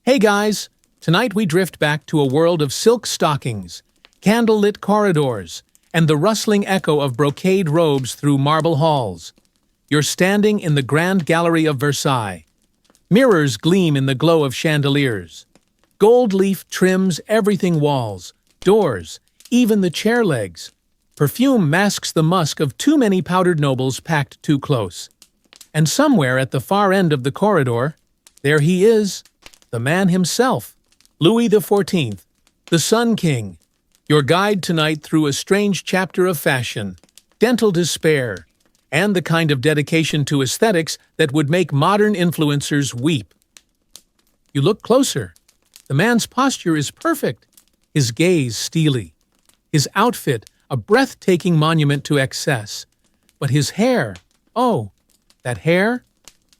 Hey guys! Tonight we drift back to a world of silk stockings, candlelit corridors, and the rustling echo of brocade robes through marble halls. You're standing in the Grand Gallery of Versailles. Mirrors gleam in the glow of chandeliers. Gold leaf trims everything: walls, doors, even the chair legs. Perfume masks the musk of too many powdered nobles packed too close. And somewhere at the far end of the corridor, there he is, the man himself, Louis XIV, the Sun King, your guide tonight through a strange chapter of fashion, dental despair, and the kind of dedication to aesthetics that would make modern influencers weep. You look closer. The man's posture is perfect, his gaze steely, his outfit a breathtaking monument to excess. But his hair, oh, that hair,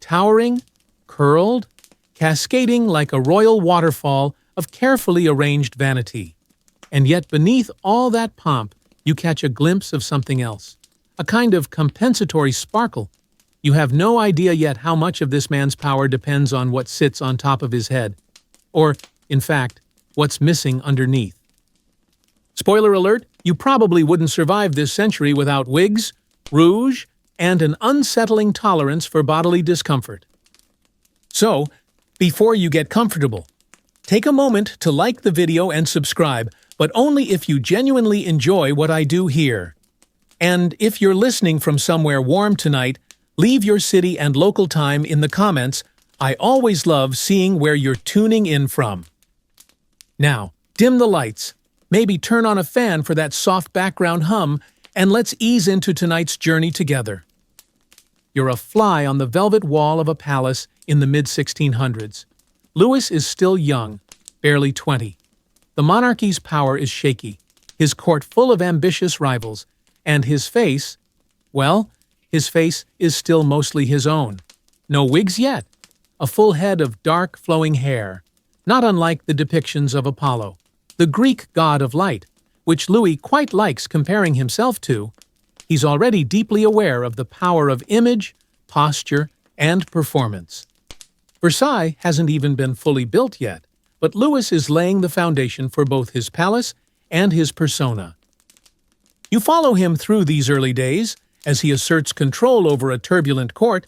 towering, curled, cascading like a royal waterfall of carefully arranged vanity. And yet beneath all that pomp, you catch a glimpse of something else, a kind of compensatory sparkle. You have no idea yet how much of this man's power depends on what sits on top of his head, or, in fact, what's missing underneath. Spoiler alert, you probably wouldn't survive this century without wigs, rouge, and an unsettling tolerance for bodily discomfort. So, before you get comfortable, take a moment to like the video and subscribe, but only if you genuinely enjoy what I do here. And if you're listening from somewhere warm tonight, leave your city and local time in the comments. I always love seeing where you're tuning in from. Now, dim the lights, maybe turn on a fan for that soft background hum, and let's ease into tonight's journey together. You're a fly on the velvet wall of a palace in the mid-1600s. Louis is still young, barely 20. The monarchy's power is shaky, his court full of ambitious rivals, and his face, well, his face is still mostly his own. No wigs yet, a full head of dark, flowing hair, not unlike the depictions of Apollo, the Greek god of light, which Louis quite likes comparing himself to. He's already deeply aware of the power of image, posture, and performance. Versailles hasn't even been fully built yet, but Louis is laying the foundation for both his palace and his persona. You follow him through these early days, as he asserts control over a turbulent court.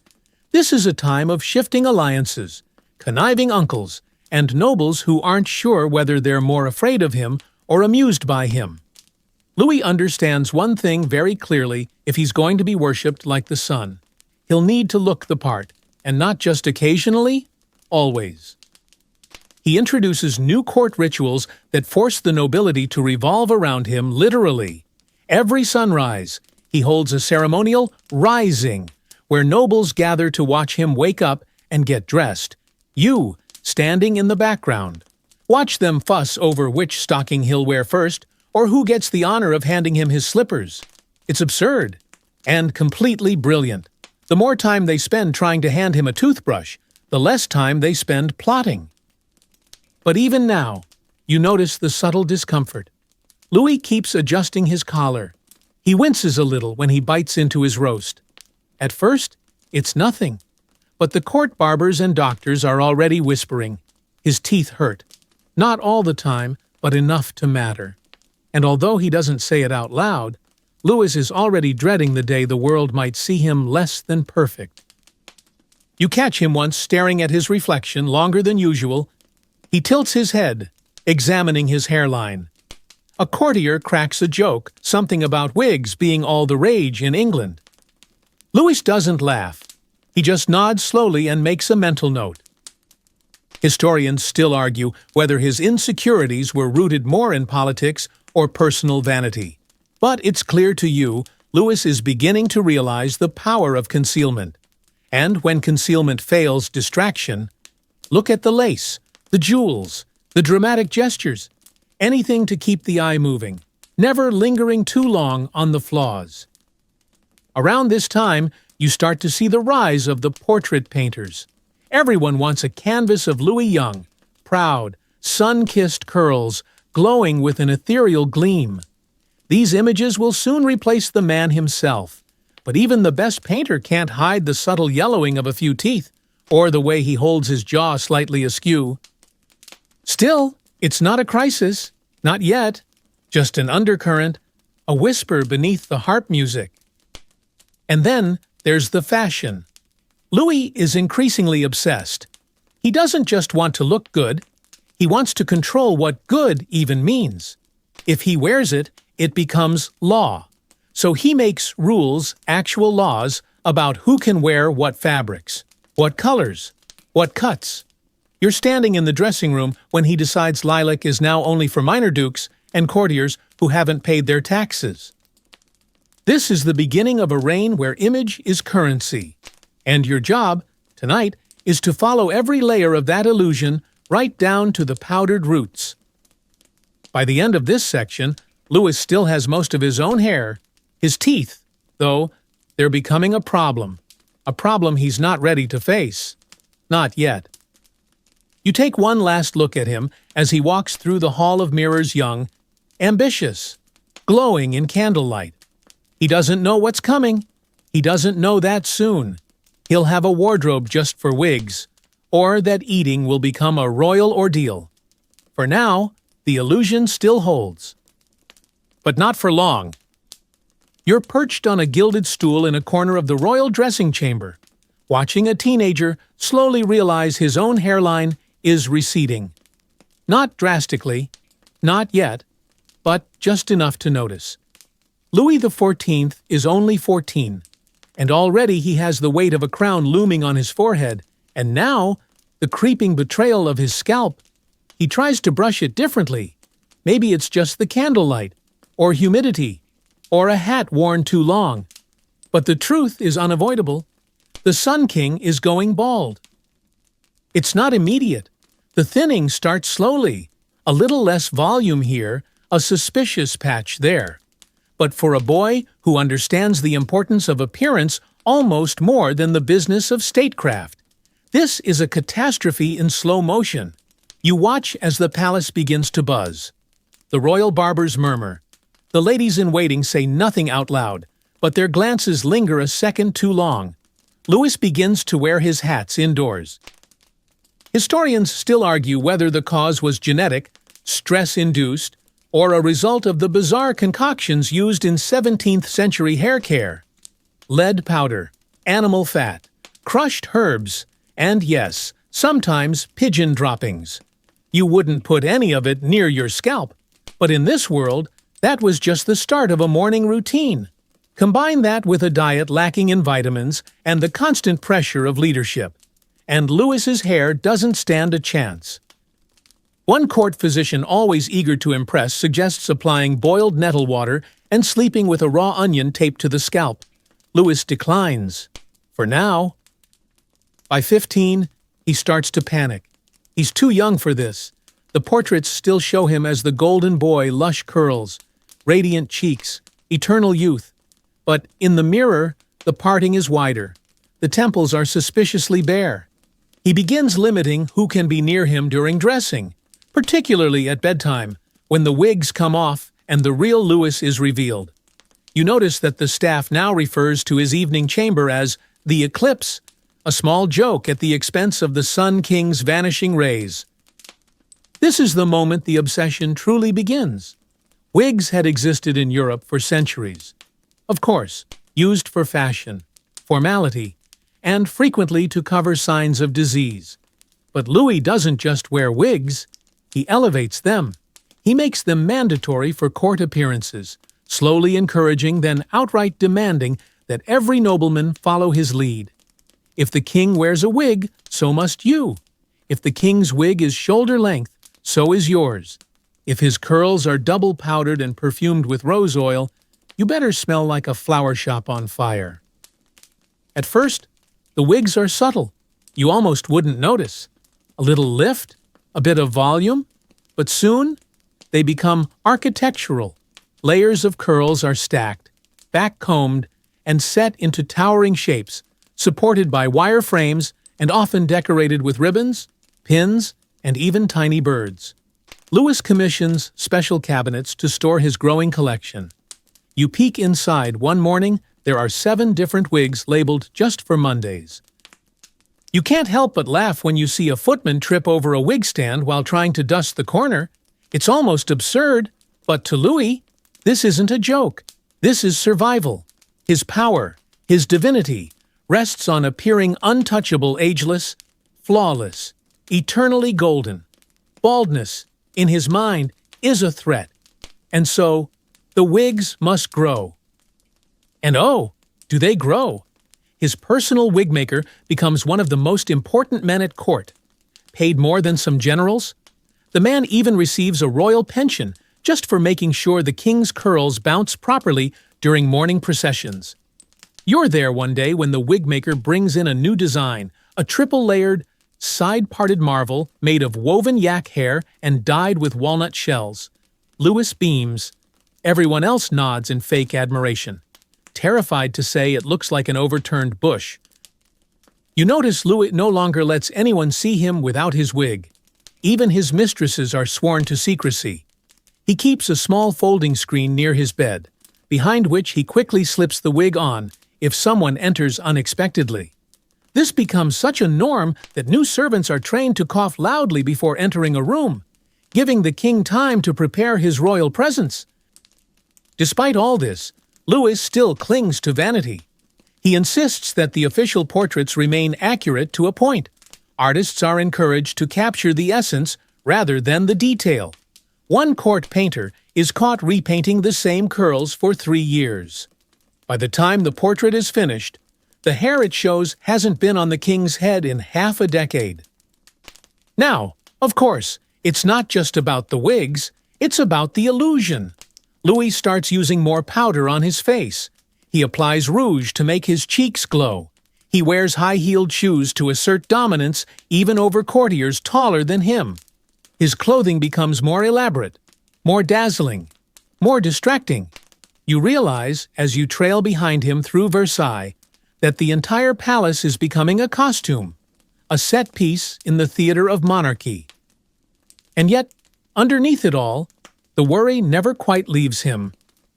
This is a time of shifting alliances, conniving uncles, and nobles who aren't sure whether they're more afraid of him or amused by him. Louis understands one thing very clearly: if he's going to be worshipped like the sun, he'll need to look the part, and not just occasionally, always. He introduces new court rituals that force the nobility to revolve around him literally. Every sunrise, he holds a ceremonial rising, where nobles gather to watch him wake up and get dressed. You, standing in the background. Watch them fuss over which stocking he'll wear first, or who gets the honor of handing him his slippers. It's absurd, and completely brilliant. The more time they spend trying to hand him a toothbrush, the less time they spend plotting. But even now, you notice the subtle discomfort. Louis keeps adjusting his collar. He winces a little when he bites into his roast. At first, it's nothing. But the court barbers and doctors are already whispering. His teeth hurt. Not all the time, but enough to matter. And although he doesn't say it out loud, Louis is already dreading the day the world might see him less than perfect. You catch him once staring at his reflection longer than usual. He tilts his head, examining his hairline. A courtier cracks a joke, something about wigs being all the rage in England. Louis doesn't laugh. He just nods slowly and makes a mental note. Historians still argue whether his insecurities were rooted more in politics or personal vanity. But it's clear to you, Louis is beginning to realize the power of concealment. And when concealment fails distraction, look at the lace, the jewels, the dramatic gestures, anything to keep the eye moving, never lingering too long on the flaws. Around this time, you start to see the rise of the portrait painters. Everyone wants a canvas of Louis young, proud, sun-kissed curls, glowing with an ethereal gleam. These images will soon replace the man himself, but even the best painter can't hide the subtle yellowing of a few teeth, or the way he holds his jaw slightly askew. Still, it's not a crisis. Not yet. Just an undercurrent, a whisper beneath the harp music. And then there's the fashion. Louis is increasingly obsessed. He doesn't just want to look good, he wants to control what good even means. If he wears it, it becomes law. So he makes rules, actual laws, about who can wear what fabrics, what colors, what cuts. You're standing in the dressing room when he decides lilac is now only for minor dukes and courtiers who haven't paid their taxes. This is the beginning of a reign where image is currency. And your job, tonight, is to follow every layer of that illusion right down to the powdered roots. By the end of this section, Louis still has most of his own hair. His teeth, though, they're becoming a problem he's not ready to face. Not yet. You take one last look at him as he walks through the Hall of Mirrors young, ambitious, glowing in candlelight. He doesn't know what's coming. He doesn't know that soon. He'll have a wardrobe just for wigs, or that eating will become a royal ordeal. For now, the illusion still holds. But not for long. You're perched on a gilded stool in a corner of the royal dressing chamber, watching a teenager slowly realize his own hairline is receding. Not drastically, not yet, but just enough to notice. Louis XIV is only 14, and already he has the weight of a crown looming on his forehead, and now the creeping betrayal of his scalp. He tries to brush it differently. Maybe it's just the candlelight, or humidity, or a hat worn too long. But the truth is unavoidable. The Sun King is going bald. It's not immediate. The thinning starts slowly. A little less volume here, a suspicious patch there. But for a boy who understands the importance of appearance almost more than the business of statecraft, this is a catastrophe in slow motion. You watch as the palace begins to buzz. The royal barbers murmur. The ladies-in-waiting say nothing out loud, but their glances linger a second too long. Louis begins to wear his hats indoors. Historians still argue whether the cause was genetic, stress-induced, or a result of the bizarre concoctions used in 17th-century hair care. Lead powder, animal fat, crushed herbs, and yes, sometimes pigeon droppings. You wouldn't put any of it near your scalp, but in this world, that was just the start of a morning routine. Combine that with a diet lacking in vitamins and the constant pressure of leadership, and Louis's hair doesn't stand a chance. One court physician always eager to impress suggests applying boiled nettle water and sleeping with a raw onion taped to the scalp. Louis declines. For now. By 15, he starts to panic. He's too young for this. The portraits still show him as the golden boy, lush curls, radiant cheeks, eternal youth. But in the mirror, the parting is wider. The temples are suspiciously bare. He begins limiting who can be near him during dressing, particularly at bedtime, when the wigs come off and the real Louis is revealed. You notice that the staff now refers to his evening chamber as the eclipse, a small joke at the expense of the Sun King's vanishing rays. This is the moment the obsession truly begins. Wigs had existed in Europe for centuries. Of course, used for fashion, formality, and frequently to cover signs of disease. But Louis doesn't just wear wigs, he elevates them. He makes them mandatory for court appearances, slowly encouraging, then outright demanding that every nobleman follow his lead. If the king wears a wig, so must you. If the king's wig is shoulder length, so is yours. If his curls are double powdered and perfumed with rose oil, you better smell like a flower shop on fire. At first, the wigs are subtle. You almost wouldn't notice. A little lift, a bit of volume, but soon they become architectural. Layers of curls are stacked, back-combed, and set into towering shapes, supported by wire frames and often decorated with ribbons, pins, and even tiny birds. Louis commissions special cabinets to store his growing collection. You peek inside one morning, there are 7 different wigs labeled just for Mondays. You can't help but laugh when you see a footman trip over a wig stand while trying to dust the corner. It's almost absurd, but to Louis, this isn't a joke. This is survival. His power, his divinity, rests on appearing untouchable, ageless, flawless, eternally golden. Baldness, in his mind, is a threat. And so, the wigs must grow. And oh, do they grow! His personal wigmaker becomes one of the most important men at court. Paid more than some generals, the man even receives a royal pension just for making sure the king's curls bounce properly during morning processions. You're there one day when the wigmaker brings in a new design, a triple-layered, side-parted marvel made of woven yak hair and dyed with walnut shells. Louis beams. Everyone else nods in fake admiration, terrified to say it looks like an overturned bush. You notice Louis no longer lets anyone see him without his wig. Even his mistresses are sworn to secrecy. He keeps a small folding screen near his bed, behind which he quickly slips the wig on if someone enters unexpectedly. This becomes such a norm that new servants are trained to cough loudly before entering a room, giving the king time to prepare his royal presence. Despite all this, Louis still clings to vanity. He insists that the official portraits remain accurate to a point. Artists are encouraged to capture the essence rather than the detail. One court painter is caught repainting the same curls for 3 years. By the time the portrait is finished, the hair it shows hasn't been on the king's head in half a decade. Now, of course, it's not just about the wigs, it's about the illusion. Louis starts using more powder on his face. He applies rouge to make his cheeks glow. He wears high-heeled shoes to assert dominance even over courtiers taller than him. His clothing becomes more elaborate, more dazzling, more distracting. You realize, as you trail behind him through Versailles, that the entire palace is becoming a costume, a set piece in the theater of monarchy. And yet, underneath it all, the worry never quite leaves him.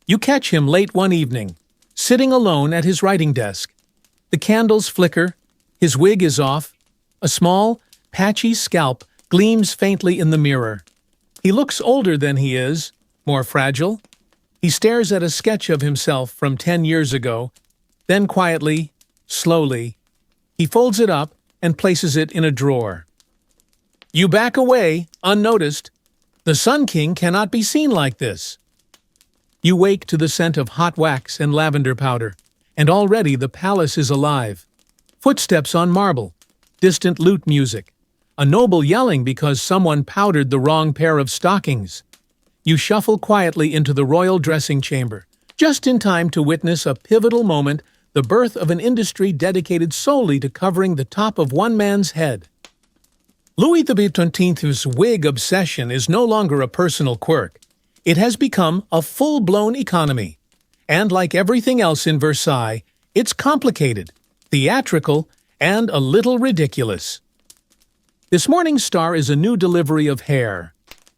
You catch him late one evening, sitting alone at his writing desk. The candles flicker, his wig is off, a small, patchy scalp gleams faintly in the mirror. He looks older than he is, more fragile. He stares at a sketch of himself from 10 years ago, then quietly, slowly, he folds it up and places it in a drawer. You back away, unnoticed. The Sun King cannot be seen like this. You wake to the scent of hot wax and lavender powder, and already the palace is alive. Footsteps on marble, distant lute music, a noble yelling because someone powdered the wrong pair of stockings. You shuffle quietly into the royal dressing chamber, just in time to witness a pivotal moment, the birth of an industry dedicated solely to covering the top of one man's head. Louis XIV's wig obsession is no longer a personal quirk. It has become a full-blown economy. And like everything else in Versailles, it's complicated, theatrical, and a little ridiculous. This morning's star is a new delivery of hair.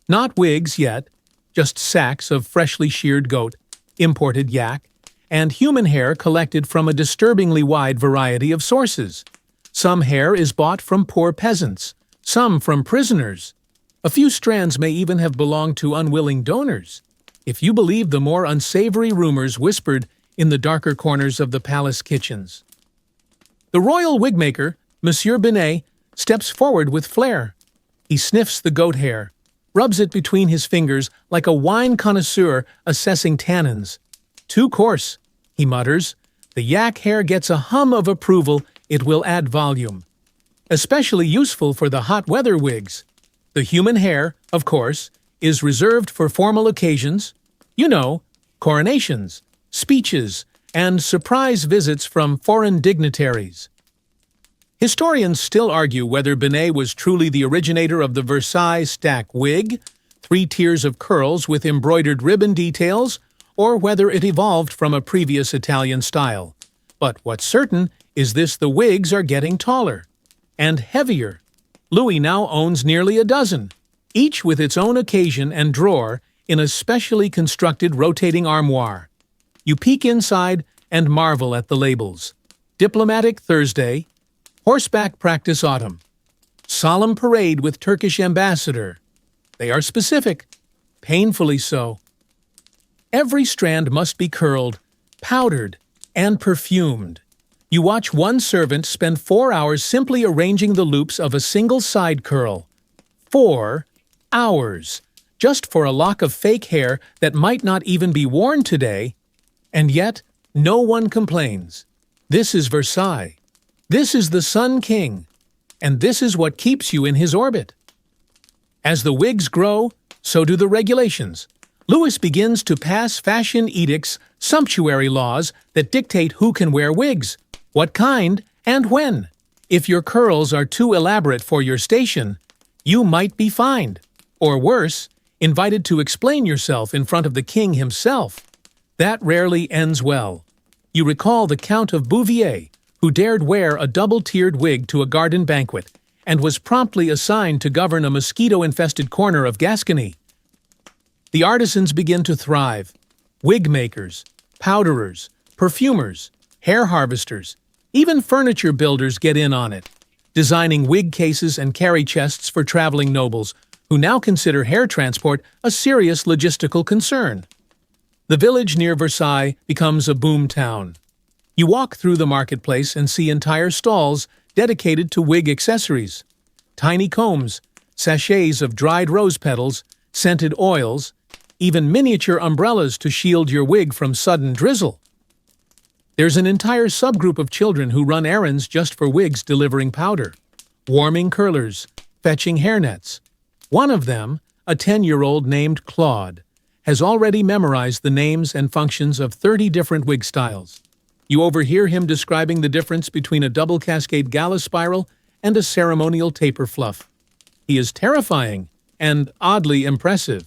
Not wigs yet, just sacks of freshly sheared goat, imported yak, and human hair collected from a disturbingly wide variety of sources. Some hair is bought from poor peasants, some from prisoners. A few strands may even have belonged to unwilling donors, if you believe the more unsavory rumors whispered in the darker corners of the palace kitchens. The royal wigmaker, Monsieur Binet, steps forward with flair. He sniffs the goat hair, rubs it between his fingers like a wine connoisseur assessing tannins. Too coarse, he mutters. The yak hair gets a hum of approval. It will add volume. Especially useful for the hot weather wigs. The human hair, of course, is reserved for formal occasions, you know, coronations, speeches, and surprise visits from foreign dignitaries. Historians still argue whether Binet was truly the originator of the Versailles stack wig, 3 tiers of curls with embroidered ribbon details, or whether it evolved from a previous Italian style. But what's certain is the wigs are getting taller and heavier. Louis now owns nearly a dozen, each with its own occasion and drawer in a specially constructed rotating armoire. You peek inside and marvel at the labels. Diplomatic Thursday, Horseback practice autumn. Solemn parade with Turkish ambassador. They are specific, painfully so. Every strand must be curled, powdered, and perfumed. You watch one servant spend 4 hours simply arranging the loops of a single side curl. 4 hours, just for a lock of fake hair that might not even be worn today, and yet no one complains. This is Versailles. This is the Sun King, and this is what keeps you in his orbit. As the wigs grow, so do the regulations. Louis begins to pass fashion edicts, sumptuary laws that dictate who can wear wigs, what kind, and when. If your curls are too elaborate for your station, you might be fined, or worse, invited to explain yourself in front of the king himself. That rarely ends well. You recall the Count of Bouvier, who dared wear a double-tiered wig to a garden banquet and was promptly assigned to govern a mosquito-infested corner of Gascony. The artisans begin to thrive. Wig makers, powderers, perfumers, hair harvesters, even furniture builders get in on it, designing wig cases and carry chests for traveling nobles who now consider hair transport a serious logistical concern. The village near Versailles becomes a boom town. You walk through the marketplace and see entire stalls dedicated to wig accessories. Tiny combs, sachets of dried rose petals, scented oils, even miniature umbrellas to shield your wig from sudden drizzle. There's an entire subgroup of children who run errands just for wigs delivering powder, warming curlers, fetching hairnets. One of them, a 10-year-old named Claude, has already memorized the names and functions of 30 different wig styles. You overhear him describing the difference between a double cascade gala spiral and a ceremonial taper fluff. He is terrifying and oddly impressive.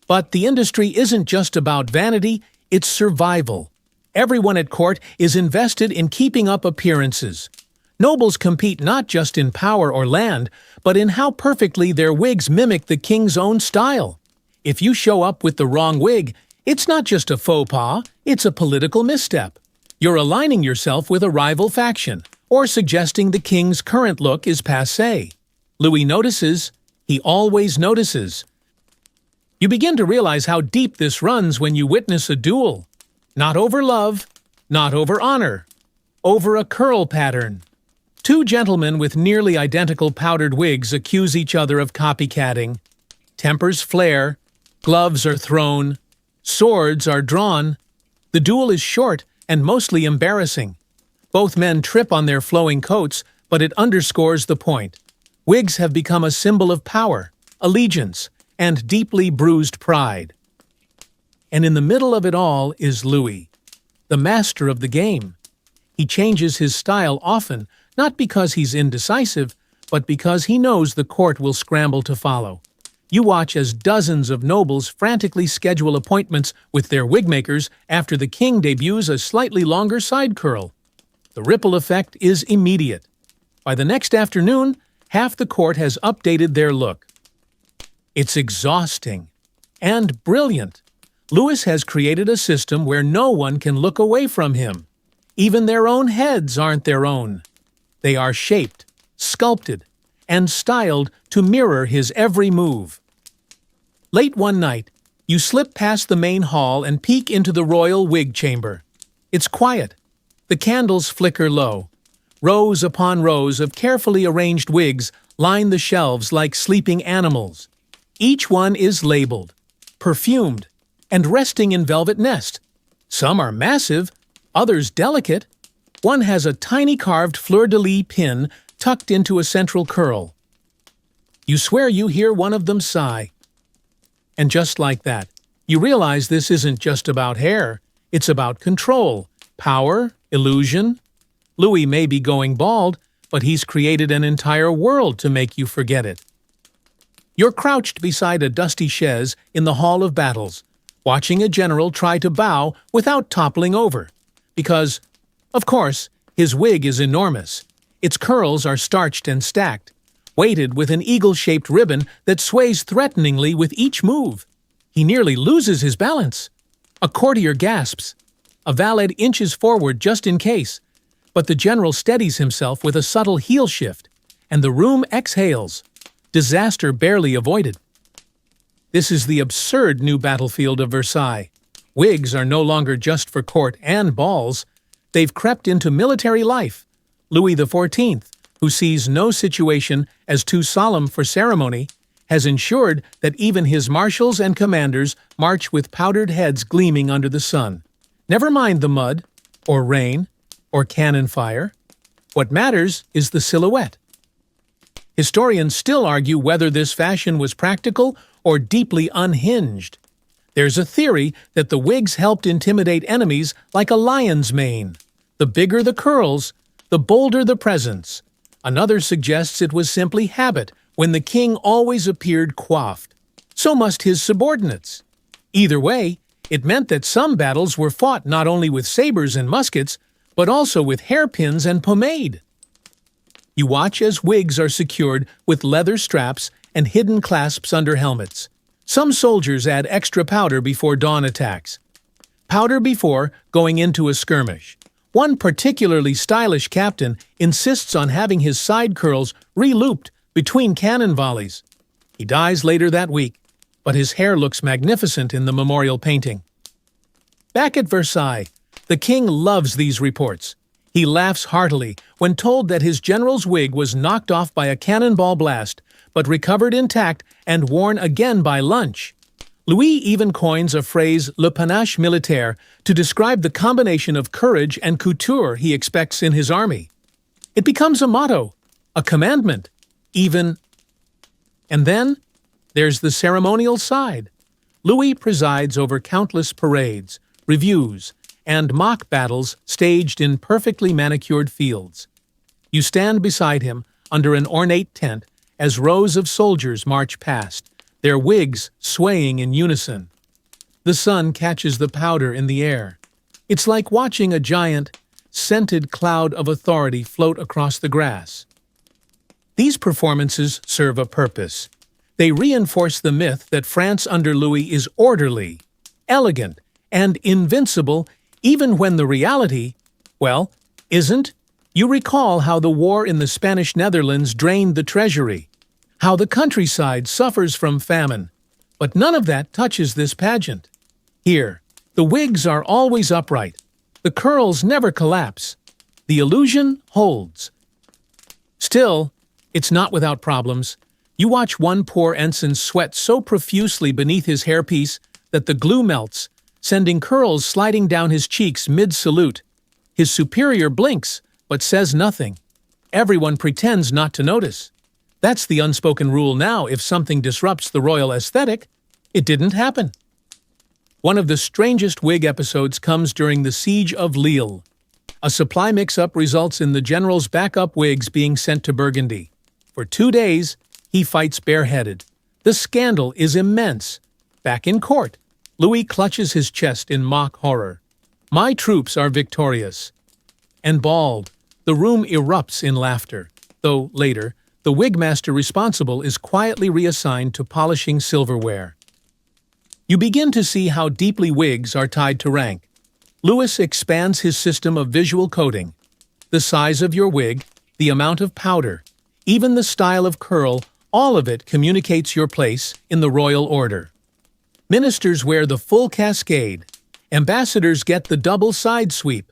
But the industry isn't just about vanity, it's survival. Everyone at court is invested in keeping up appearances. Nobles compete not just in power or land, but in how perfectly their wigs mimic the king's own style. If you show up with the wrong wig, it's not just a faux pas, it's a political misstep. You're aligning yourself with a rival faction, or suggesting the king's current look is passé. Louis notices. He always notices. You begin to realize how deep this runs when you witness a duel. Not over love, not over honor, over a curl pattern. Two gentlemen with nearly identical powdered wigs accuse each other of copycatting. Tempers flare, gloves are thrown, swords are drawn. The duel is short and mostly embarrassing. Both men trip on their flowing coats, but it underscores the point. Wigs have become a symbol of power, allegiance, and deeply bruised pride. And in the middle of it all is Louis, the master of the game. He changes his style often, not because he's indecisive, but because he knows the court will scramble to follow. You watch as dozens of nobles frantically schedule appointments with their wigmakers after the king debuts a slightly longer side curl. The ripple effect is immediate. By the next afternoon, half the court has updated their look. It's exhausting and brilliant. Louis has created a system where no one can look away from him. Even their own heads aren't their own. They are shaped, sculpted, and styled to mirror his every move. Late one night, you slip past the main hall and peek into the royal wig chamber. It's quiet. The candles flicker low. Rows upon rows of carefully arranged wigs line the shelves like sleeping animals. Each one is labeled, perfumed, and resting in velvet nest. Some are massive, others delicate. One has a tiny carved fleur-de-lis pin tucked into a central curl. You swear you hear one of them sigh. And just like that, you realize this isn't just about hair. It's about control, power, illusion. Louis may be going bald, but he's created an entire world to make you forget it. You're crouched beside a dusty chaise in the Hall of Battles, watching a general try to bow without toppling over. Because, of course, his wig is enormous. Its curls are starched and stacked, weighted with an eagle-shaped ribbon that sways threateningly with each move. He nearly loses his balance. A courtier gasps. A valet inches forward just in case. But the general steadies himself with a subtle heel shift, and the room exhales. Disaster barely avoided. This is the absurd new battlefield of Versailles. Wigs are no longer just for court and balls. They've crept into military life. Louis XIV, who sees no situation as too solemn for ceremony, has ensured that even his marshals and commanders march with powdered heads gleaming under the sun. Never mind the mud, or rain, or cannon fire. What matters is the silhouette. Historians still argue whether this fashion was practical or deeply unhinged. There's a theory that the wigs helped intimidate enemies like a lion's mane. The bigger the curls, the bolder the presence. Another suggests it was simply habit when the king always appeared coiffed. So must his subordinates. Either way, it meant that some battles were fought not only with sabers and muskets, but also with hairpins and pomade. You watch as wigs are secured with leather straps and hidden clasps under helmets. Some soldiers add extra powder before dawn attacks. Powder before going into a skirmish. One particularly stylish captain insists on having his side curls re-looped between cannon volleys. He dies later that week, but his hair looks magnificent in the memorial painting. Back at Versailles, the king loves these reports. He laughs heartily when told that his general's wig was knocked off by a cannonball blast, but recovered intact and worn again by lunch. Louis even coins a phrase le panache militaire to describe the combination of courage and couture he expects in his army. It becomes a motto, a commandment, even. And then, there's the ceremonial side. Louis presides over countless parades, reviews, and mock battles staged in perfectly manicured fields. You stand beside him under an ornate tent as rows of soldiers march past, their wigs swaying in unison. The sun catches the powder in the air. It's like watching a giant, scented cloud of authority float across the grass. These performances serve a purpose. They reinforce the myth that France under Louis is orderly, elegant, and invincible, even when the reality, well, isn't. You recall how the war in the Spanish Netherlands drained the treasury, how the countryside suffers from famine, but none of that touches this pageant. Here, the wigs are always upright, the curls never collapse, the illusion holds. Still, it's not without problems. You watch one poor ensign sweat so profusely beneath his hairpiece that the glue melts, sending curls sliding down his cheeks mid-salute. His superior blinks, but says nothing. Everyone pretends not to notice. That's the unspoken rule now. If something disrupts the royal aesthetic, it didn't happen. One of the strangest wig episodes comes during the Siege of Lille. A supply mix-up results in the general's backup wigs being sent to Burgundy. For 2 days, he fights bareheaded. The scandal is immense. Back in court, Louis clutches his chest in mock horror. My troops are victorious. And bald, the room erupts in laughter, though later, the wigmaster responsible is quietly reassigned to polishing silverware. You begin to see how deeply wigs are tied to rank. Louis expands his system of visual coding. The size of your wig, the amount of powder, even the style of curl, all of it communicates your place in the royal order. Ministers wear the full cascade. Ambassadors get the double side sweep.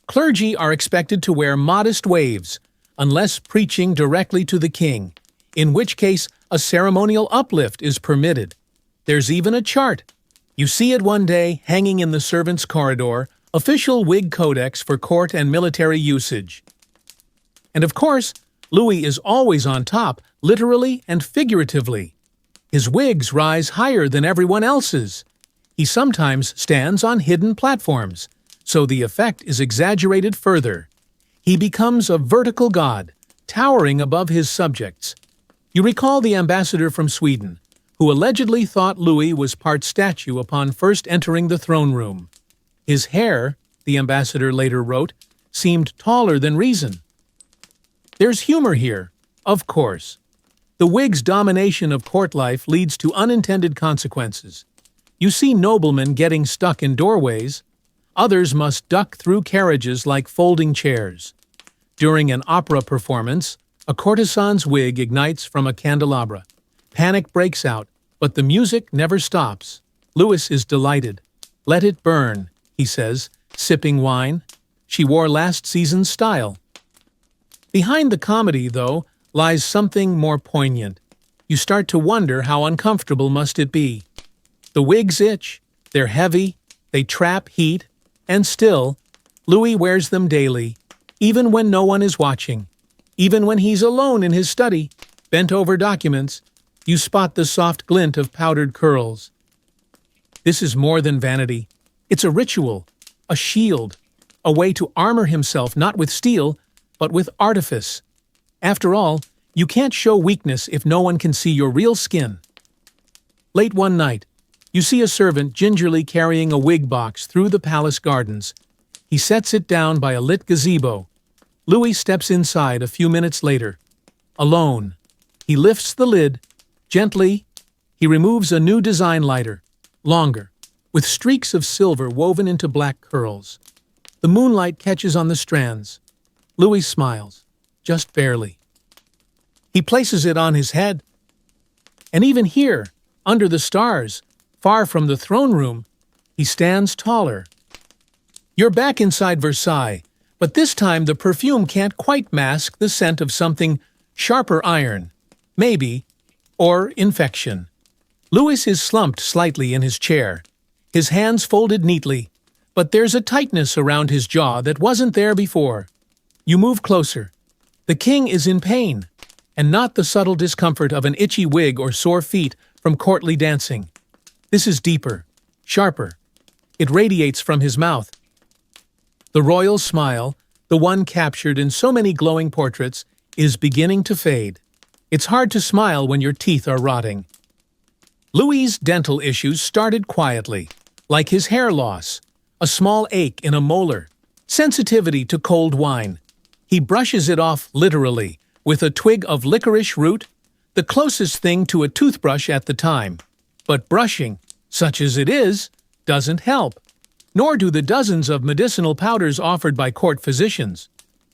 Clergy are expected to wear modest waves, unless preaching directly to the king, in which case a ceremonial uplift is permitted. There's even a chart. You see it one day hanging in the servants' corridor, official wig codex for court and military usage. And of course, Louis is always on top, literally and figuratively. His wigs rise higher than everyone else's. He sometimes stands on hidden platforms, so the effect is exaggerated further. He becomes a vertical god, towering above his subjects. You recall the ambassador from Sweden, who allegedly thought Louis was part statue upon first entering the throne room. His hair, the ambassador later wrote, seemed taller than reason. There's humor here, of course. The wig's domination of court life leads to unintended consequences. You see noblemen getting stuck in doorways. Others must duck through carriages like folding chairs. During an opera performance, a courtesan's wig ignites from a candelabra. Panic breaks out, but the music never stops. Louis is delighted. "Let it burn," he says, sipping wine. She wore last season's style. Behind the comedy, though, lies something more poignant. You start to wonder how uncomfortable must it be. The wigs itch, they're heavy, they trap heat, and still, Louis wears them daily, even when no one is watching. Even when he's alone in his study, bent over documents, you spot the soft glint of powdered curls. This is more than vanity. It's a ritual, a shield, a way to armor himself not with steel, but with artifice. After all, you can't show weakness if no one can see your real skin. Late one night, you see a servant gingerly carrying a wig box through the palace gardens. He sets it down by a lit gazebo. Louis steps inside a few minutes later. Alone. He lifts the lid. Gently, he removes a new design lighter, longer, with streaks of silver woven into black curls. The moonlight catches on the strands. Louis smiles, just barely. He places it on his head. And even here, under the stars, far from the throne room, he stands taller. You're back inside Versailles, but this time the perfume can't quite mask the scent of something sharper iron, maybe, or infection. Louis is slumped slightly in his chair, his hands folded neatly, but there's a tightness around his jaw that wasn't there before. You move closer. The king is in pain, and not the subtle discomfort of an itchy wig or sore feet from courtly dancing. This is deeper, sharper. It radiates from his mouth. The royal smile, the one captured in so many glowing portraits, is beginning to fade. It's hard to smile when your teeth are rotting. Louis's dental issues started quietly, like his hair loss, a small ache in a molar, sensitivity to cold wine. He brushes it off literally, with a twig of licorice root, the closest thing to a toothbrush at the time. But brushing, such as it is, doesn't help. Nor do the dozens of medicinal powders offered by court physicians,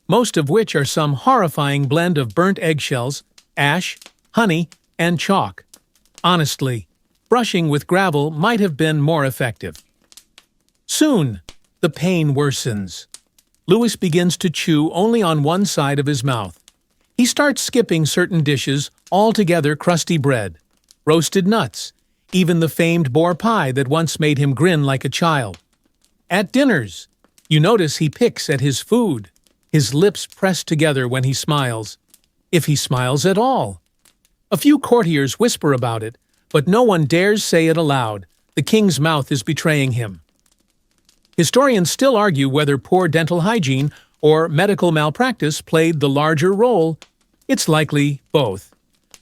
most of which are some horrifying blend of burnt eggshells, ash, honey, and chalk. Honestly, brushing with gravel might have been more effective. Soon, the pain worsens. Louis begins to chew only on one side of his mouth. He starts skipping certain dishes, altogether crusty bread, roasted nuts, even the famed boar pie that once made him grin like a child. At dinners, you notice he picks at his food, his lips pressed together when he smiles, if he smiles at all. A few courtiers whisper about it, but no one dares say it aloud. The king's mouth is betraying him. Historians still argue whether poor dental hygiene or medical malpractice played the larger role. It's likely both.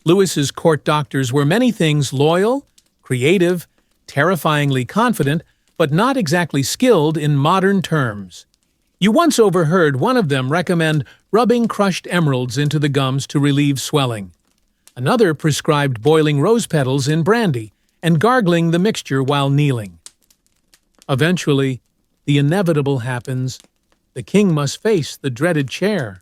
Louis's court doctors were many things: loyal, creative, terrifyingly confident, but not exactly skilled in modern terms. You once overheard one of them recommend rubbing crushed emeralds into the gums to relieve swelling. Another prescribed boiling rose petals in brandy and gargling the mixture while kneeling. Eventually, the inevitable happens. The king must face the dreaded chair.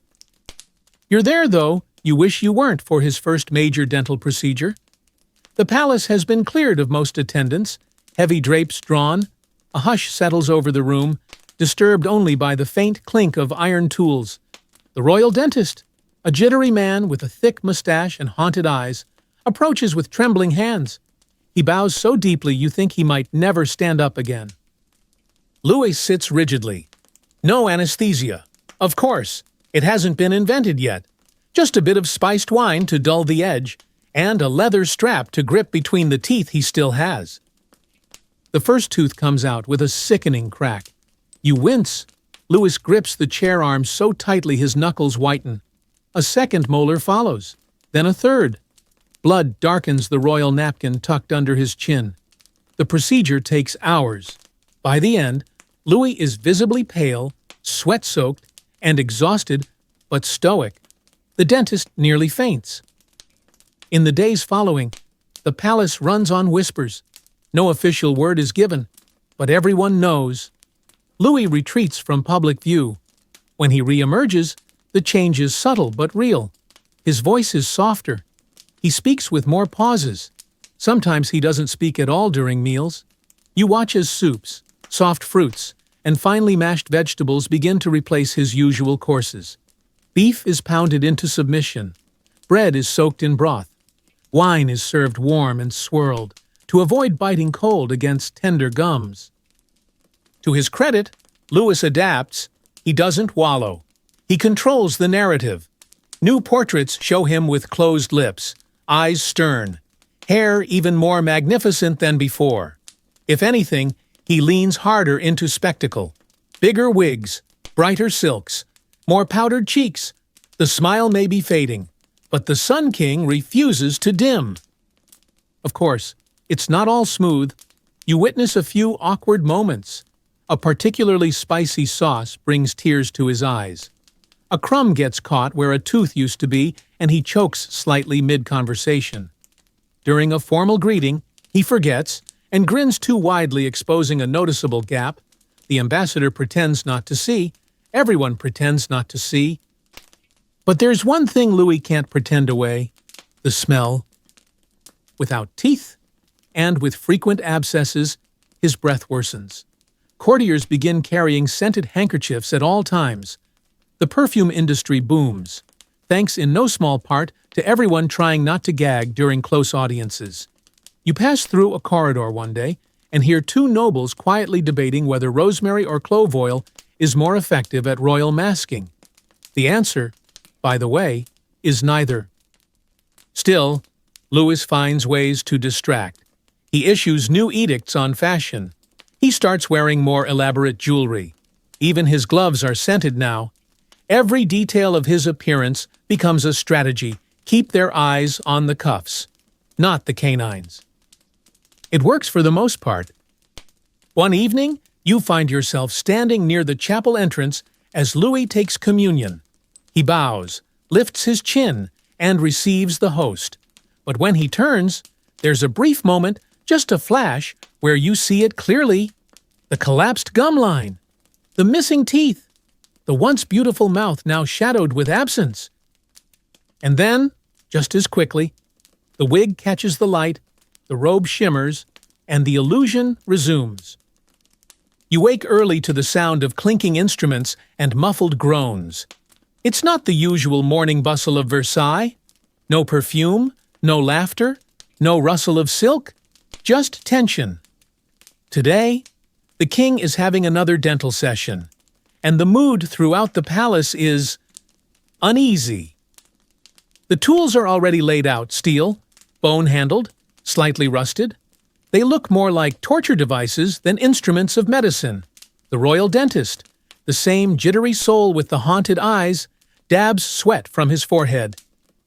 You're there, though. You wish you weren't for his first major dental procedure. The palace has been cleared of most attendants, heavy drapes drawn. A hush settles over the room, disturbed only by the faint clink of iron tools. The royal dentist, a jittery man with a thick mustache and haunted eyes, approaches with trembling hands. He bows so deeply you think he might never stand up again. Louis sits rigidly. No anesthesia. Of course, it hasn't been invented yet. Just a bit of spiced wine to dull the edge, and a leather strap to grip between the teeth he still has. The first tooth comes out with a sickening crack. You wince. Louis grips the chair arm so tightly his knuckles whiten. A second molar follows, then a third. Blood darkens the royal napkin tucked under his chin. The procedure takes hours. By the end, Louis is visibly pale, sweat-soaked, and exhausted, but stoic. The dentist nearly faints. In the days following, the palace runs on whispers. No official word is given, but everyone knows. Louis retreats from public view. When he reemerges, The change is subtle but real. His voice is softer. He speaks with more pauses. Sometimes he doesn't speak at all during meals. You watch as soups, soft fruits, and finely mashed vegetables begin to replace his usual courses. Beef is pounded into submission. Bread is soaked in broth. Wine is served warm and swirled to avoid biting cold against tender gums. To his credit, Louis adapts. He doesn't wallow. He controls the narrative. New portraits show him with closed lips, eyes stern, hair even more magnificent than before. If anything, he leans harder into spectacle. Bigger wigs, brighter silks, more powdered cheeks. The smile may be fading, but the Sun King refuses to dim. Of course, it's not all smooth. You witness a few awkward moments. A particularly spicy sauce brings tears to his eyes. A crumb gets caught where a tooth used to be, and he chokes slightly mid-conversation. During a formal greeting, he forgets and grins too widely, exposing a noticeable gap. The ambassador pretends not to see. Everyone pretends not to see. But there's one thing Louis can't pretend away: the smell. Without teeth, and with frequent abscesses, his breath worsens. Courtiers begin carrying scented handkerchiefs at all times. The perfume industry booms, thanks in no small part to everyone trying not to gag during close audiences. You pass through a corridor one day and hear two nobles quietly debating whether rosemary or clove oil is more effective at royal masking. The answer, by the way, is neither. Still, Louis finds ways to distract. He issues new edicts on fashion. He starts wearing more elaborate jewelry. Even his gloves are scented now. Every detail of his appearance becomes a strategy. Keep their eyes on the cuffs, not the canines. It works for the most part. One evening, you find yourself standing near the chapel entrance as Louis takes communion. He bows, lifts his chin, and receives the host. But when he turns, there's a brief moment, just a flash, where you see it clearly. The collapsed gum line, the missing teeth, the once beautiful mouth now shadowed with absence. And then, just as quickly, the wig catches the light, the robe shimmers, and the illusion resumes. You wake early to the sound of clinking instruments and muffled groans. It's not the usual morning bustle of Versailles. No perfume, no laughter, no rustle of silk, just tension. Today, the king is having another dental session, and the mood throughout the palace is uneasy. The tools are already laid out: steel, bone-handled, slightly rusted. They look more like torture devices than instruments of medicine. The royal dentist, the same jittery soul with the haunted eyes, dabs sweat from his forehead.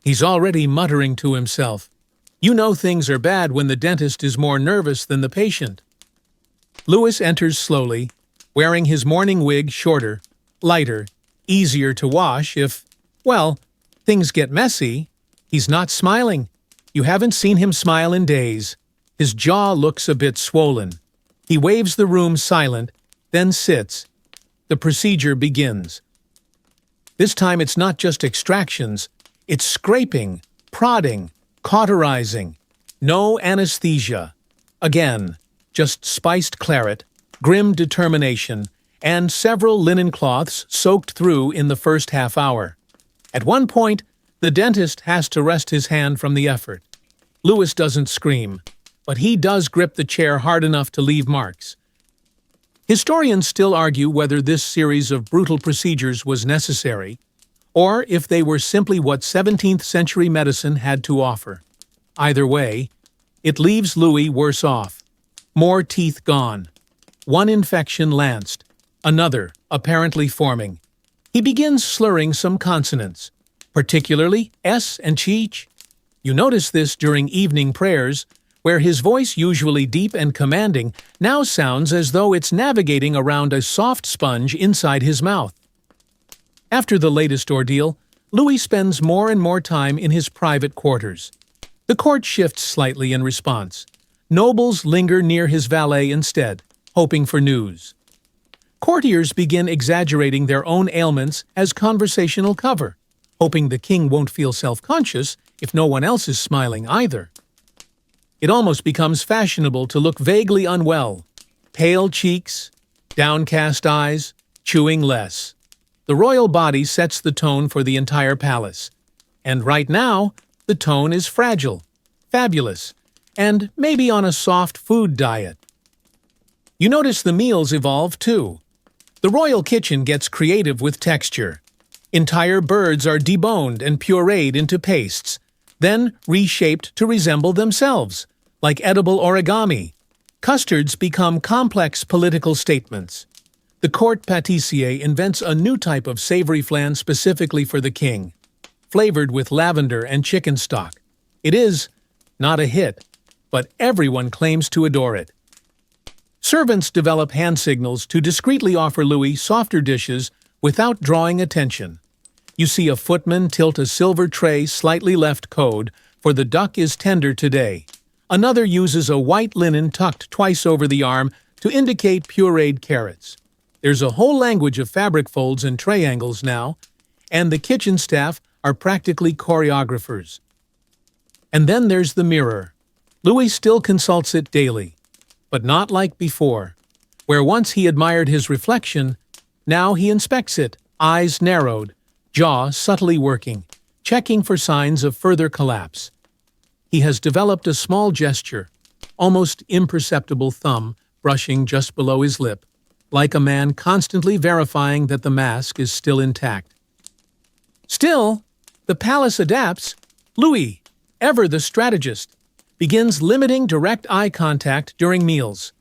He's already muttering to himself. You know things are bad when the dentist is more nervous than the patient. Louis enters slowly, wearing his morning wig shorter, lighter, easier to wash if, well, things get messy. He's not smiling. You haven't seen him smile in days. His jaw looks a bit swollen. He waves the room silent, then sits. The procedure begins. This time it's not just extractions. It's scraping, prodding, cauterizing. No anesthesia. Again, just spiced claret, grim determination, and several linen cloths soaked through in the first half hour. At one point, the dentist has to rest his hand from the effort. Louis doesn't scream, but he does grip the chair hard enough to leave marks. Historians still argue whether this series of brutal procedures was necessary, or if they were simply what 17th century medicine had to offer. Either way, it leaves Louis worse off. More teeth gone. One infection lanced, another apparently forming. He begins slurring some consonants, particularly S and ch. You notice this during evening prayers, where his voice, usually deep and commanding, now sounds as though it's navigating around a soft sponge inside his mouth. After the latest ordeal, Louis spends more and more time in his private quarters. The court shifts slightly in response. Nobles linger near his valet instead, hoping for news. Courtiers begin exaggerating their own ailments as conversational cover, hoping the king won't feel self-conscious if no one else is smiling either. It almost becomes fashionable to look vaguely unwell. Pale cheeks, downcast eyes, chewing less. The royal body sets the tone for the entire palace. And right now, the tone is fragile, fabulous, and maybe on a soft food diet. You notice the meals evolve too. The royal kitchen gets creative with texture. Entire birds are deboned and pureed into pastes, then reshaped to resemble themselves, like edible origami. Custards become complex political statements. The court pâtissier invents a new type of savory flan specifically for the king, flavored with lavender and chicken stock. It is not a hit, but everyone claims to adore it. Servants develop hand signals to discreetly offer Louis softer dishes without drawing attention. You see a footman tilt a silver tray slightly left code for the duck is tender today. Another uses a white linen tucked twice over the arm to indicate pureed carrots. There's a whole language of fabric folds and triangles now, and the kitchen staff are practically choreographers. And then there's the mirror. Louis still consults it daily, but not like before. Where once he admired his reflection, now he inspects it, eyes narrowed, jaw subtly working, checking for signs of further collapse. He has developed a small gesture, almost imperceptible thumb brushing just below his lip, like a man constantly verifying that the mask is still intact. Still, the palace adapts. Louis, ever the strategist, begins limiting direct eye contact during meals.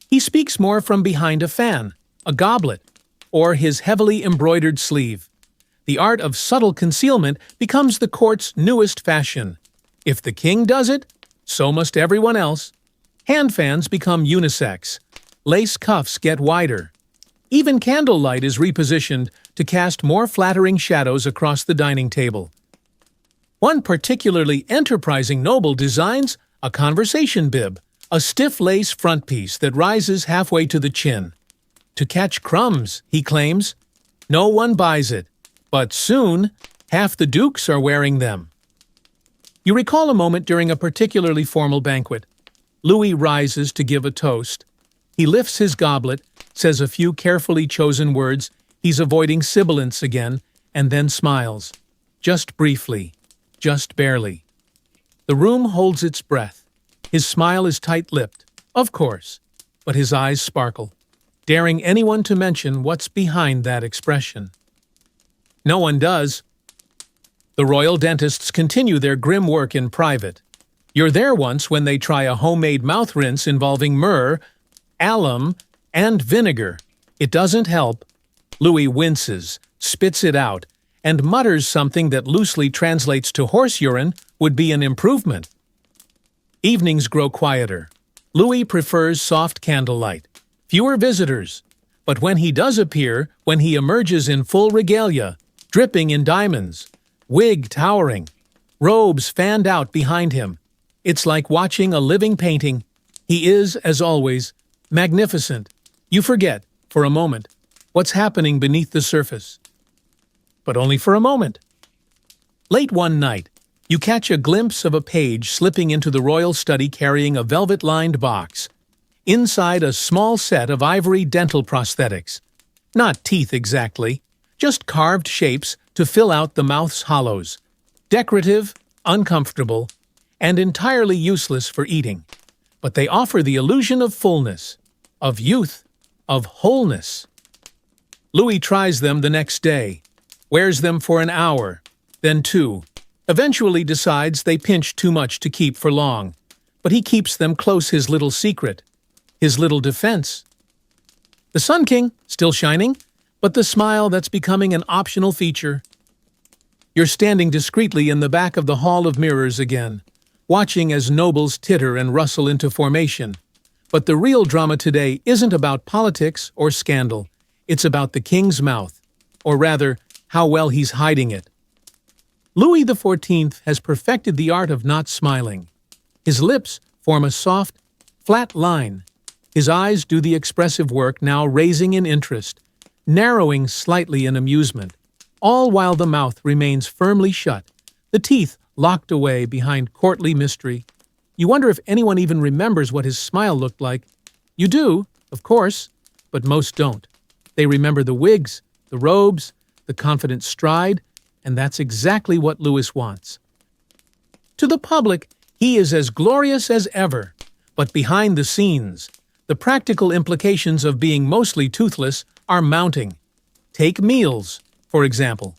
He speaks more from behind a fan, a goblet, or his heavily embroidered sleeve. The art of subtle concealment becomes the court's newest fashion. If the king does it, so must everyone else. Hand fans become unisex. Lace cuffs get wider. Even candlelight is repositioned to cast more flattering shadows across the dining table. One particularly enterprising noble designs a conversation bib, a stiff lace frontpiece that rises halfway to the chin. To catch crumbs, he claims. No one buys it, but soon, half the dukes are wearing them. You recall a moment during a particularly formal banquet. Louis rises to give a toast. He lifts his goblet, says a few carefully chosen words, he's avoiding sibilance again, and then smiles. Just briefly, just barely. The room holds its breath. His smile is tight-lipped, of course, but his eyes sparkle, daring anyone to mention what's behind that expression. No one does. The royal dentists continue their grim work in private. You're there once when they try a homemade mouth rinse involving myrrh, alum, and vinegar. It doesn't help. Louis winces, spits it out, and mutters something that loosely translates to horse urine would be an improvement. Evenings grow quieter. Louis prefers soft candlelight, fewer visitors. But when he does appear, when he emerges in full regalia, dripping in diamonds, wig towering, robes fanned out behind him, it's like watching a living painting. He is, as always, magnificent. You forget, for a moment, what's happening beneath the surface. But only for a moment. Late one night, you catch a glimpse of a page slipping into the royal study carrying a velvet-lined box. Inside a small set of ivory dental prosthetics. Not teeth exactly, just carved shapes to fill out the mouth's hollows. Decorative, uncomfortable, and entirely useless for eating. But they offer the illusion of fullness, of youth, of wholeness. Louis tries them the next day, wears them for an hour, then 2. Eventually decides they pinch too much to keep for long, but he keeps them close, his little secret, his little defense. The Sun King, still shining, but the smile that's becoming an optional feature. You're standing discreetly in the back of the Hall of Mirrors again, watching as nobles titter and rustle into formation. But the real drama today isn't about politics or scandal. It's about the king's mouth, or rather, how well he's hiding it. Louis XIV has perfected the art of not smiling. His lips form a soft, flat line. His eyes do the expressive work, now raising in interest, narrowing slightly in amusement, all while the mouth remains firmly shut, the teeth locked away behind courtly mystery. You wonder if anyone even remembers what his smile looked like. You do, of course, but most don't. They remember the wigs, the robes, the confident stride, and that's exactly what Louis wants. To the public, he is as glorious as ever, but behind the scenes, the practical implications of being mostly toothless are mounting. Take meals, for example.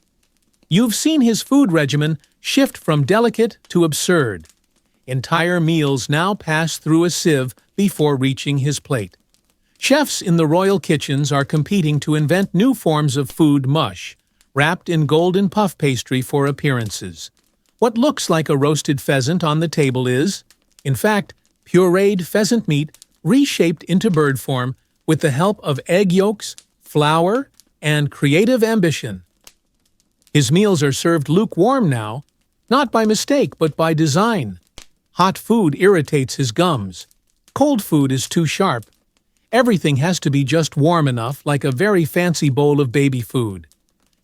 You've seen his food regimen shift from delicate to absurd. Entire meals now pass through a sieve before reaching his plate. Chefs in the royal kitchens are competing to invent new forms of food mush, wrapped in golden puff pastry for appearances. What looks like a roasted pheasant on the table is, in fact, pureed pheasant meat reshaped into bird form with the help of egg yolks, flour, and creative ambition. His meals are served lukewarm now, not by mistake but by design. Hot food irritates his gums. Cold food is too sharp. Everything has to be just warm enough, like a very fancy bowl of baby food.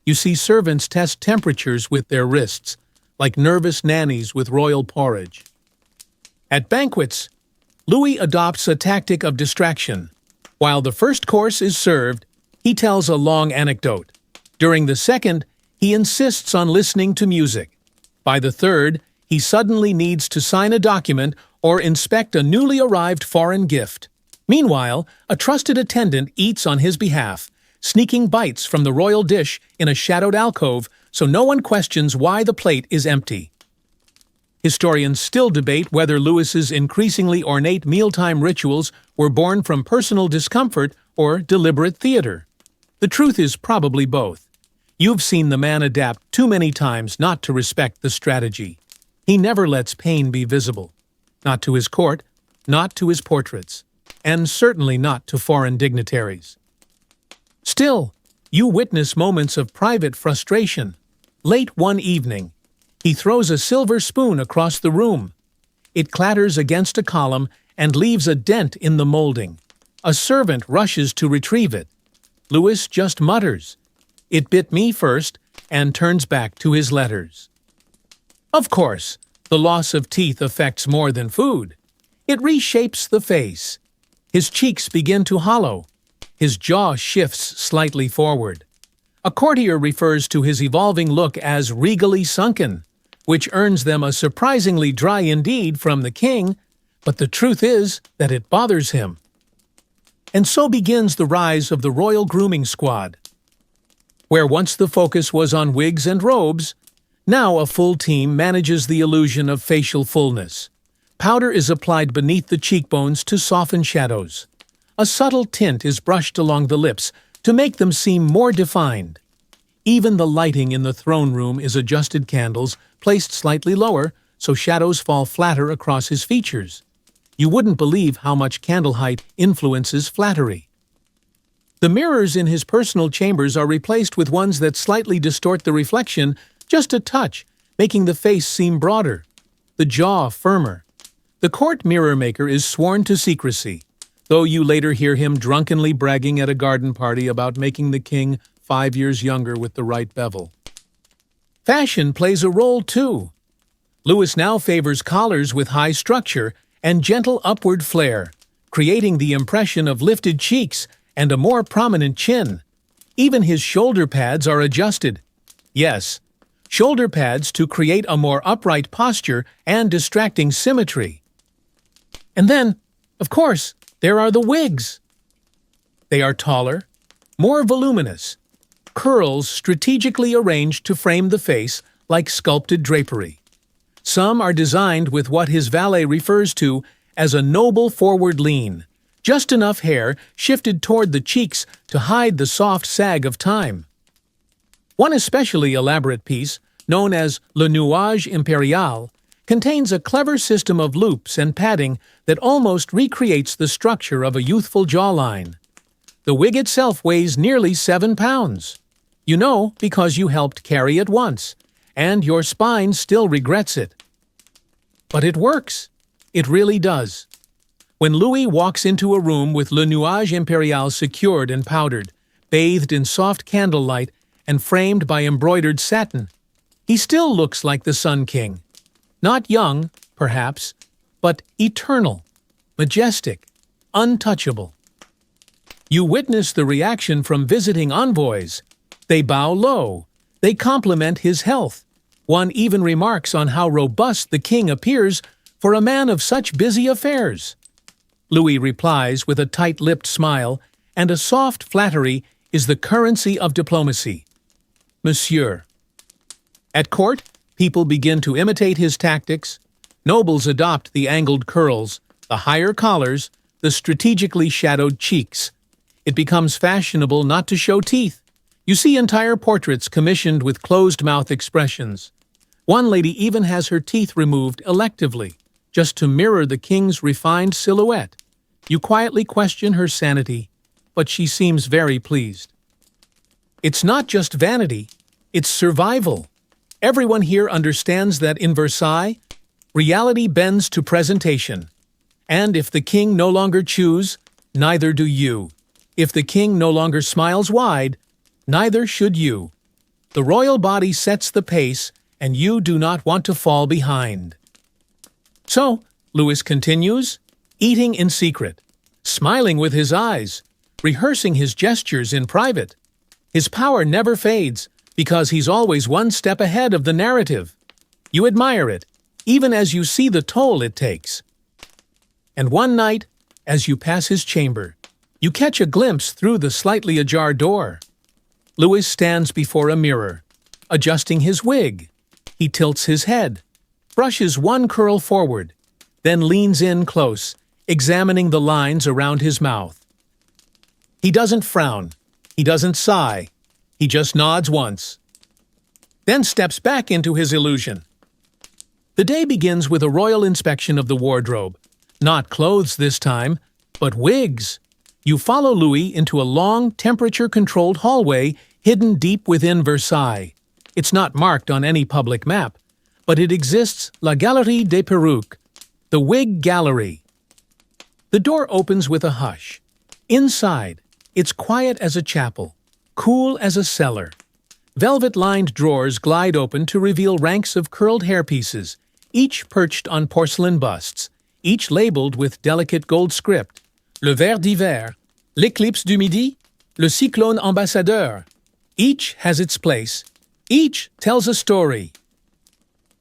You see servants test temperatures with their wrists, like nervous nannies with royal porridge. At banquets, Louis adopts a tactic of distraction. While the first course is served, he tells a long anecdote. During the second, he insists on listening to music. By the third, he suddenly needs to sign a document or inspect a newly arrived foreign gift. Meanwhile, a trusted attendant eats on his behalf, sneaking bites from the royal dish in a shadowed alcove so no one questions why the plate is empty. Historians still debate whether Louis's increasingly ornate mealtime rituals were born from personal discomfort or deliberate theater. The truth is probably both. You've seen the man adapt too many times not to respect the strategy. He never lets pain be visible. Not to his court, not to his portraits, and certainly not to foreign dignitaries. Still, you witness moments of private frustration. Late one evening, he throws a silver spoon across the room. It clatters against a column and leaves a dent in the molding. A servant rushes to retrieve it. Louis just mutters, "It bit me first," and turns back to his letters. Of course, the loss of teeth affects more than food. It reshapes the face. His cheeks begin to hollow. His jaw shifts slightly forward. A courtier refers to his evolving look as regally sunken, which earns them a surprisingly dry indeed from the king, but the truth is that it bothers him. And so begins the rise of the royal grooming squad. Where once the focus was on wigs and robes, now a full team manages the illusion of facial fullness. Powder is applied beneath the cheekbones to soften shadows. A subtle tint is brushed along the lips to make them seem more defined. Even the lighting in the throne room is adjusted candles, placed slightly lower so shadows fall flatter across his features. You wouldn't believe how much candle height influences flattery. The mirrors in his personal chambers are replaced with ones that slightly distort the reflection just a touch, making the face seem broader, the jaw firmer. The court mirror maker is sworn to secrecy, though you later hear him drunkenly bragging at a garden party about making the king 5 years younger with the right bevel. Fashion plays a role too. Louis now favors collars with high structure and gentle upward flare, creating the impression of lifted cheeks and a more prominent chin. Even his shoulder pads are adjusted. Yes, shoulder pads to create a more upright posture and distracting symmetry. And then, of course, there are the wigs. They are taller, more voluminous, curls strategically arranged to frame the face like sculpted drapery. Some are designed with what his valet refers to as a noble forward lean, just enough hair shifted toward the cheeks to hide the soft sag of time. One especially elaborate piece, known as le nuage impérial, contains a clever system of loops and padding that almost recreates the structure of a youthful jawline. The wig itself weighs nearly 7 pounds. You know because you helped carry it once, and your spine still regrets it. But it works. It really does. When Louis walks into a room with Le Nuage Impérial secured and powdered, bathed in soft candlelight and framed by embroidered satin, he still looks like the Sun King. Not young, perhaps, but eternal, majestic, untouchable. You witness the reaction from visiting envoys. They bow low. They compliment his health. One even remarks on how robust the king appears for a man of such busy affairs. Louis replies with a tight-lipped smile, and a soft flattery is the currency of diplomacy. Monsieur. At court, people begin to imitate his tactics. Nobles adopt the angled curls, the higher collars, the strategically shadowed cheeks. It becomes fashionable not to show teeth. You see entire portraits commissioned with closed-mouth expressions. One lady even has her teeth removed electively, just to mirror the king's refined silhouette. You quietly question her sanity, but she seems very pleased. It's not just vanity, it's survival. Everyone here understands that in Versailles, reality bends to presentation. And if the king no longer chews, neither do you. If the king no longer smiles wide, neither should you. The royal body sets the pace, and you do not want to fall behind. So, Louis continues, eating in secret, smiling with his eyes, rehearsing his gestures in private. His power never fades, because he's always one step ahead of the narrative. You admire it, even as you see the toll it takes. And one night, as you pass his chamber, you catch a glimpse through the slightly ajar door. Louis stands before a mirror, adjusting his wig. He tilts his head, brushes one curl forward, then leans in close, examining the lines around his mouth. He doesn't frown. He doesn't sigh. He just nods once, then steps back into his illusion. The day begins with a royal inspection of the wardrobe. Not clothes this time, but wigs. You follow Louis into a long, temperature-controlled hallway hidden deep within Versailles. It's not marked on any public map, but it exists, La Galerie des Perruques, the wig gallery. The door opens with a hush. Inside, it's quiet as a chapel, cool as a cellar. Velvet-lined drawers glide open to reveal ranks of curled hairpieces, each perched on porcelain busts, each labeled with delicate gold script. Le ver d'hiver, l'éclipse du midi, le cyclone ambassadeur. Each has its place. Each tells a story.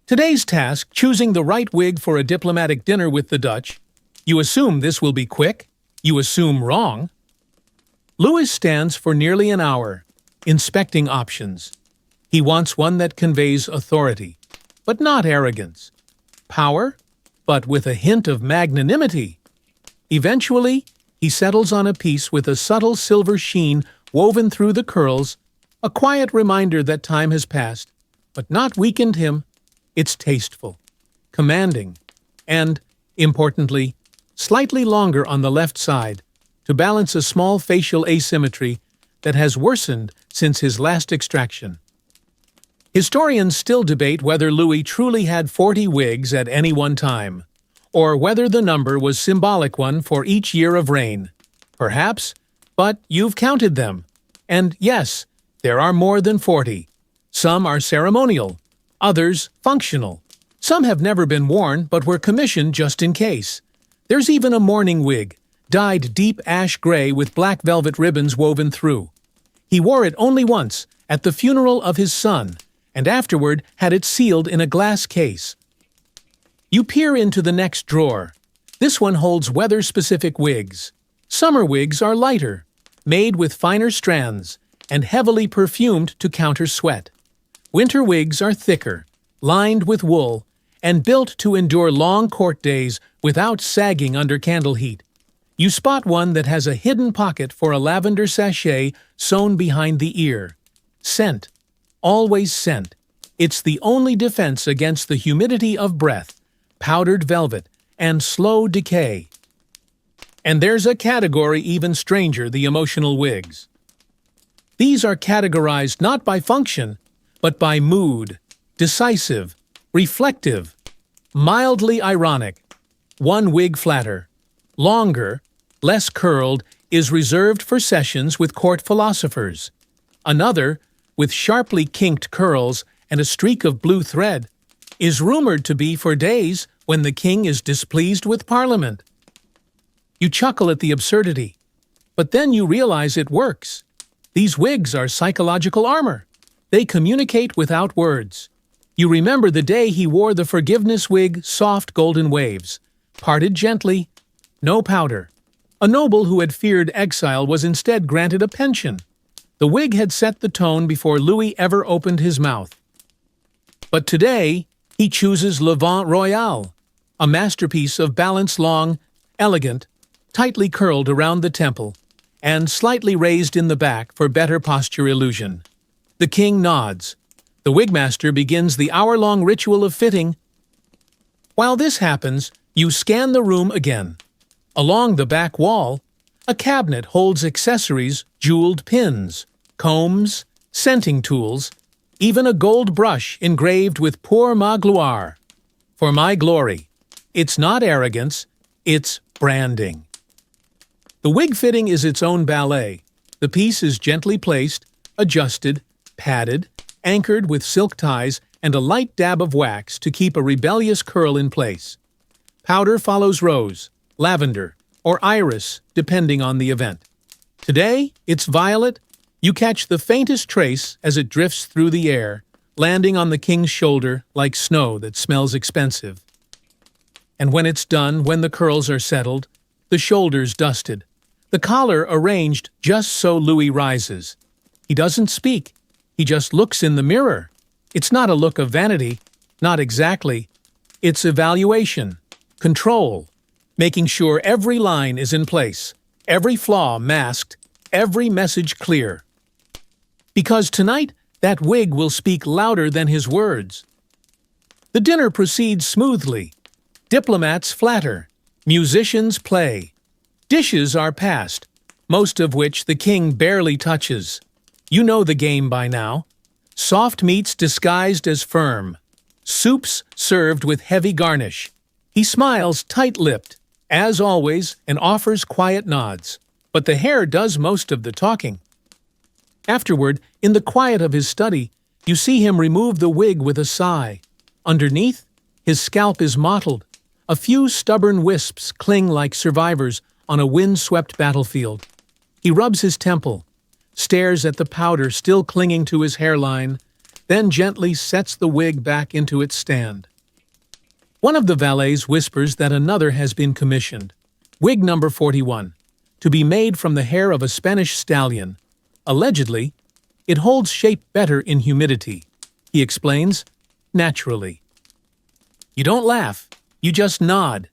Today's task, choosing the right wig for a diplomatic dinner with the Dutch. You assume this will be quick. You assume wrong. Louis stands for nearly an hour, inspecting options. He wants one that conveys authority, but not arrogance. Power, but with a hint of magnanimity. Eventually, he settles on a piece with a subtle silver sheen woven through the curls, a quiet reminder that time has passed, but not weakened him. It's tasteful, commanding, and, importantly, slightly longer on the left side to balance a small facial asymmetry that has worsened since his last extraction. Historians still debate whether Louis truly had 40 wigs at any one time, or whether the number was a symbolic one for each year of reign. Perhaps, but you've counted them. And yes, there are more than 40. Some are ceremonial, others functional. Some have never been worn but were commissioned just in case. There's even a mourning wig, dyed deep ash gray with black velvet ribbons woven through. He wore it only once, at the funeral of his son, and afterward had it sealed in a glass case. You peer into the next drawer. This one holds weather-specific wigs. Summer wigs are lighter, made with finer strands, and heavily perfumed to counter sweat. Winter wigs are thicker, lined with wool, and built to endure long court days without sagging under candle heat. You spot one that has a hidden pocket for a lavender sachet sewn behind the ear. Scent. Always scent. It's the only defense against the humidity of breath, powdered velvet, and slow decay. And there's a category even stranger, the emotional wigs. These are categorized not by function, but by mood, decisive, reflective, mildly ironic. One wig flatter, Longer, less curled, is reserved for sessions with court philosophers. Another, with sharply kinked curls and a streak of blue thread, is rumored to be for days when the king is displeased with Parliament. You chuckle at the absurdity, but then you realize it works. These wigs are psychological armor. They communicate without words. You remember the day he wore the forgiveness wig, soft golden waves, parted gently, no powder. A noble who had feared exile was instead granted a pension. The wig had set the tone before Louis ever opened his mouth. But today, he chooses Le Vent Royal, a masterpiece of balance long, elegant, tightly curled around the temple, and slightly raised in the back for better posture illusion. The king nods. The wigmaster begins the hour-long ritual of fitting. While this happens, you scan the room again. Along the back wall, a cabinet holds accessories, jeweled pins, combs, scenting tools, even a gold brush engraved with Pour ma gloire, for my glory. It's not arrogance, it's branding. The wig fitting is its own ballet. The piece is gently placed, adjusted, padded, anchored with silk ties and a light dab of wax to keep a rebellious curl in place. Powder follows rose, lavender, or iris, depending on the event. Today, it's violet. You catch the faintest trace as it drifts through the air, landing on the king's shoulder like snow that smells expensive. And when it's done, when the curls are settled, the shoulders dusted, the collar arranged just so Louis rises. He doesn't speak. He just looks in the mirror. It's not a look of vanity, not exactly. It's evaluation, control, making sure every line is in place, every flaw masked, every message clear. Because tonight, that wig will speak louder than his words. The dinner proceeds smoothly. Diplomats flatter. Musicians play. Dishes are passed, most of which the king barely touches. You know the game by now. Soft meats disguised as firm. Soups served with heavy garnish. He smiles tight-lipped, as always, and offers quiet nods. But the hair does most of the talking. Afterward, in the quiet of his study, you see him remove the wig with a sigh. Underneath, his scalp is mottled. A few stubborn wisps cling like survivors on a wind-swept battlefield. He rubs his temple, stares at the powder still clinging to his hairline, then gently sets the wig back into its stand. One of the valets whispers that another has been commissioned. Wig number 41, to be made from the hair of a Spanish stallion. Allegedly, it holds shape better in humidity. He explains, naturally. You don't laugh, you just nod.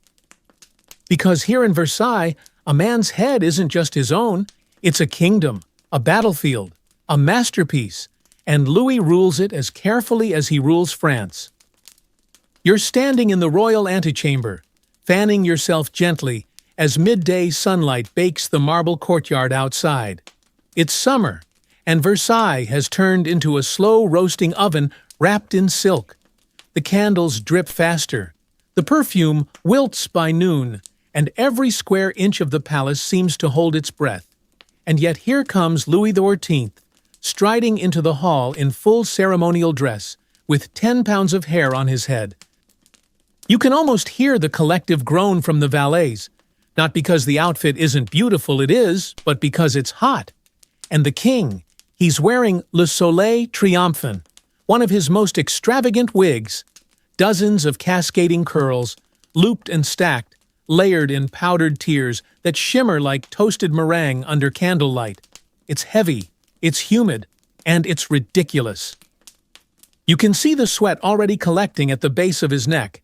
Because here in Versailles, a man's head isn't just his own, it's a kingdom, a battlefield, a masterpiece, and Louis rules it as carefully as he rules France. You're standing in the royal antechamber, fanning yourself gently as midday sunlight bakes the marble courtyard outside. It's summer, and Versailles has turned into a slow-roasting oven wrapped in silk. The candles drip faster, the perfume wilts by noon, and every square inch of the palace seems to hold its breath. And yet here comes Louis XIV, striding into the hall in full ceremonial dress, with 10 pounds of hair on his head. You can almost hear the collective groan from the valets, not because the outfit isn't beautiful, it is, but because it's hot. And the king, he's wearing Le Soleil Triomphant, one of his most extravagant wigs, dozens of cascading curls, looped and stacked, layered in powdered tears that shimmer like toasted meringue under candlelight. It's heavy, it's humid, and it's ridiculous. You can see the sweat already collecting at the base of his neck.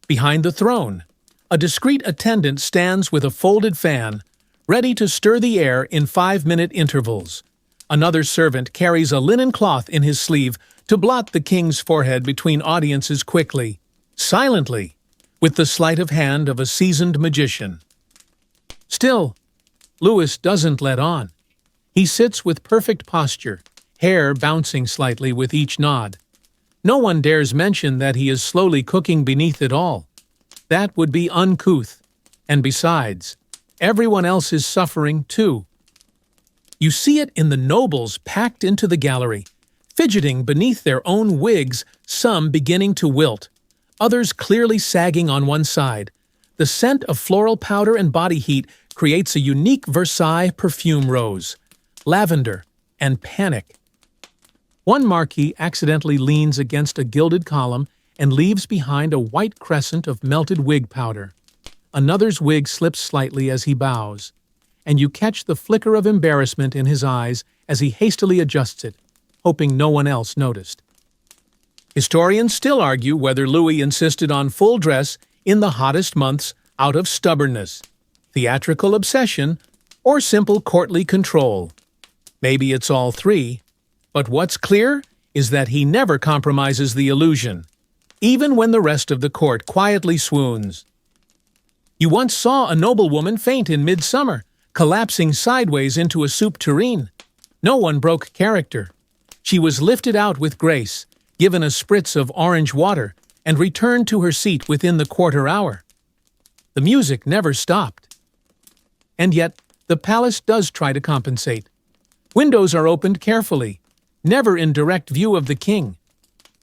Behind the throne, a discreet attendant stands with a folded fan, ready to stir the air in 5-minute intervals. Another servant carries a linen cloth in his sleeve to blot the king's forehead between audiences quickly, silently, with the sleight of hand of a seasoned magician. Still, Louis doesn't let on. He sits with perfect posture, hair bouncing slightly with each nod. No one dares mention that he is slowly cooking beneath it all. That would be uncouth. And besides, everyone else is suffering too. You see it in the nobles packed into the gallery, fidgeting beneath their own wigs, some beginning to wilt, others clearly sagging on one side. The scent of floral powder and body heat creates a unique Versailles perfume rose, lavender, and panic. One marquis accidentally leans against a gilded column and leaves behind a white crescent of melted wig powder. Another's wig slips slightly as he bows, and you catch the flicker of embarrassment in his eyes as he hastily adjusts it, hoping no one else noticed. Historians still argue whether Louis insisted on full dress in the hottest months out of stubbornness, theatrical obsession, or simple courtly control. Maybe it's all three, but what's clear is that he never compromises the illusion, even when the rest of the court quietly swoons. You once saw a noblewoman faint in midsummer, collapsing sideways into a soup tureen. No one broke character. She was lifted out with grace, given a spritz of orange water, and returned to her seat within the quarter hour. The music never stopped. And yet, the palace does try to compensate. Windows are opened carefully, never in direct view of the king.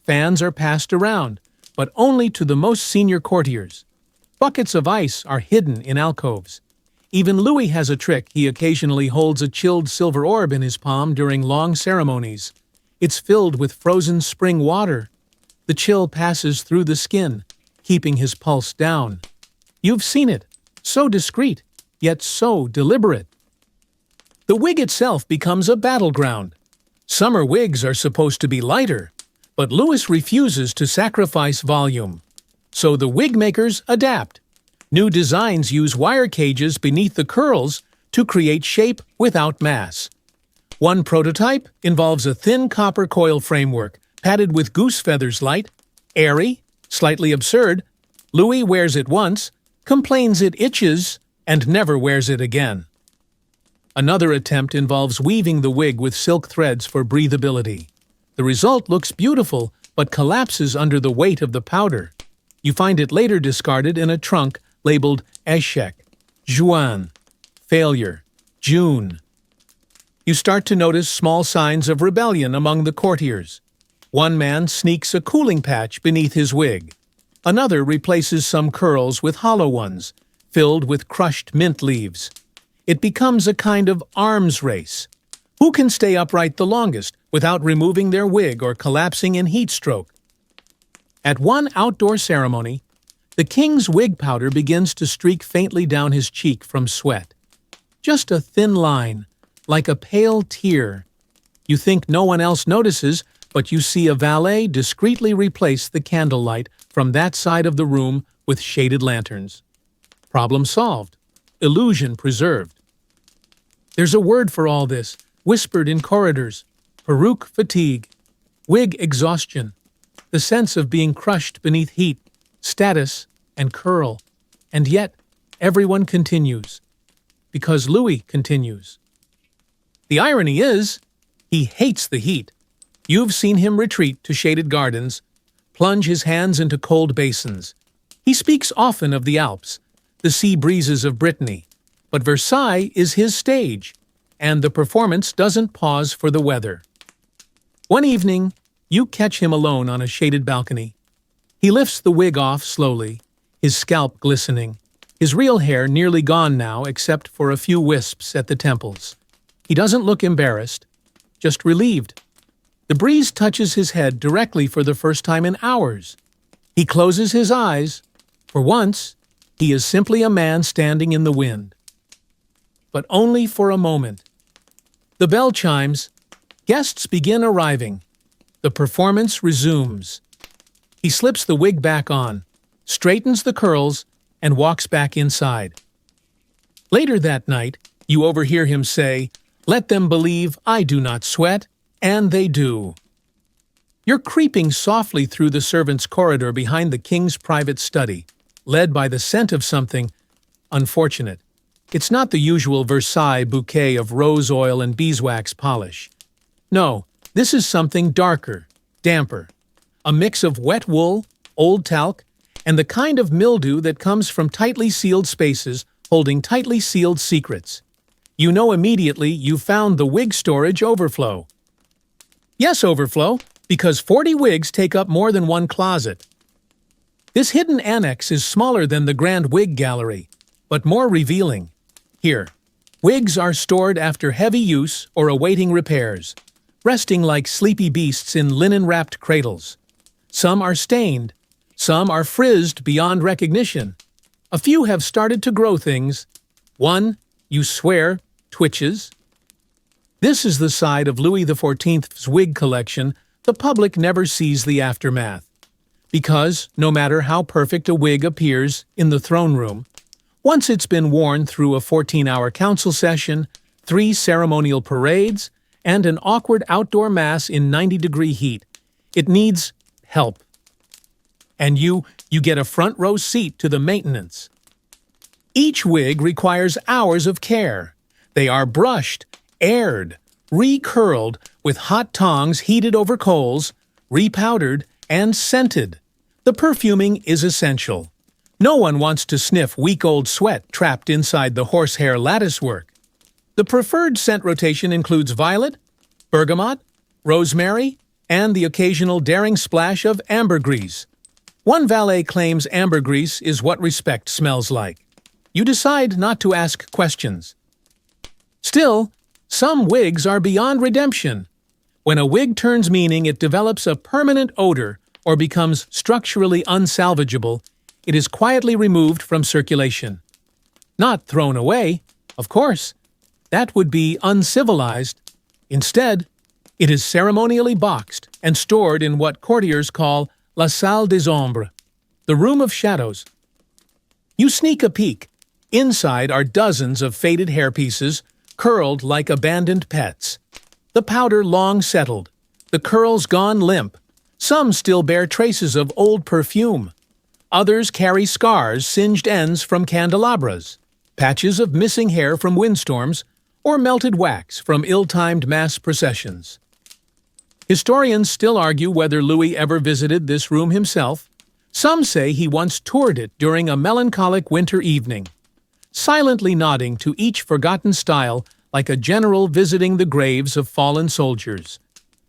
Fans are passed around, but only to the most senior courtiers. Buckets of ice are hidden in alcoves. Even Louis has a trick. He occasionally holds a chilled silver orb in his palm during long ceremonies. It's filled with frozen spring water. The chill passes through the skin, keeping his pulse down. You've seen it. So discreet, yet so deliberate. The wig itself becomes a battleground. Summer wigs are supposed to be lighter, but Louis refuses to sacrifice volume. So the wig makers adapt. New designs use wire cages beneath the curls to create shape without mass. One prototype involves a thin copper coil framework, padded with goose feathers light, airy, slightly absurd. Louis wears it once, complains it itches, and never wears it again. Another attempt involves weaving the wig with silk threads for breathability. The result looks beautiful, but collapses under the weight of the powder. You find it later discarded in a trunk labeled échec, juin, failure, June. You start to notice small signs of rebellion among the courtiers. One man sneaks a cooling patch beneath his wig. Another replaces some curls with hollow ones, filled with crushed mint leaves. It becomes a kind of arms race. Who can stay upright the longest without removing their wig or collapsing in heat stroke? At one outdoor ceremony, the king's wig powder begins to streak faintly down his cheek from sweat. Just a thin line, like a pale tear. You think no one else notices, but you see a valet discreetly replace the candlelight from that side of the room with shaded lanterns. Problem solved. Illusion preserved. There's a word for all this, whispered in corridors. Peruke fatigue, wig exhaustion, the sense of being crushed beneath heat, status, and curl. And yet, everyone continues. Because Louis continues. The irony is, he hates the heat. You've seen him retreat to shaded gardens, plunge his hands into cold basins. He speaks often of the Alps, the sea breezes of Brittany, but Versailles is his stage, and the performance doesn't pause for the weather. One evening, you catch him alone on a shaded balcony. He lifts the wig off slowly, his scalp glistening, his real hair nearly gone now except for a few wisps at the temples. He doesn't look embarrassed, just relieved. The breeze touches his head directly for the first time in hours. He closes his eyes. For once, he is simply a man standing in the wind. But only for a moment. The bell chimes. Guests begin arriving. The performance resumes. He slips the wig back on, straightens the curls, and walks back inside. Later that night, you overhear him say, "Let them believe I do not sweat," and they do. You're creeping softly through the servants' corridor behind the king's private study, led by the scent of something unfortunate. It's not the usual Versailles bouquet of rose oil and beeswax polish. No, this is something darker, damper. A mix of wet wool, old talc, and the kind of mildew that comes from tightly sealed spaces holding tightly sealed secrets. You know immediately you've found the wig storage overflow. Yes, overflow, because 40 wigs take up more than one closet. This hidden annex is smaller than the grand wig gallery, but more revealing. Here, wigs are stored after heavy use or awaiting repairs, resting like sleepy beasts in linen-wrapped cradles. Some are stained, some are frizzed beyond recognition. A few have started to grow things. One, you swear, twitches. This is the side of Louis XIV's wig collection the public never sees the aftermath. Because, no matter how perfect a wig appears in the throne room, once it's been worn through a 14-hour council session, 3 ceremonial parades, and an awkward outdoor mass in 90-degree heat, it needs help. And you get a front-row seat to the maintenance. Each wig requires hours of care. They are brushed, aired, re-curled with hot tongs heated over coals, repowdered, and scented. The perfuming is essential. No one wants to sniff week-old sweat trapped inside the horsehair latticework. The preferred scent rotation includes violet, bergamot, rosemary, and the occasional daring splash of ambergris. One valet claims ambergris is what respect smells like. You decide not to ask questions. Still, some wigs are beyond redemption. When a wig turns meaning, it develops a permanent odor or becomes structurally unsalvageable, it is quietly removed from circulation. Not thrown away, of course. That would be uncivilized. Instead, it is ceremonially boxed and stored in what courtiers call la salle des ombres, the room of shadows. You sneak a peek. Inside are dozens of faded hairpieces, curled like abandoned pets. The powder long settled, the curls gone limp. Some still bear traces of old perfume. Others carry scars, singed ends from candelabras, patches of missing hair from windstorms, or melted wax from ill-timed mass processions. Historians still argue whether Louis ever visited this room himself. Some say he once toured it during a melancholic winter evening, silently nodding to each forgotten style like a general visiting the graves of fallen soldiers.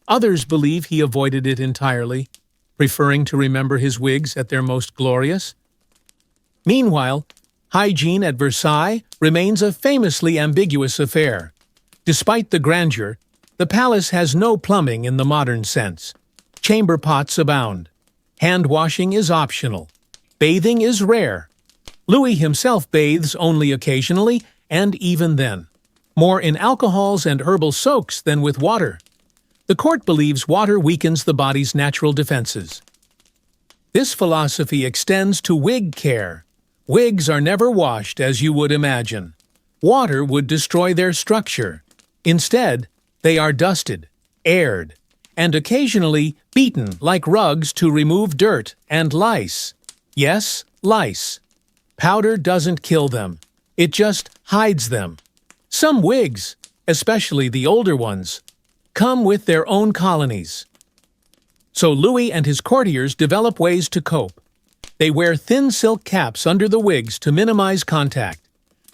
Others believe he avoided it entirely, preferring to remember his wigs at their most glorious. Meanwhile, hygiene at Versailles remains a famously ambiguous affair. Despite the grandeur, the palace has no plumbing in the modern sense. Chamber pots abound. Hand washing is optional. Bathing is rare. Louis himself bathes only occasionally, and even then, more in alcohols and herbal soaks than with water. The court believes water weakens the body's natural defenses. This philosophy extends to wig care. Wigs are never washed as you would imagine. Water would destroy their structure. Instead, they are dusted, aired, and occasionally beaten like rugs to remove dirt and lice. Yes, lice. Powder doesn't kill them. It just hides them. Some wigs, especially the older ones, come with their own colonies. So Louis and his courtiers develop ways to cope. They wear thin silk caps under the wigs to minimize contact.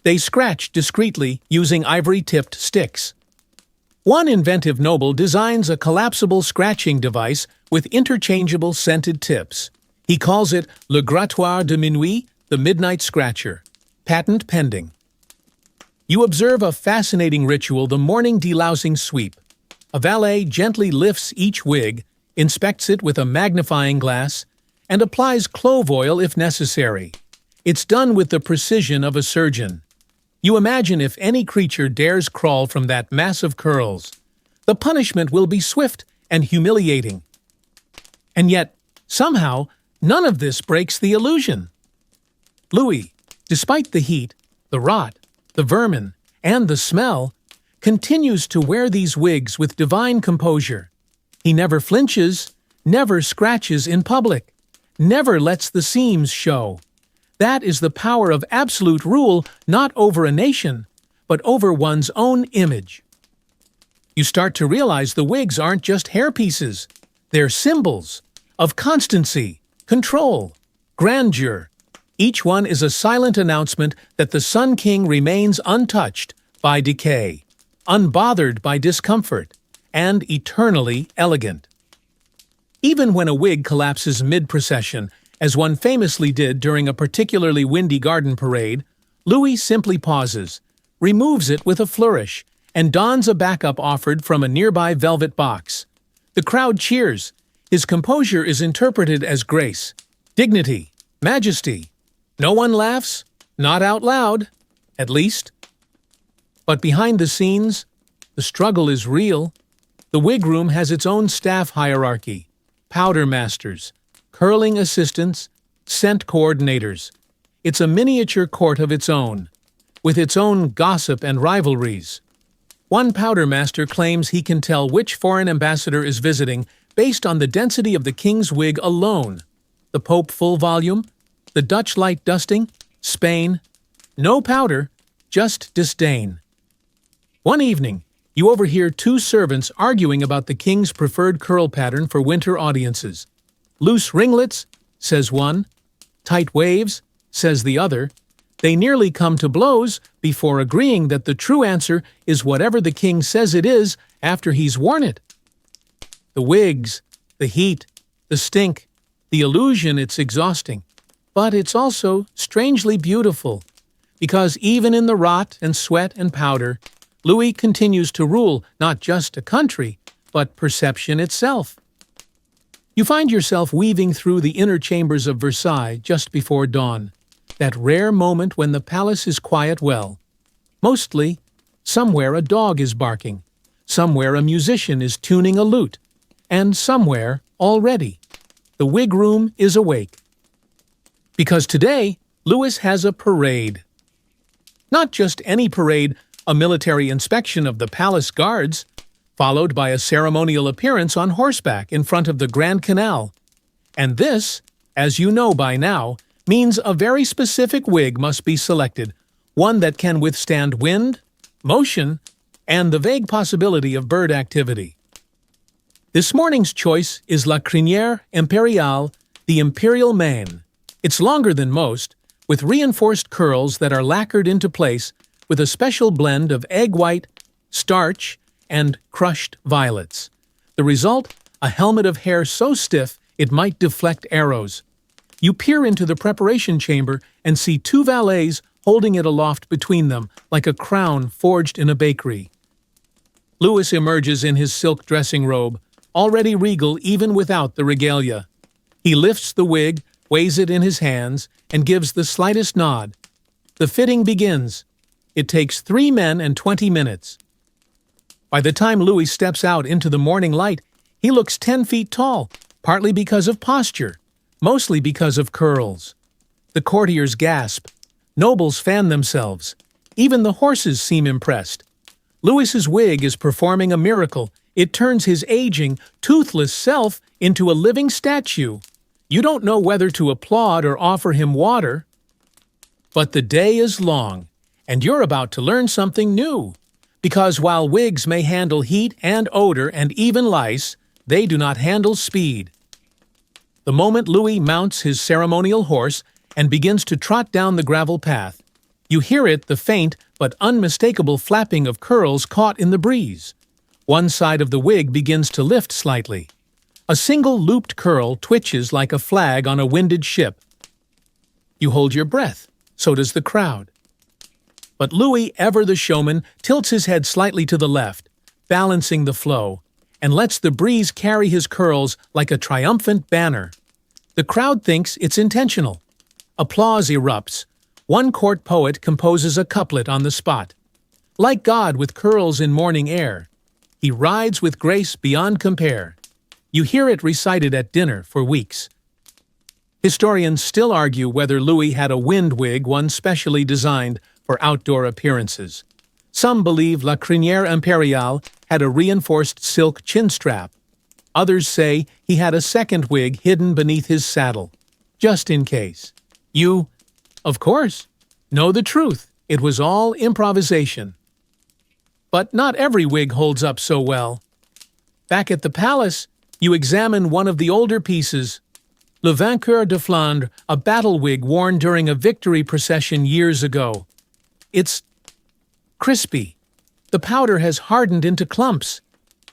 They scratch discreetly using ivory-tipped sticks. One inventive noble designs a collapsible scratching device with interchangeable scented tips. He calls it Le Grattoir de Minuit, the Midnight Scratcher. Patent pending. You observe a fascinating ritual, the morning delousing sweep. A valet gently lifts each wig, inspects it with a magnifying glass, and applies clove oil if necessary. It's done with the precision of a surgeon. You imagine if any creature dares crawl from that mass of curls, the punishment will be swift and humiliating. And yet, somehow, none of this breaks the illusion. Louis, despite the heat, the rot, the vermin, and the smell, continues to wear these wigs with divine composure. He never flinches, never scratches in public, never lets the seams show. That is the power of absolute rule, not over a nation, but over one's own image. You start to realize the wigs aren't just hairpieces. They're symbols of constancy, control, grandeur. Each one is a silent announcement that the Sun King remains untouched by decay, unbothered by discomfort, and eternally elegant. Even when a wig collapses mid-procession, as one famously did during a particularly windy garden parade, Louis simply pauses, removes it with a flourish, and dons a backup offered from a nearby velvet box. The crowd cheers. His composure is interpreted as grace, dignity, majesty. No one laughs, not out loud, at least. But behind the scenes, the struggle is real. The wig room has its own staff hierarchy, powder masters, curling assistants, scent coordinators. It's a miniature court of its own, with its own gossip and rivalries. One powder master claims he can tell which foreign ambassador is visiting based on the density of the king's wig alone. The Pope full volume, the Dutch light dusting, Spain. No powder, just disdain. One evening, you overhear two servants arguing about the king's preferred curl pattern for winter audiences. Loose ringlets, says one. Tight waves, says the other. They nearly come to blows before agreeing that the true answer is whatever the king says it is after he's worn it. The wigs, the heat, the stink, the illusion, it's exhausting. But it's also strangely beautiful, because even in the rot and sweat and powder, Louis continues to rule not just a country, but perception itself. You find yourself weaving through the inner chambers of Versailles just before dawn, that rare moment when the palace is quiet well. Mostly, somewhere a dog is barking, somewhere a musician is tuning a lute, and somewhere, already, the wig room is awake. Because today, Louis has a parade. Not just any parade, a military inspection of the palace guards, followed by a ceremonial appearance on horseback in front of the Grand Canal. And this, as you know by now, means a very specific wig must be selected, one that can withstand wind, motion, and the vague possibility of bird activity. This morning's choice is La Crinière Impériale, the Imperial Mane. It's longer than most, with reinforced curls that are lacquered into place with a special blend of egg white, starch, and crushed violets. The result? A helmet of hair so stiff it might deflect arrows. You peer into the preparation chamber and see two valets holding it aloft between them like a crown forged in a bakery. Louis emerges in his silk dressing robe, already regal even without the regalia. He lifts the wig, weighs it in his hands, and gives the slightest nod. The fitting begins. It takes 3 men and 20 minutes. By the time Louis steps out into the morning light, he looks 10 feet tall, partly because of posture, mostly because of curls. The courtiers gasp. Nobles fan themselves. Even the horses seem impressed. Louis's wig is performing a miracle. It turns his aging, toothless self into a living statue. You don't know whether to applaud or offer him water. But the day is long, and you're about to learn something new. Because while wigs may handle heat and odor and even lice, they do not handle speed. The moment Louis mounts his ceremonial horse and begins to trot down the gravel path, you hear it, the faint but unmistakable flapping of curls caught in the breeze. One side of the wig begins to lift slightly. A single looped curl twitches like a flag on a winded ship. You hold your breath, so does the crowd. But Louis, ever the showman, tilts his head slightly to the left, balancing the flow, and lets the breeze carry his curls like a triumphant banner. The crowd thinks it's intentional. Applause erupts. One court poet composes a couplet on the spot. Like God with curls in morning air, he rides with grace beyond compare. You hear it recited at dinner for weeks. Historians still argue whether Louis had a wind wig, one specially designed for outdoor appearances. Some believe La Crinière Impériale had a reinforced silk chin strap. Others say he had a second wig hidden beneath his saddle, just in case. You, of course, know the truth. It was all improvisation. But not every wig holds up so well. Back at the palace, you examine one of the older pieces. Le Vainqueur de Flandre, a battle wig worn during a victory procession years ago. It's crispy. The powder has hardened into clumps.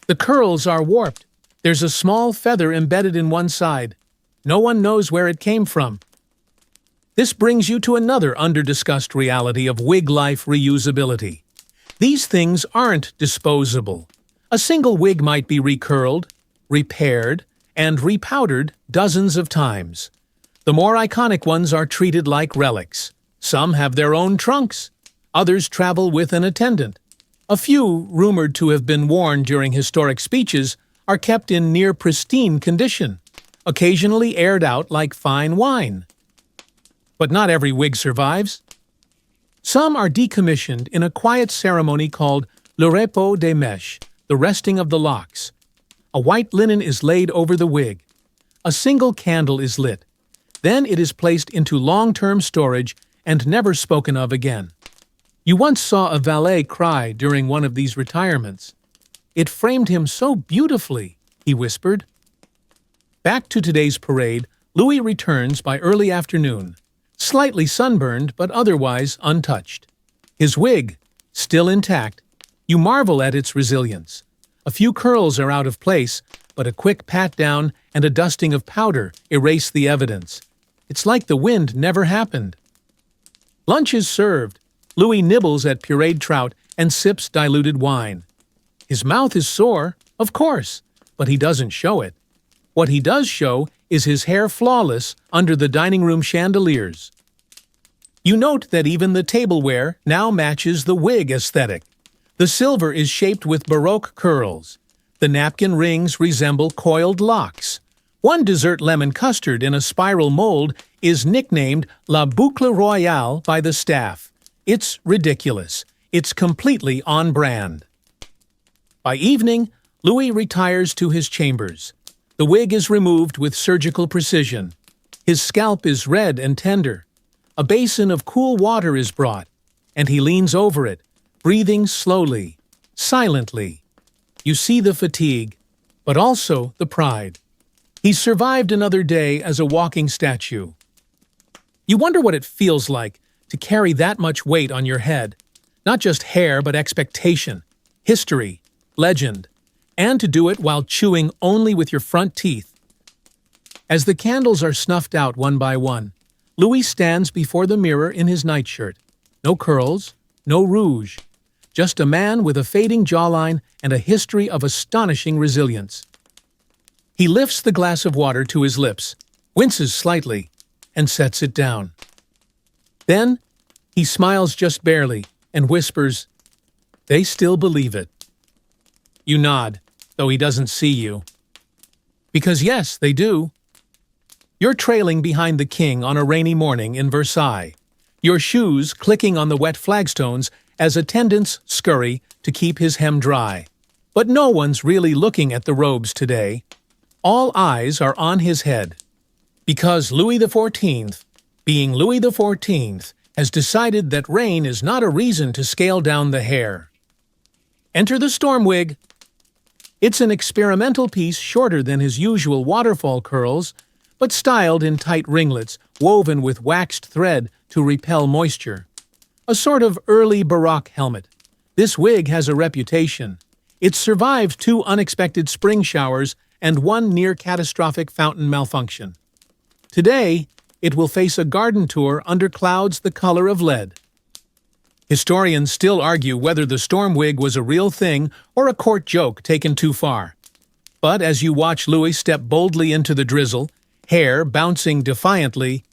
The curls are warped. There's a small feather embedded in one side. No one knows where it came from. This brings you to another under-discussed reality of wig life reusability. These things aren't disposable. A single wig might be recurled, repaired, and repowdered dozens of times. The more iconic ones are treated like relics. Some have their own trunks. Others travel with an attendant. A few, rumored to have been worn during historic speeches, are kept in near-pristine condition, occasionally aired out like fine wine. But not every wig survives. Some are decommissioned in a quiet ceremony called le repos des mèches, the resting of the locks. A white linen is laid over the wig. A single candle is lit. Then it is placed into long-term storage and never spoken of again. You once saw a valet cry during one of these retirements. "It framed him so beautifully," he whispered. Back to today's parade, Louis returns by early afternoon, slightly sunburned but otherwise untouched. His wig, still intact, you marvel at its resilience. A few curls are out of place, but a quick pat-down and a dusting of powder erase the evidence. It's like the wind never happened. Lunch is served. Louis nibbles at pureed trout and sips diluted wine. His mouth is sore, of course, but he doesn't show it. What he does show is his hair flawless under the dining room chandeliers. You note that even the tableware now matches the wig aesthetic. The silver is shaped with Baroque curls. The napkin rings resemble coiled locks. One dessert lemon custard in a spiral mold is nicknamed La Boucle Royale by the staff. It's ridiculous. It's completely on brand. By evening, Louis retires to his chambers. The wig is removed with surgical precision. His scalp is red and tender. A basin of cool water is brought, and he leans over it, breathing slowly, silently. You see the fatigue, but also the pride. He's survived another day as a walking statue. You wonder what it feels like to carry that much weight on your head. Not just hair, but expectation, history, legend, and to do it while chewing only with your front teeth. As the candles are snuffed out one by one, Louis stands before the mirror in his nightshirt. No curls, no rouge. Just a man with a fading jawline and a history of astonishing resilience. He lifts the glass of water to his lips, winces slightly, and sets it down. Then, he smiles just barely and whispers, "They still believe it." You nod, though he doesn't see you. Because yes, they do. You're trailing behind the king on a rainy morning in Versailles, your shoes clicking on the wet flagstones as attendants scurry to keep his hem dry. But no one's really looking at the robes today. All eyes are on his head. Because Louis XIV, being Louis XIV, has decided that rain is not a reason to scale down the hair. Enter the storm wig. It's an experimental piece shorter than his usual waterfall curls, but styled in tight ringlets woven with waxed thread to repel moisture. A sort of early Baroque helmet. This wig has a reputation. It's survived 2 unexpected spring showers and 1 near-catastrophic fountain malfunction. Today, it will face a garden tour under clouds the color of lead. Historians still argue whether the storm wig was a real thing or a court joke taken too far. But as you watch Louis step boldly into the drizzle, hair bouncing defiantly,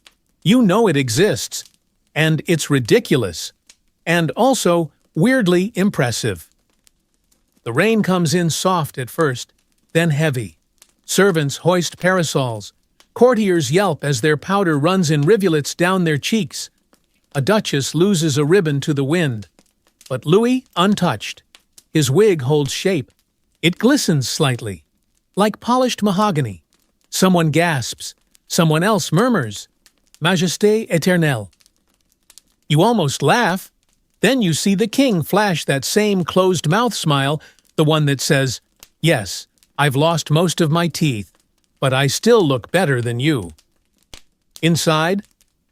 you know it exists. And it's ridiculous. And also weirdly impressive. The rain comes in soft at first, then heavy. Servants hoist parasols. Courtiers yelp as their powder runs in rivulets down their cheeks. A duchess loses a ribbon to the wind. But Louis, untouched. His wig holds shape. It glistens slightly, like polished mahogany. Someone gasps. Someone else murmurs, "Majesté éternelle." You almost laugh. Then you see the king flash that same closed-mouth smile, the one that says, "Yes, I've lost most of my teeth, but I still look better than you." Inside,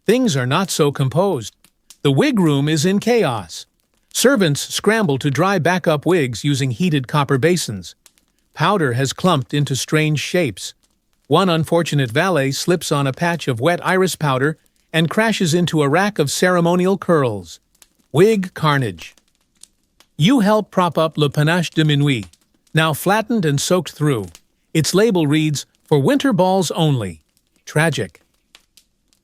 things are not so composed. The wig room is in chaos. Servants scramble to dry backup wigs using heated copper basins. Powder has clumped into strange shapes. One unfortunate valet slips on a patch of wet iris powder and crashes into a rack of ceremonial curls. Wig carnage. You help prop up Le Panache de Minuit, now flattened and soaked through. Its label reads, "For winter balls only." Tragic.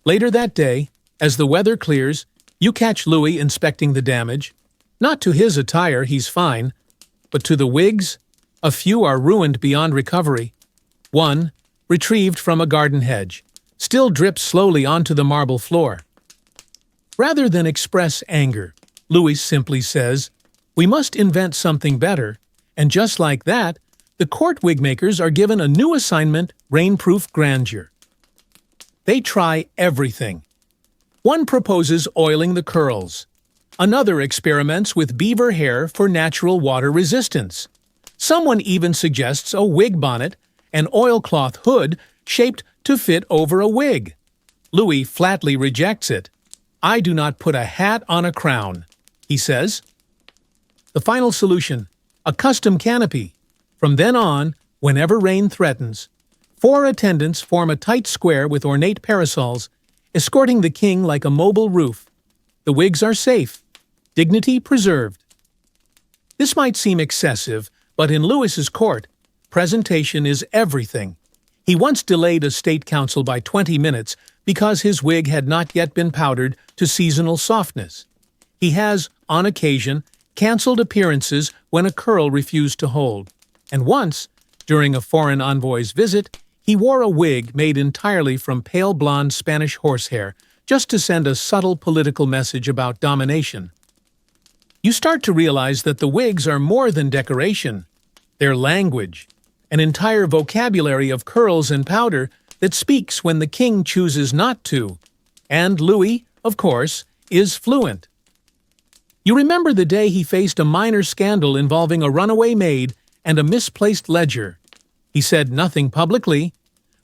Later that day, as the weather clears, you catch Louis inspecting the damage. Not to his attire, he's fine, but to the wigs, a few are ruined beyond recovery. One, retrieved from a garden hedge, still drips slowly onto the marble floor. Rather than express anger, Louis simply says, "We must invent something better," and just like that, the court wigmakers are given a new assignment, rainproof grandeur. They try everything. One proposes oiling the curls. Another experiments with beaver hair for natural water resistance. Someone even suggests a wig bonnet, an oilcloth hood shaped to fit over a wig. Louis flatly rejects it. "I do not put a hat on a crown," he says. The final solution, a custom canopy. From then on, whenever rain threatens, 4 attendants form a tight square with ornate parasols, escorting the king like a mobile roof. The wigs are safe, dignity preserved. This might seem excessive, but in Louis's court, presentation is everything. He once delayed a state council by 20 minutes because his wig had not yet been powdered to seasonal softness. He has, on occasion, cancelled appearances when a curl refused to hold. And once, during a foreign envoy's visit, he wore a wig made entirely from pale blonde Spanish horsehair, just to send a subtle political message about domination. You start to realize that the wigs are more than decoration. They're language, an entire vocabulary of curls and powder that speaks when the king chooses not to. And Louis, of course, is fluent. You remember the day he faced a minor scandal involving a runaway maid and a misplaced ledger. He said nothing publicly,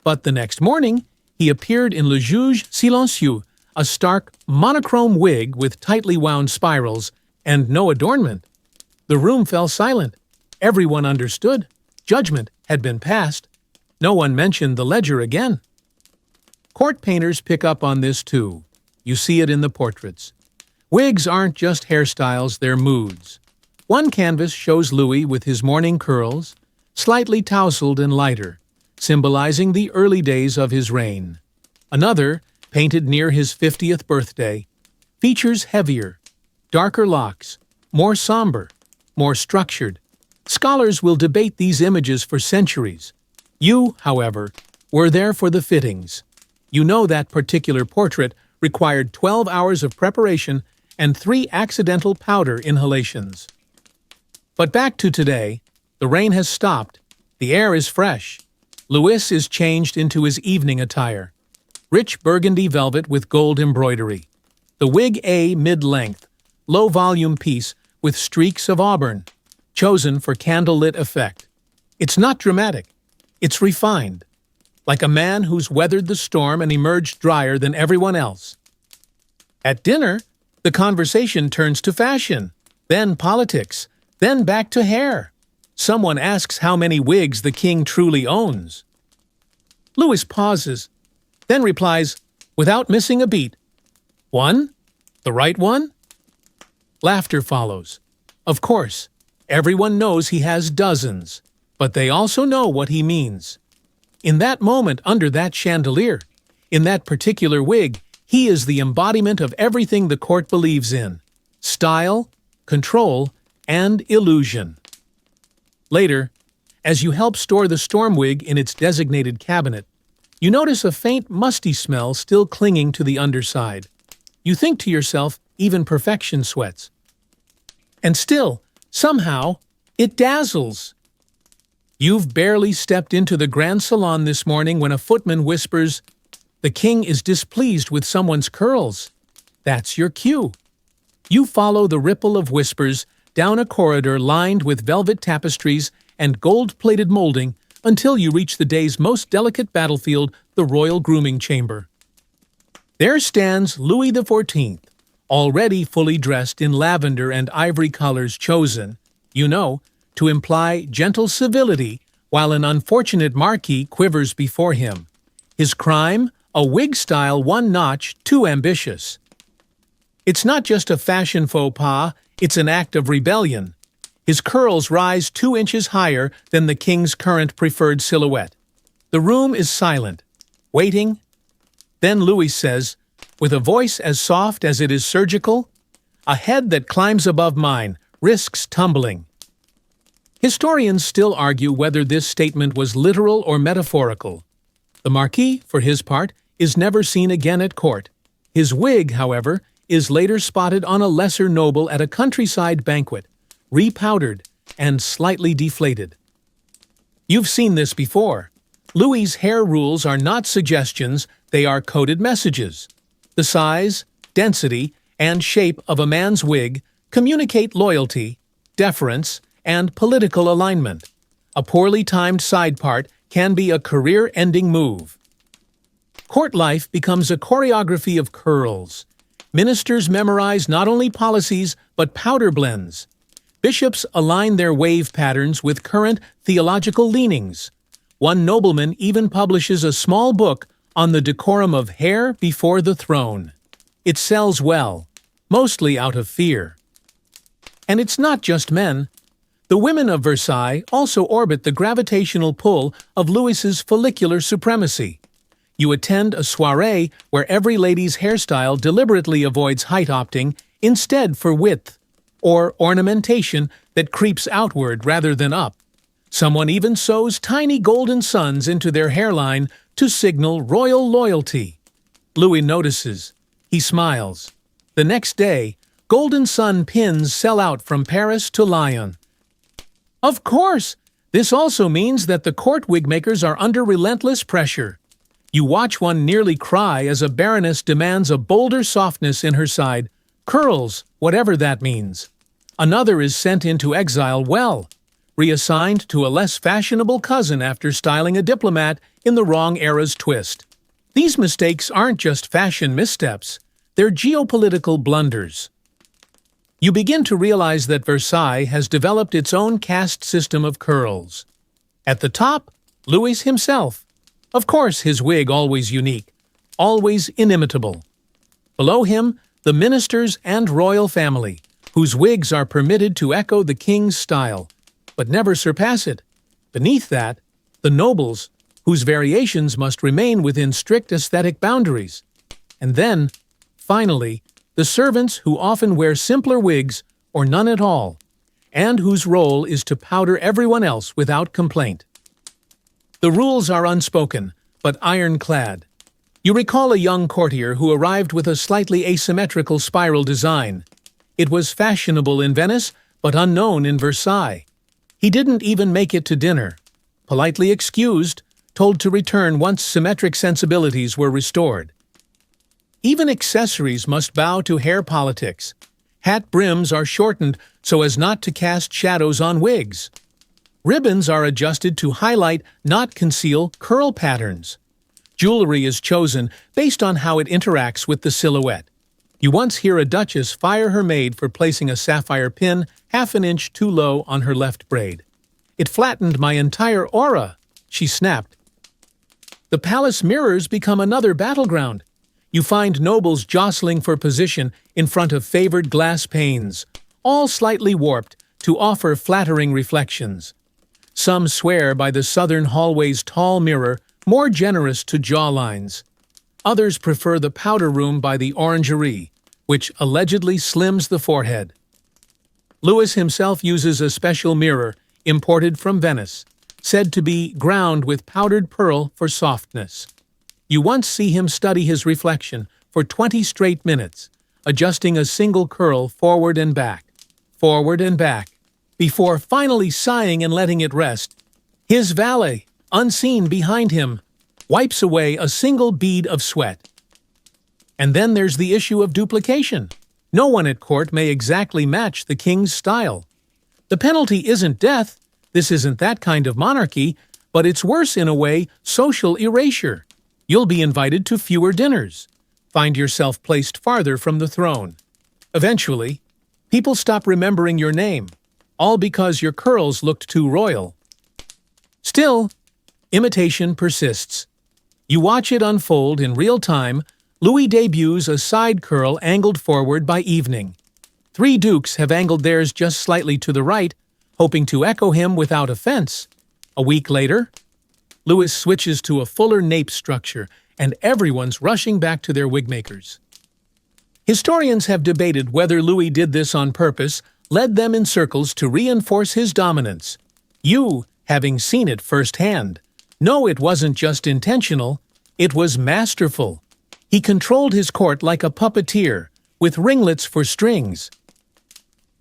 but the next morning he appeared in Le Juge Silencieux, a stark, monochrome wig with tightly wound spirals and no adornment. The room fell silent. Everyone understood. Judgment had been passed. No one mentioned the ledger again. Court painters pick up on this too. You see it in the portraits. Wigs aren't just hairstyles, they're moods. One canvas shows Louis with his morning curls, slightly tousled and lighter, symbolizing the early days of his reign. Another, painted near his 50th birthday, features heavier, darker locks, more somber, more structured. Scholars will debate these images for centuries. You, however, were there for the fittings. You know that particular portrait required 12 hours of preparation and 3 accidental powder inhalations. But back to today, the rain has stopped, the air is fresh. Louis is changed into his evening attire. Rich burgundy velvet with gold embroidery. The wig A mid-length, low-volume piece with streaks of auburn, chosen for candlelit effect. It's not dramatic, it's refined, like a man who's weathered the storm and emerged drier than everyone else. At dinner, the conversation turns to fashion, then politics, then back to hair. Someone asks how many wigs the king truly owns. Louis pauses, then replies, without missing a beat, "One? The right one?" Laughter follows. Of course, everyone knows he has dozens, but they also know what he means. In that moment under that chandelier, in that particular wig, he is the embodiment of everything the court believes in: style, control, and illusion. Later, as you help store the storm wig in its designated cabinet, you notice a faint musty smell still clinging to the underside. You think to yourself, even perfection sweats. And still, somehow, it dazzles. You've barely stepped into the grand salon this morning when a footman whispers, "The king is displeased with someone's curls." That's your cue. You follow the ripple of whispers down a corridor lined with velvet tapestries and gold-plated molding until you reach the day's most delicate battlefield, the royal grooming chamber. There stands Louis XIV, already fully dressed in lavender and ivory colors chosen, to imply gentle civility, while an unfortunate marquis quivers before him. His crime? A wig style one notch too ambitious. It's not just a fashion faux pas, it's an act of rebellion. His curls rise 2 inches higher than the king's current preferred silhouette. The room is silent, waiting. Then Louis says, with a voice as soft as it is surgical, "A head that climbs above mine risks tumbling." Historians still argue whether this statement was literal or metaphorical. The Marquis, for his part, is never seen again at court. His wig, however, is later spotted on a lesser noble at a countryside banquet, repowdered and slightly deflated. You've seen this before. Louis's hair rules are not suggestions, they are coded messages. The size, density, and shape of a man's wig communicate loyalty, deference, and political alignment. A poorly timed side part can be a career-ending move. Court life becomes a choreography of curls. Ministers memorize not only policies but powder blends. Bishops align their wave patterns with current theological leanings. One nobleman even publishes a small book on the decorum of hair before the throne. It sells well, mostly out of fear. And it's not just men. The women of Versailles also orbit the gravitational pull of Louis's follicular supremacy. You attend a soirée where every lady's hairstyle deliberately avoids height opting instead for width, or ornamentation that creeps outward rather than up. Someone even sews tiny golden suns into their hairline to signal royal loyalty. Louis notices. He smiles. The next day, golden sun pins sell out from Paris to Lyon. Of course, this also means that the court wigmakers are under relentless pressure. You watch one nearly cry as a baroness demands a bolder softness in her side, curls, whatever that means. Another is sent into exile reassigned to a less fashionable cousin after styling a diplomat in the wrong era's twist. These mistakes aren't just fashion missteps, they're geopolitical blunders. You begin to realize that Versailles has developed its own caste system of curls. At the top, Louis himself. Of course, his wig always unique, always inimitable. Below him, the ministers and royal family, whose wigs are permitted to echo the king's style, but never surpass it. Beneath that, the nobles, whose variations must remain within strict aesthetic boundaries. And then, finally, the servants who often wear simpler wigs or none at all, and whose role is to powder everyone else without complaint. The rules are unspoken, but ironclad. You recall a young courtier who arrived with a slightly asymmetrical spiral design. It was fashionable in Venice, but unknown in Versailles. He didn't even make it to dinner. Politely excused, told to return once symmetric sensibilities were restored. Even accessories must bow to hair politics. Hat brims are shortened so as not to cast shadows on wigs. Ribbons are adjusted to highlight, not conceal, curl patterns. Jewelry is chosen based on how it interacts with the silhouette. You once hear a duchess fire her maid for placing a sapphire pin half an inch too low on her left braid. "It flattened my entire aura," she snapped. The palace mirrors become another battleground. You find nobles jostling for position in front of favored glass panes, all slightly warped to offer flattering reflections. Some swear by the southern hallway's tall mirror, more generous to jawlines. Others prefer the powder room by the orangerie, which allegedly slims the forehead. Louis himself uses a special mirror, imported from Venice, said to be ground with powdered pearl for softness. You once see him study his reflection for 20 straight minutes, adjusting a single curl forward and back, before finally sighing and letting it rest. His valet, unseen behind him, wipes away a single bead of sweat. And then there's the issue of duplication. No one at court may exactly match the king's style. The penalty isn't death, this isn't that kind of monarchy, but it's worse in a way, social erasure. You'll be invited to fewer dinners. find yourself placed farther from the throne. Eventually, people stop remembering your name, all because your curls looked too royal. Still, imitation persists. You watch it unfold in real time. Louis debuts a side curl angled forward by evening. 3 dukes have angled theirs just slightly to the right, hoping to echo him without offense. A week later, Louis switches to a fuller nape structure, and everyone's rushing back to their wigmakers. Historians have debated whether Louis did this on purpose, led them in circles to reinforce his dominance. You, having seen it firsthand, know it wasn't just intentional, it was masterful. He controlled his court like a puppeteer, with ringlets for strings.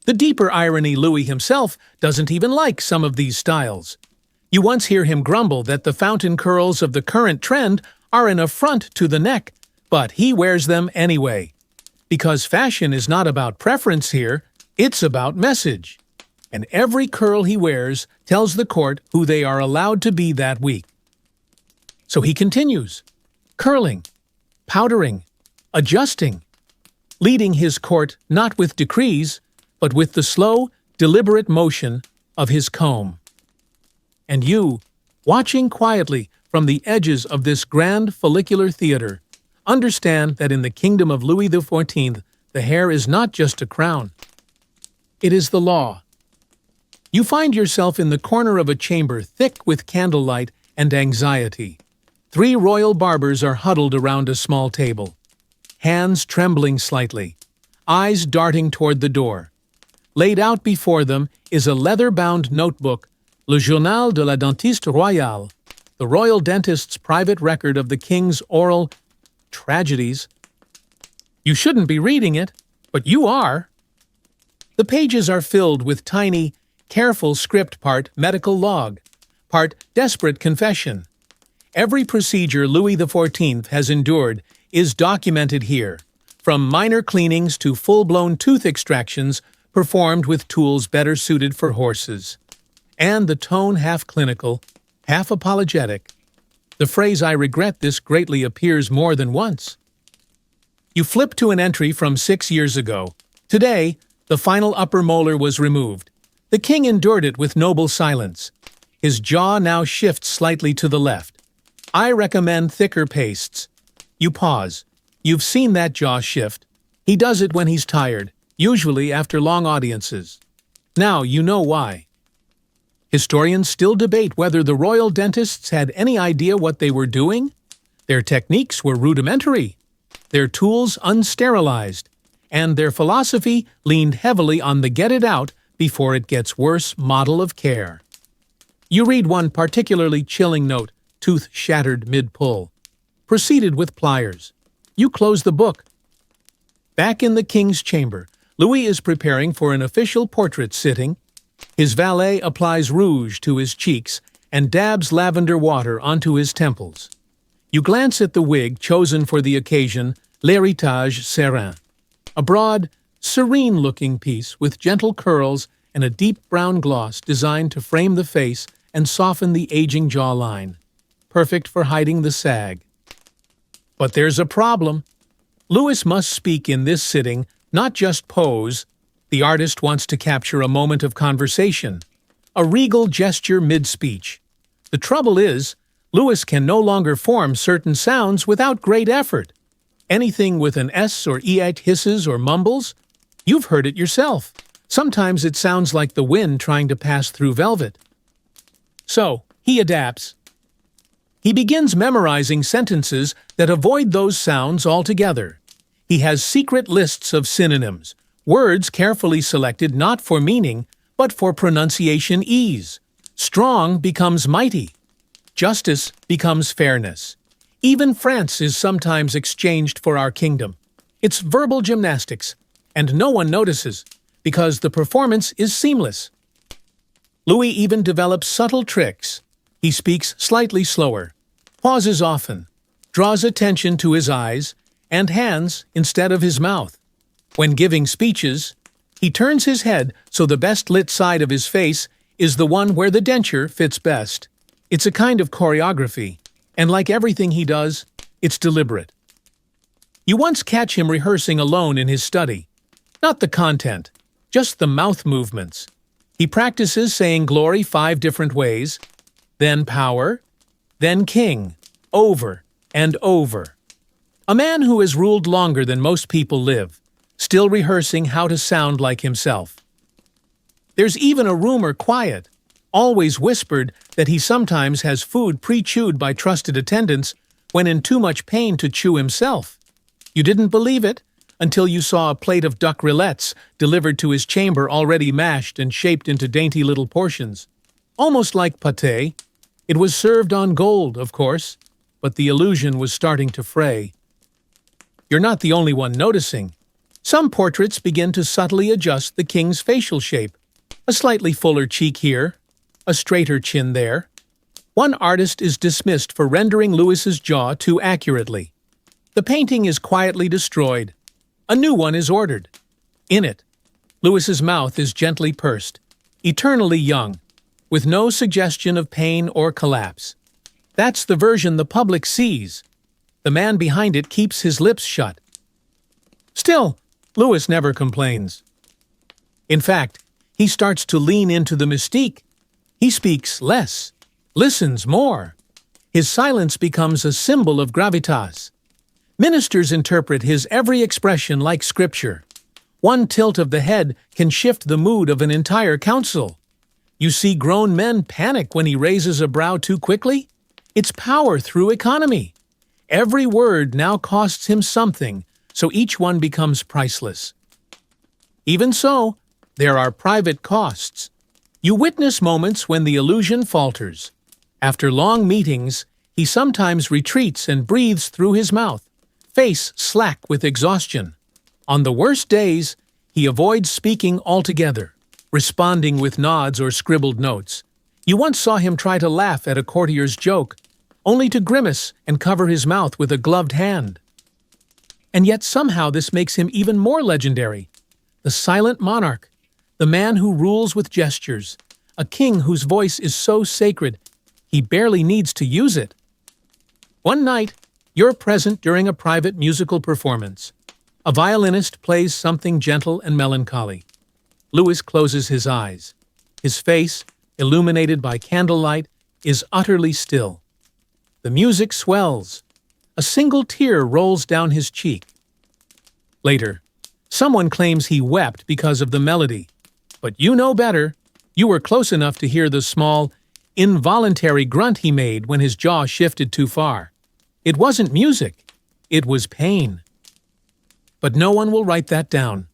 The deeper irony, Louis himself doesn't even like some of these styles. You once hear him grumble that the fountain curls of the current trend are an affront to the neck, but he wears them anyway. Because fashion is not about preference here, it's about message. And every curl he wears tells the court who they are allowed to be that week. So he continues, curling, powdering, adjusting, leading his court not with decrees, but with the slow, deliberate motion of his comb. And you, watching quietly from the edges of this grand follicular theater, understand that in the kingdom of Louis XIV, the hair is not just a crown. It is the law. You find yourself in the corner of a chamber thick with candlelight and anxiety. 3 royal barbers are huddled around a small table, hands trembling slightly, eyes darting toward the door. Laid out before them is a leather-bound notebook, Le Journal de la Dentiste Royale, the royal dentist's private record of the king's oral tragedies. You shouldn't be reading it, but you are. The pages are filled with tiny, careful script, part medical log, part desperate confession. Every procedure Louis XIV has endured is documented here, from minor cleanings to full-blown tooth extractions performed with tools better suited for horses. And the tone half clinical, half apologetic. The phrase "I regret this greatly" appears more than once. You flip to an entry from 6 years ago. Today, the final upper molar was removed. The king endured it with noble silence. His jaw now shifts slightly to the left. I recommend thicker pastes. You pause. You've seen that jaw shift. He does it when he's tired, usually after long audiences. Now you know why. Historians still debate whether the royal dentists had any idea what they were doing. Their techniques were rudimentary, their tools unsterilized, and their philosophy leaned heavily on the get-it-out before it gets worse model of care. You read one particularly chilling note, tooth shattered mid-pull. Proceeded with pliers. You close the book. Back in the king's chamber, Louis is preparing for an official portrait sitting. His valet applies rouge to his cheeks and dabs lavender water onto his temples. You glance at the wig chosen for the occasion, l'héritage serein. A broad, serene-looking piece with gentle curls and a deep brown gloss designed to frame the face and soften the aging jawline. Perfect for hiding the sag. But there's a problem. Louis must speak in this sitting, not just pose. The artist wants to capture a moment of conversation, a regal gesture mid-speech. The trouble is, Louis can no longer form certain sounds without great effort. Anything with an S or EH hisses or mumbles? You've heard it yourself. Sometimes it sounds like the wind trying to pass through velvet. So, he adapts. He begins memorizing sentences that avoid those sounds altogether. He has secret lists of synonyms, words carefully selected not for meaning, but for pronunciation ease. Strong becomes mighty. Justice becomes fairness. Even France is sometimes exchanged for our kingdom. It's verbal gymnastics, and no one notices, because the performance is seamless. Louis even develops subtle tricks. He speaks slightly slower, pauses often, draws attention to his eyes and hands instead of his mouth. When giving speeches, he turns his head so the best-lit side of his face is the one where the denture fits best. It's a kind of choreography, and like everything he does, it's deliberate. You once catch him rehearsing alone in his study. Not the content, just the mouth movements. He practices saying glory 5 different ways, then power, then king, over and over. A man who has ruled longer than most people live, still rehearsing how to sound like himself. There's even a rumor quiet, always whispered, that he sometimes has food pre-chewed by trusted attendants when in too much pain to chew himself. You didn't believe it until you saw a plate of duck rillettes delivered to his chamber already mashed and shaped into dainty little portions. Almost like pâté. It was served on gold, of course, but the illusion was starting to fray. You're not the only one noticing. Some portraits begin to subtly adjust the king's facial shape. A slightly fuller cheek here, a straighter chin there. One artist is dismissed for rendering Louis's jaw too accurately. The painting is quietly destroyed. A new one is ordered. In it, Louis's mouth is gently pursed, eternally young, with no suggestion of pain or collapse. That's the version the public sees. The man behind it keeps his lips shut. Still, Louis never complains. In fact, he starts to lean into the mystique. He speaks less, listens more. His silence becomes a symbol of gravitas. Ministers interpret his every expression like scripture. One tilt of the head can shift the mood of an entire council. You see grown men panic when he raises a brow too quickly? It's power through economy. Every word now costs him something, so each one becomes priceless. Even so, there are private costs. You witness moments when the illusion falters. After long meetings, he sometimes retreats and breathes through his mouth, face slack with exhaustion. On the worst days, he avoids speaking altogether, responding with nods or scribbled notes. You once saw him try to laugh at a courtier's joke, only to grimace and cover his mouth with a gloved hand. And yet somehow this makes him even more legendary. The silent monarch, the man who rules with gestures, a king whose voice is so sacred, he barely needs to use it. One night, you're present during a private musical performance. A violinist plays something gentle and melancholy. Louis closes his eyes. His face, illuminated by candlelight, is utterly still. The music swells. A single tear rolls down his cheek. Later, someone claims he wept because of the melody. But you know better. You were close enough to hear the small, involuntary grunt he made when his jaw shifted too far. It wasn't music. It was pain. But no one will write that down.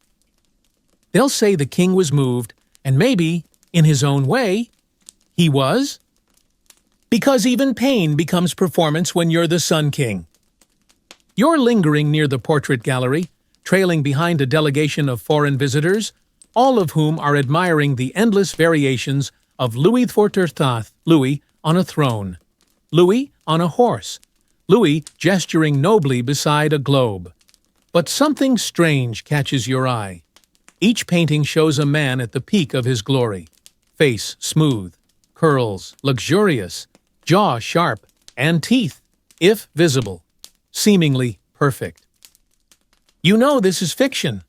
They'll say the king was moved, and maybe, in his own way, he was. Because even pain becomes performance when you're the Sun King. You're lingering near the portrait gallery, trailing behind a delegation of foreign visitors, all of whom are admiring the endless variations of Louis XIV, Louis on a throne, Louis on a horse, Louis gesturing nobly beside a globe. But something strange catches your eye. Each painting shows a man at the peak of his glory. Face smooth, curls luxurious, jaw sharp, and teeth, if visible, seemingly perfect. You know this is fiction.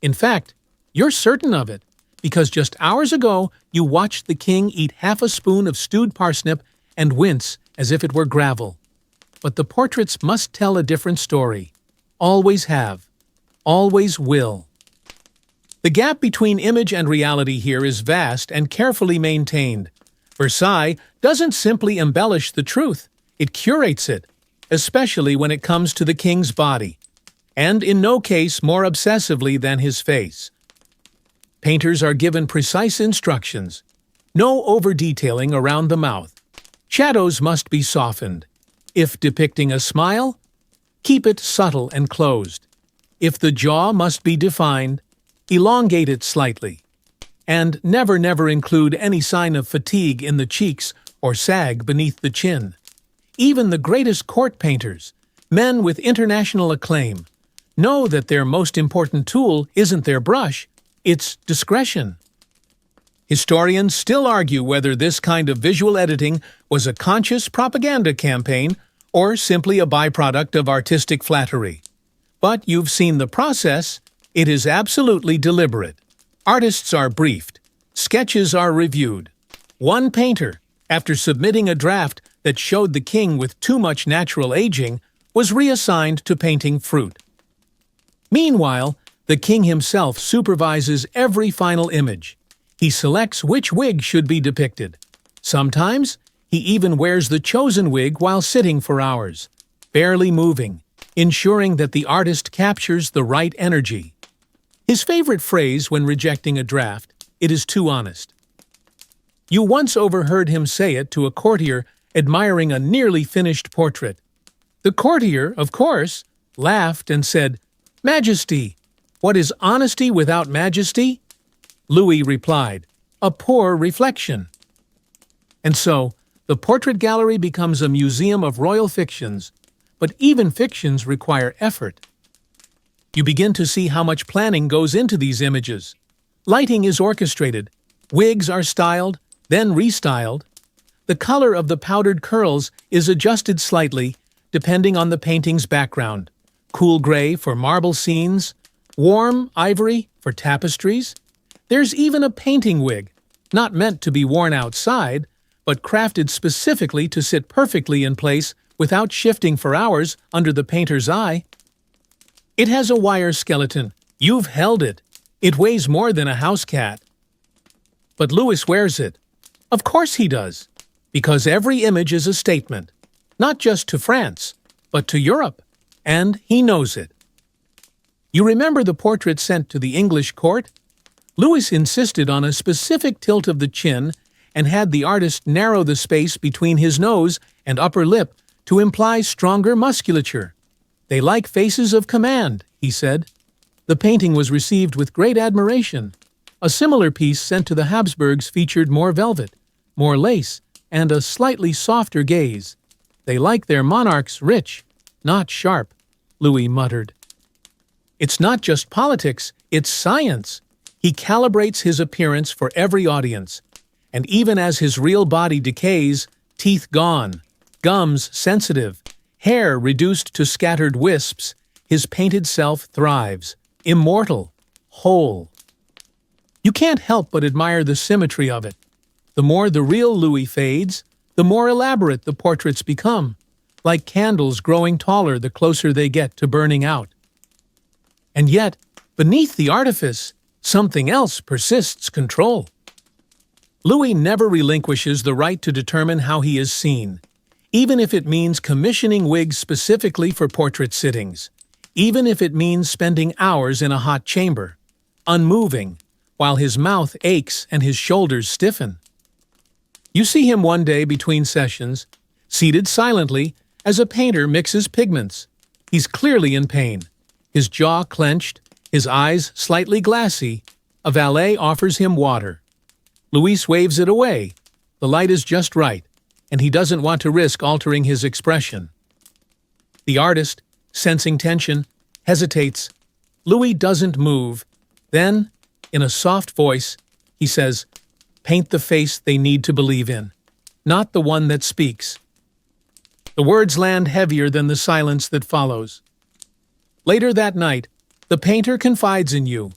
In fact, you're certain of it, because just hours ago you watched the king eat half a spoon of stewed parsnip and wince as if it were gravel. But the portraits must tell a different story. Always have. Always will. The gap between image and reality here is vast and carefully maintained. Versailles doesn't simply embellish the truth, it curates it, especially when it comes to the king's body, and in no case more obsessively than his face. Painters are given precise instructions. No over-detailing around the mouth. Shadows must be softened. If depicting a smile, keep it subtle and closed. If the jaw must be defined, elongate it slightly. And never include any sign of fatigue in the cheeks or sag beneath the chin. Even the greatest court painters, men with international acclaim, know that their most important tool isn't their brush, it's discretion. Historians still argue whether this kind of visual editing was a conscious propaganda campaign or simply a byproduct of artistic flattery. But you've seen the process. It is absolutely deliberate. Artists are briefed. Sketches are reviewed. One painter, after submitting a draft that showed the king with too much natural aging, was reassigned to painting fruit. Meanwhile, the king himself supervises every final image. He selects which wig should be depicted. Sometimes, he even wears the chosen wig while sitting for hours, barely moving, ensuring that the artist captures the right energy. His favorite phrase when rejecting a draft, "It is too honest." You once overheard him say it to a courtier admiring a nearly finished portrait. The courtier, of course, laughed and said, "Majesty, what is honesty without majesty?" Louis replied, "A poor reflection." And so, the portrait gallery becomes a museum of royal fictions, but even fictions require effort. You begin to see how much planning goes into these images. Lighting is orchestrated, wigs are styled, then restyled. The color of the powdered curls is adjusted slightly, depending on the painting's background. Cool gray for marble scenes, warm ivory for tapestries. There's even a painting wig, not meant to be worn outside, but crafted specifically to sit perfectly in place without shifting for hours under the painter's eye. It has a wire skeleton. You've held it. It weighs more than a house cat. But Louis wears it. Of course he does, because every image is a statement, not just to France, but to Europe, and he knows it. You remember the portrait sent to the English court? Louis insisted on a specific tilt of the chin and had the artist narrow the space between his nose and upper lip to imply stronger musculature. "They like faces of command," he said. The painting was received with great admiration. A similar piece sent to the Habsburgs featured more velvet, more lace, and a slightly softer gaze. "They like their monarchs rich, not sharp," Louis muttered. It's not just politics, it's science. He calibrates his appearance for every audience. And even as his real body decays, teeth gone, gums sensitive, hair reduced to scattered wisps, his painted self thrives, immortal, whole. You can't help but admire the symmetry of it. The more the real Louis fades, the more elaborate the portraits become, like candles growing taller the closer they get to burning out. And yet, beneath the artifice, something else persists control. Louis never relinquishes the right to determine how he is seen, even if it means commissioning wigs specifically for portrait sittings, even if it means spending hours in a hot chamber, unmoving, while his mouth aches and his shoulders stiffen. You see him one day between sessions, seated silently as a painter mixes pigments. He's clearly in pain, his jaw clenched, his eyes slightly glassy. A valet offers him water. Louis waves it away. The light is just right, and he doesn't want to risk altering his expression. The artist, sensing tension, hesitates. Louis doesn't move. Then, in a soft voice, he says, "Paint the face they need to believe in, not the one that speaks." The words land heavier than the silence that follows. Later that night, the painter confides in you.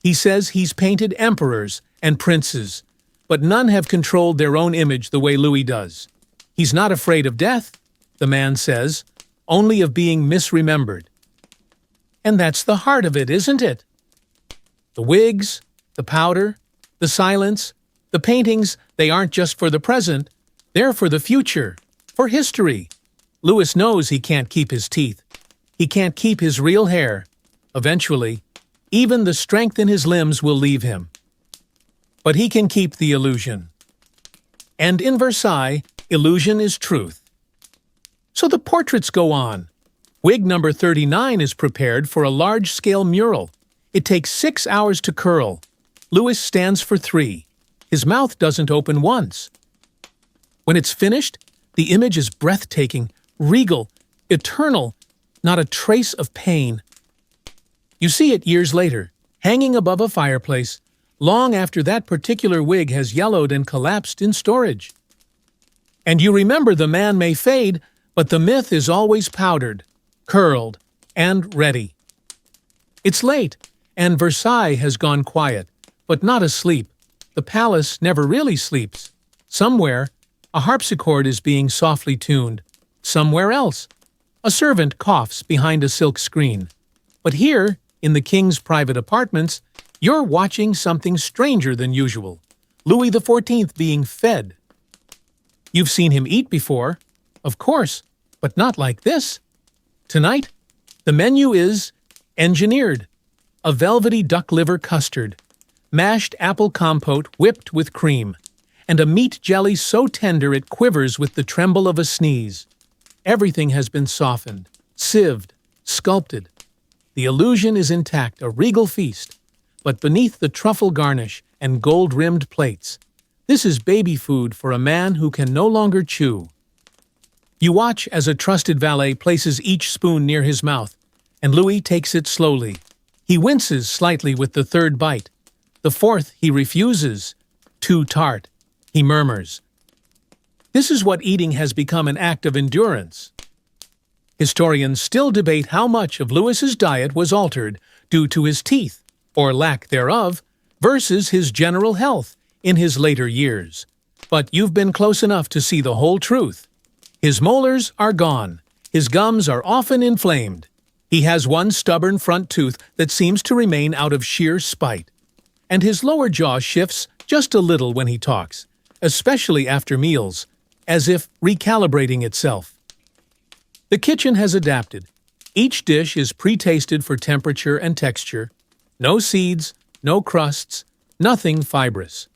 He says he's painted emperors and princes, but none have controlled their own image the way Louis does. He's not afraid of death, the man says, only of being misremembered. And that's the heart of it, isn't it? The wigs, the powder, the silence, the paintings, they aren't just for the present, they're for the future, for history. Louis knows he can't keep his teeth. He can't keep his real hair. Eventually, even the strength in his limbs will leave him. But he can keep the illusion. And in Versailles, illusion is truth. So the portraits go on. Wig number 39 is prepared for a large-scale mural. It takes 6 hours to curl. Louis stands for 3. His mouth doesn't open once. When it's finished, the image is breathtaking, regal, eternal, not a trace of pain. You see it years later, hanging above a fireplace, long after that particular wig has yellowed and collapsed in storage. And you remember the man may fade, but the myth is always powdered, curled, and ready. It's late, and Versailles has gone quiet, but not asleep. The palace never really sleeps. Somewhere, a harpsichord is being softly tuned. Somewhere else, a servant coughs behind a silk screen. But here, in the king's private apartments, you're watching something stranger than usual. Louis XIV being fed. You've seen him eat before, of course, but not like this. Tonight, the menu is engineered. A velvety duck liver custard, mashed apple compote whipped with cream, and a meat jelly so tender it quivers with the tremble of a sneeze. Everything has been softened, sieved, sculpted. The illusion is intact, a regal feast. But beneath the truffle garnish and gold-rimmed plates, this is baby food for a man who can no longer chew. You watch as a trusted valet places each spoon near his mouth, and Louis takes it slowly. He winces slightly with the third bite. The fourth he refuses. Too tart, he murmurs. This is what eating has become, an act of endurance. Historians still debate how much of Louis's diet was altered due to his teeth, or lack thereof, versus his general health in his later years. But you've been close enough to see the whole truth. His molars are gone. His gums are often inflamed. He has one stubborn front tooth that seems to remain out of sheer spite. And his lower jaw shifts just a little when he talks, especially after meals, as if recalibrating itself. The kitchen has adapted. Each dish is pre-tasted for temperature and texture. No seeds, no crusts, nothing fibrous.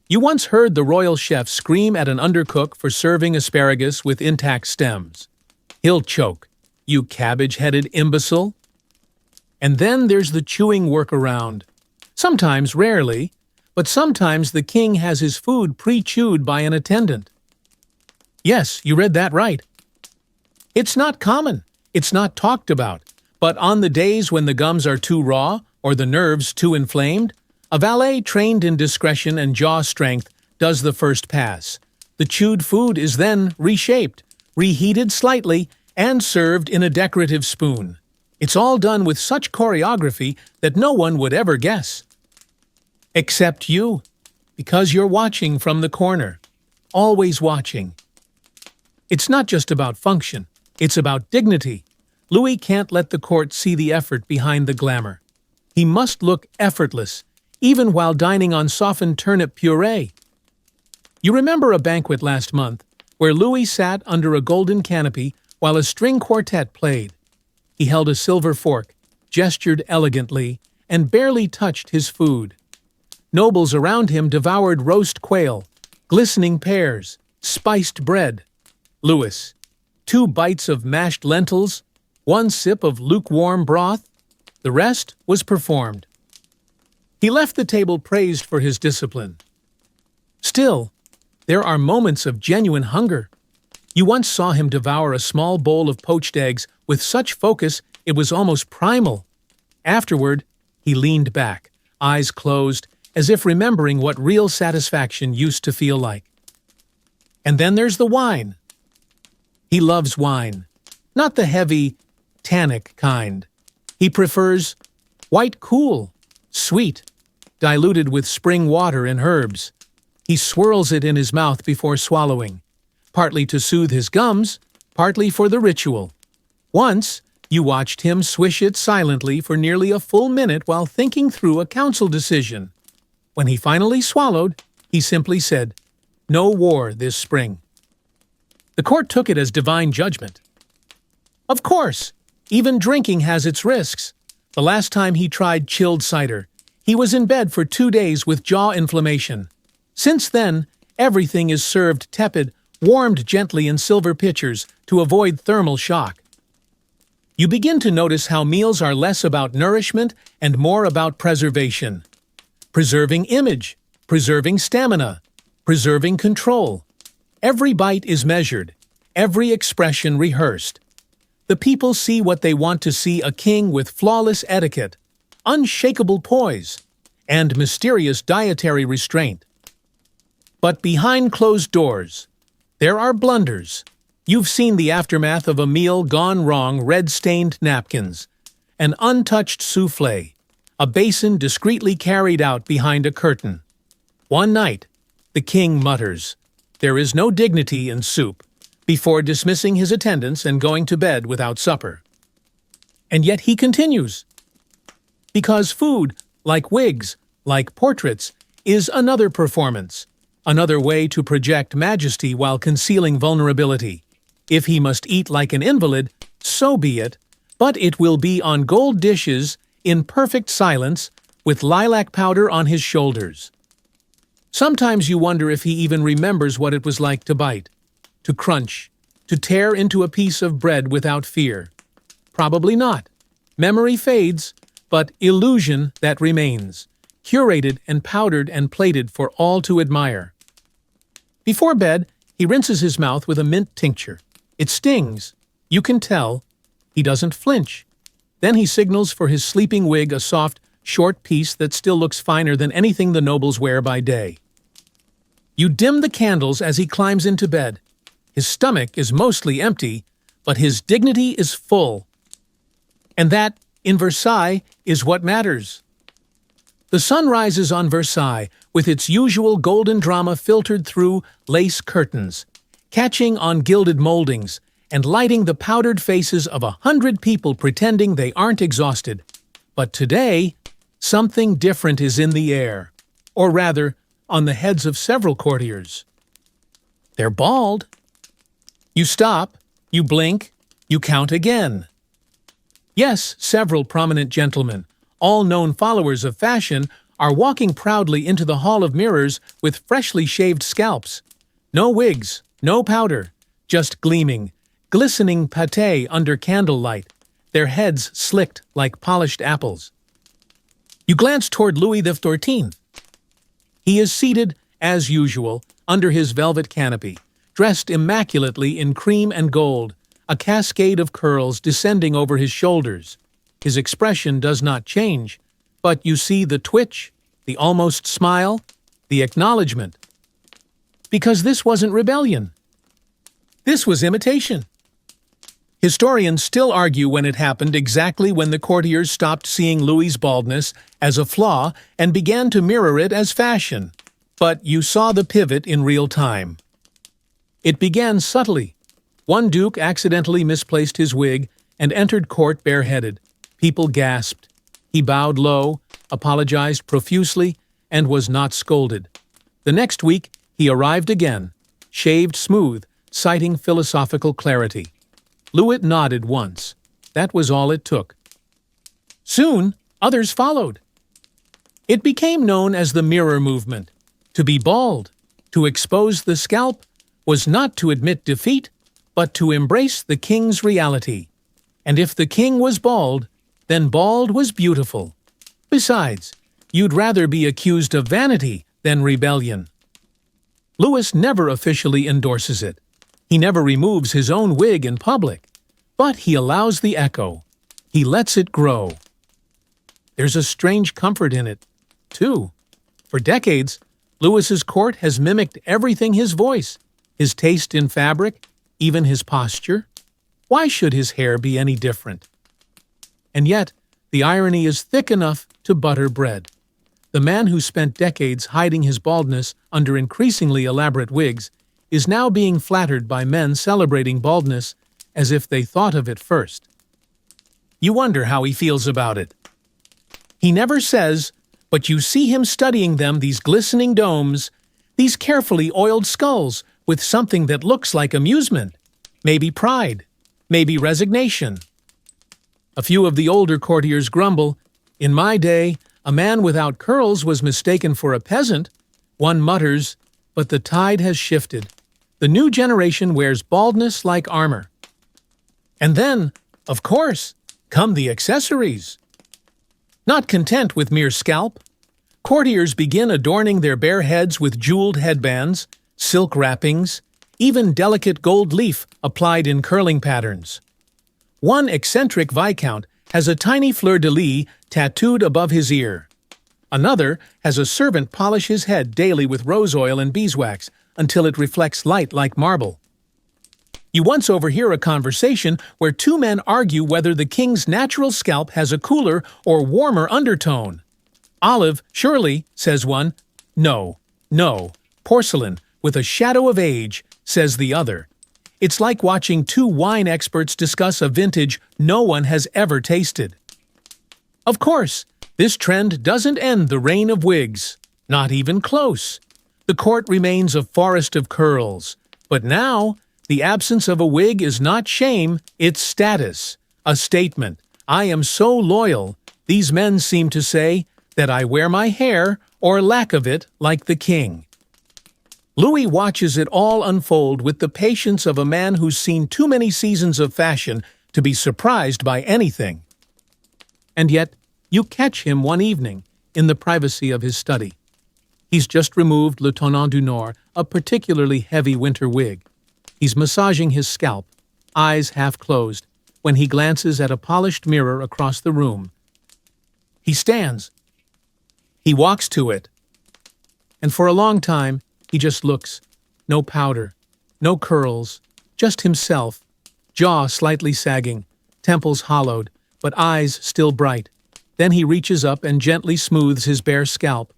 You once heard the royal chef scream at an undercook for serving asparagus with intact stems. He'll choke. You cabbage-headed imbecile. And then there's the chewing workaround. Sometimes, rarely, but sometimes the king has his food pre-chewed by an attendant. Yes, you read that right. It's not common, it's not talked about, but on the days when the gums are too raw or the nerves too inflamed, a valet trained in discretion and jaw strength does the first pass. The chewed food is then reshaped, reheated slightly, and served in a decorative spoon. It's all done with such choreography that no one would ever guess. Except you, because you're watching from the corner. Always watching. It's not just about function, it's about dignity. Louis can't let the court see the effort behind the glamour. He must look effortless, even while dining on softened turnip puree. You remember a banquet last month where Louis sat under a golden canopy while a string quartet played. He held a silver fork, gestured elegantly, and barely touched his food. Nobles around him devoured roast quail, glistening pears, spiced bread. Louis, 2 bites of mashed lentils, 1 sip of lukewarm broth. The rest was performed. He left the table praised for his discipline. Still, there are moments of genuine hunger. You once saw him devour a small bowl of poached eggs with such focus it was almost primal. Afterward, he leaned back, eyes closed, as if remembering what real satisfaction used to feel like. And then there's the wine. He loves wine, not the heavy, tannic kind. He prefers white cool, sweet, diluted with spring water and herbs. He swirls it in his mouth before swallowing, partly to soothe his gums, partly for the ritual. Once, you watched him swish it silently for nearly a full minute while thinking through a council decision. When he finally swallowed, he simply said, "No war this spring." The court took it as divine judgment. Of course, even drinking has its risks. The last time he tried chilled cider, he was in bed for 2 days with jaw inflammation. Since then, everything is served tepid, warmed gently in silver pitchers to avoid thermal shock. You begin to notice how meals are less about nourishment and more about preservation. Preserving image, preserving stamina, preserving control. Every bite is measured, every expression rehearsed. The people see what they want to see: a king with flawless etiquette, unshakable poise, and mysterious dietary restraint. But behind closed doors, there are blunders. You've seen the aftermath of a meal gone wrong: red-stained napkins, an untouched soufflé, a basin discreetly carried out behind a curtain. One night, the king mutters, "There is no dignity in soup," before dismissing his attendants and going to bed without supper. And yet he continues. Because food, like wigs, like portraits, is another performance, another way to project majesty while concealing vulnerability. If he must eat like an invalid, so be it, but it will be on gold dishes, in perfect silence, with lilac powder on his shoulders. Sometimes you wonder if he even remembers what it was like to bite, to crunch, to tear into a piece of bread without fear. Probably not. Memory fades, but illusion that remains, curated and powdered and plated for all to admire. Before bed, he rinses his mouth with a mint tincture. It stings. You can tell. He doesn't flinch. Then he signals for his sleeping wig, a soft, short piece that still looks finer than anything the nobles wear by day. You dim the candles as he climbs into bed. His stomach is mostly empty, but his dignity is full. And that, in Versailles, is what matters. The sun rises on Versailles with its usual golden drama filtered through lace curtains, catching on gilded moldings and lighting the powdered faces of 100 people pretending they aren't exhausted. But today, something different is in the air, or rather, on the heads of several courtiers. They're bald. You stop, you blink, you count again. Yes, several prominent gentlemen, all known followers of fashion, are walking proudly into the Hall of Mirrors with freshly shaved scalps. No wigs, no powder, just gleaming, glistening pâté under candlelight, their heads slicked like polished apples. You glance toward Louis XIV. He is seated, as usual, under his velvet canopy, dressed immaculately in cream and gold, a cascade of curls descending over his shoulders. His expression does not change, but you see the twitch, the almost smile, the acknowledgement. Because this wasn't rebellion. This was imitation. Historians still argue when it happened exactly when the courtiers stopped seeing Louis's baldness as a flaw and began to mirror it as fashion. But you saw the pivot in real time. It began subtly. One duke accidentally misplaced his wig and entered court bareheaded. People gasped. He bowed low, apologized profusely, and was not scolded. The next week, he arrived again, shaved smooth, citing philosophical clarity. Louis nodded once. That was all it took. Soon, others followed. It became known as the mirror movement. To be bald, to expose the scalp, was not to admit defeat, but to embrace the king's reality. And if the king was bald, then bald was beautiful. Besides, you'd rather be accused of vanity than rebellion. Louis never officially endorses it. He never removes his own wig in public, but he allows the echo. He lets it grow. There's a strange comfort in it, too. For decades, Louis's court has mimicked everything: his voice, his taste in fabric, even his posture. Why should his hair be any different? And yet, the irony is thick enough to butter bread. The man who spent decades hiding his baldness under increasingly elaborate wigs is now being flattered by men celebrating baldness as if they thought of it first. You wonder how he feels about it. He never says, but you see him studying them, these glistening domes, these carefully oiled skulls, with something that looks like amusement, maybe pride, maybe resignation. A few of the older courtiers grumble, "In my day, a man without curls was mistaken for a peasant." One mutters, "But the tide has shifted. The new generation wears baldness like armor." And then, of course, come the accessories. Not content with mere scalp, courtiers begin adorning their bare heads with jeweled headbands, silk wrappings, even delicate gold leaf applied in curling patterns. One eccentric viscount has a tiny fleur-de-lis tattooed above his ear. Another has a servant polish his head daily with rose oil and beeswax until it reflects light like marble. You once overhear a conversation where two men argue whether the king's natural scalp has a cooler or warmer undertone. "Olive, surely," says one. "No, no, porcelain, with a shadow of age," says the other. It's like watching two wine experts discuss a vintage no one has ever tasted. Of course, this trend doesn't end the reign of wigs. Not even close. The court remains a forest of curls. But now, the absence of a wig is not shame, it's status. A statement. I am so loyal, these men seem to say, that I wear my hair, or lack of it, like the king. Louis watches it all unfold with the patience of a man who's seen too many seasons of fashion to be surprised by anything. And yet, you catch him one evening, in the privacy of his study. He's just removed Le Tenant du Nord, a particularly heavy winter wig. He's massaging his scalp, eyes half closed, when he glances at a polished mirror across the room. He stands. He walks to it. And for a long time, he just looks. No powder, no curls, just himself, jaw slightly sagging, temples hollowed, but eyes still bright. Then he reaches up and gently smooths his bare scalp.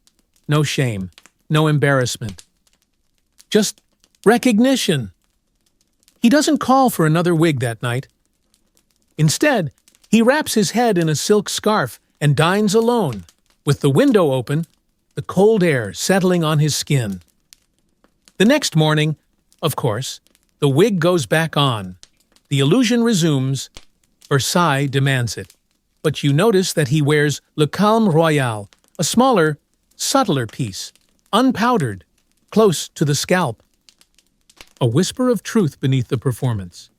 No shame, no embarrassment. Just recognition. He doesn't call for another wig that night. Instead, he wraps his head in a silk scarf and dines alone, with the window open, the cold air settling on his skin. The next morning, of course, the wig goes back on. The illusion resumes. Versailles demands it. But you notice that he wears Le Calme Royal, a smaller, subtler piece, unpowdered, close to the scalp. A whisper of truth beneath the performance.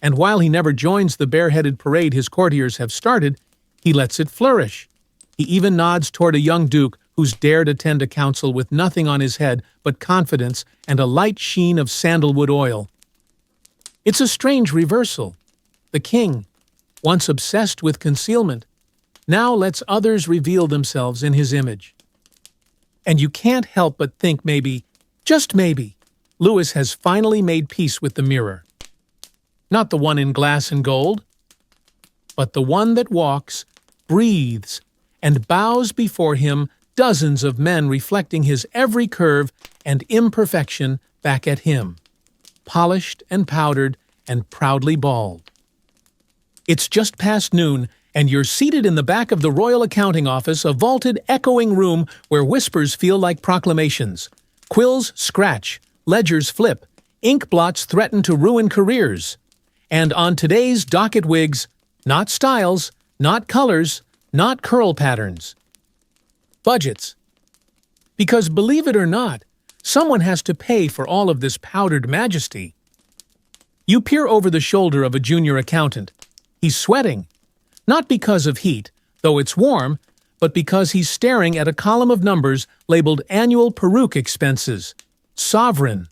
And while he never joins the bareheaded parade his courtiers have started, he lets it flourish. He even nods toward a young duke who's dared attend a council with nothing on his head but confidence and a light sheen of sandalwood oil. It's a strange reversal. The king, once obsessed with concealment, now lets others reveal themselves in his image. And you can't help but think maybe, just maybe, Louis has finally made peace with the mirror. Not the one in glass and gold, but the one that walks, breathes, and bows before him, dozens of men reflecting his every curve and imperfection back at him, polished and powdered and proudly bald. It's just past noon, and you're seated in the back of the Royal Accounting Office, a vaulted, echoing room where whispers feel like proclamations. Quills scratch, ledgers flip, ink blots threaten to ruin careers. And on today's docket wigs, not styles, not colors, not curl patterns. Budgets. Because believe it or not, someone has to pay for all of this powdered majesty. You peer over the shoulder of a junior accountant. He's sweating. Not because of heat, though it's warm, but because he's staring at a column of numbers labeled annual peruke expenses. Sovereign.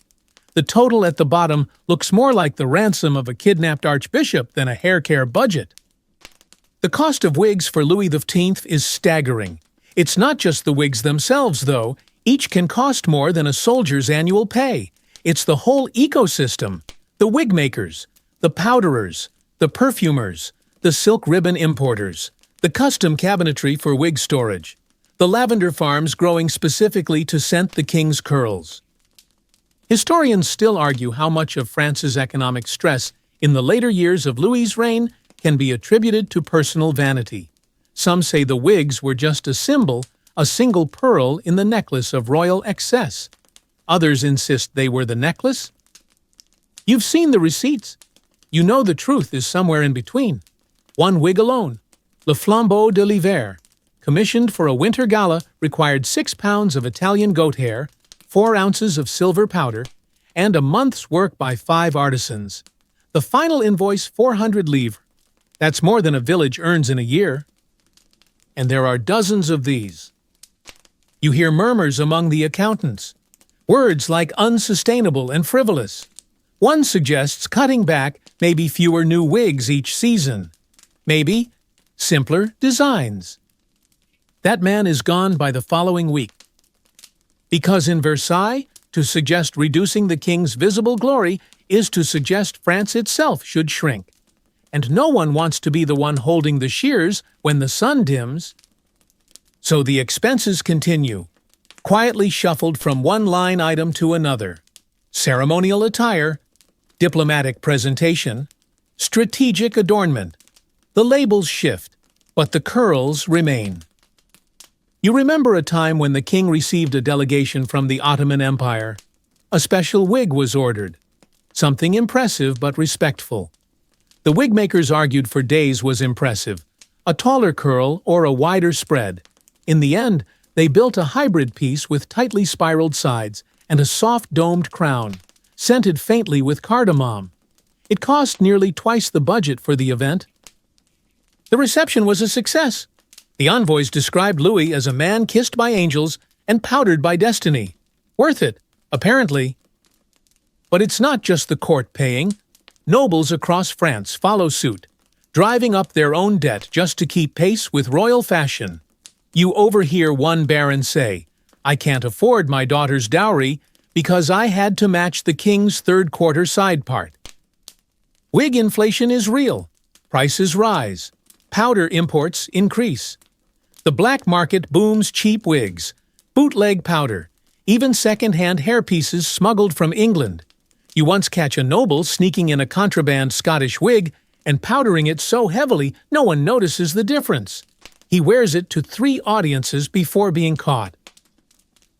The total at the bottom looks more like the ransom of a kidnapped archbishop than a hair care budget. The cost of wigs for Louis XIV is staggering. It's not just the wigs themselves, though. Each can cost more than a soldier's annual pay. It's the whole ecosystem. The wig makers, the powderers, the perfumers, the silk ribbon importers, the custom cabinetry for wig storage, the lavender farms growing specifically to scent the king's curls. Historians still argue how much of France's economic stress in the later years of Louis's reign can be attributed to personal vanity. Some say the wigs were just a symbol, a single pearl in the necklace of royal excess. Others insist they were the necklace. You've seen the receipts. You know the truth is somewhere in between. One wig alone, Le Flambeau de l'Hiver, commissioned for a winter gala, required 6 pounds of Italian goat hair, 4 ounces of silver powder, and a month's work by 5 artisans. The final invoice, 400 livres. That's more than a village earns in a year. And there are dozens of these. You hear murmurs among the accountants. Words like unsustainable and frivolous. One suggests cutting back, maybe fewer new wigs each season. Maybe simpler designs. That man is gone by the following week. Because in Versailles, to suggest reducing the king's visible glory is to suggest France itself should shrink. And no one wants to be the one holding the shears when the sun dims. So the expenses continue, quietly shuffled from one line item to another. Ceremonial attire, diplomatic presentation, strategic adornment. The labels shift, but the curls remain. You remember a time when the king received a delegation from the Ottoman Empire. A special wig was ordered. Something impressive but respectful. The wig makers argued for days was impressive. A taller curl or a wider spread. In the end, they built a hybrid piece with tightly spiraled sides and a soft domed crown, scented faintly with cardamom. It cost nearly twice the budget for the event. The reception was a success. The envoys described Louis as a man kissed by angels and powdered by destiny. Worth it, apparently. But it's not just the court paying. Nobles across France follow suit, driving up their own debt just to keep pace with royal fashion. You overhear one baron say, "I can't afford my daughter's dowry because I had to match the king's third-quarter side part." Wig inflation is real. Prices rise. Powder imports increase. The black market booms cheap wigs, bootleg powder, even second-hand hairpieces smuggled from England. You once catch a noble sneaking in a contraband Scottish wig and powdering it so heavily no one notices the difference. He wears it to 3 audiences before being caught.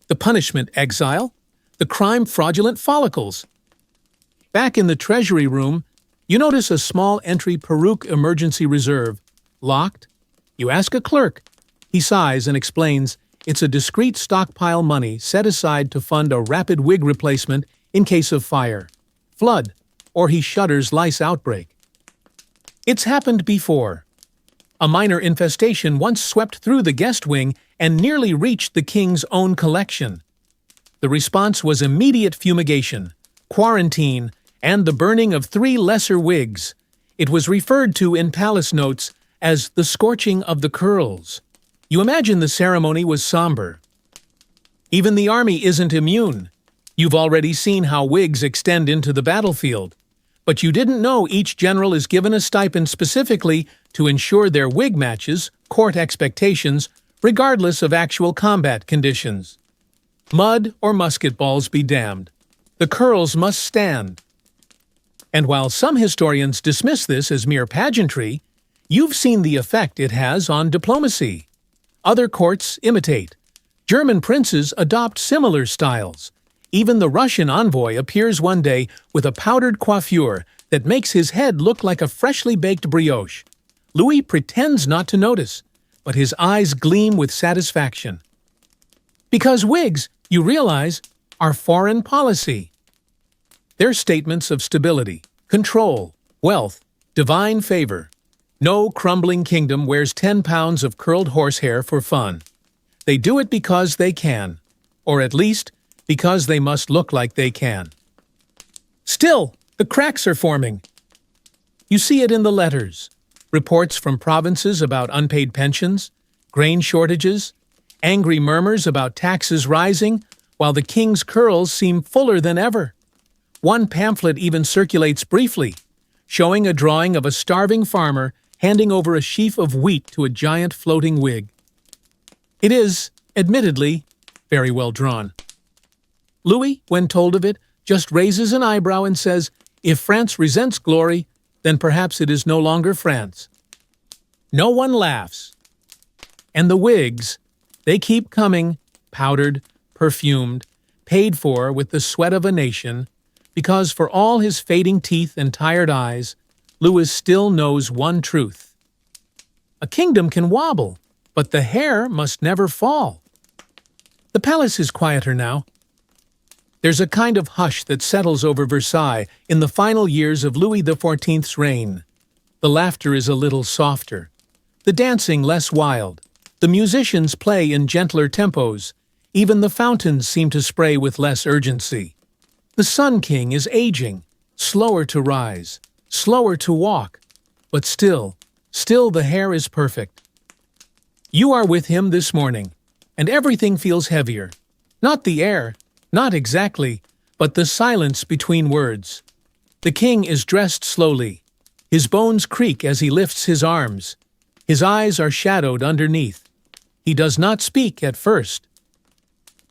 The punishment, exile. The crime, fraudulent follicles. Back in the treasury room, you notice a small entry peruke emergency reserve. Locked? You ask a clerk. He sighs and explains it's a discreet stockpile money set aside to fund a rapid wig replacement in case of fire, flood, or he shudders lice outbreak. It's happened before. A minor infestation once swept through the guest wing and nearly reached the king's own collection. The response was immediate fumigation, quarantine, and the burning of 3 lesser wigs. It was referred to in palace notes as the scorching of the curls. You imagine the ceremony was somber. Even the army isn't immune. You've already seen how wigs extend into the battlefield. But you didn't know each general is given a stipend specifically to ensure their wig matches court expectations regardless of actual combat conditions. Mud or musket balls be damned. The curls must stand. And while some historians dismiss this as mere pageantry, you've seen the effect it has on diplomacy. Other courts imitate. German princes adopt similar styles. Even the Russian envoy appears one day with a powdered coiffure that makes his head look like a freshly baked brioche. Louis pretends not to notice, but his eyes gleam with satisfaction. Because wigs, you realize, are foreign policy. They're statements of stability, control, wealth, divine favor. No crumbling kingdom wears 10 pounds of curled horsehair for fun. They do it because they can, or at least because they must look like they can. Still, the cracks are forming. You see it in the letters. Reports from provinces about unpaid pensions, grain shortages, angry murmurs about taxes rising, while the king's curls seem fuller than ever. One pamphlet even circulates briefly, showing a drawing of a starving farmer handing over a sheaf of wheat to a giant floating wig. It is, admittedly, very well drawn. Louis, when told of it, just raises an eyebrow and says, if France resents glory, then perhaps it is no longer France. No one laughs. And the wigs, they keep coming, powdered, perfumed, paid for with the sweat of a nation, because for all his fading teeth and tired eyes, Louis still knows one truth. A kingdom can wobble, but the hair must never fall. The palace is quieter now. There's a kind of hush that settles over Versailles in the final years of Louis XIV's reign. The laughter is a little softer, the dancing less wild, the musicians play in gentler tempos, even the fountains seem to spray with less urgency. The Sun King is aging, slower to rise, slower to walk, but still the hair is perfect. You are with him this morning, and everything feels heavier. Not the air, not exactly, but the silence between words. The king is dressed slowly. His bones creak as he lifts his arms. His eyes are shadowed underneath. He does not speak at first.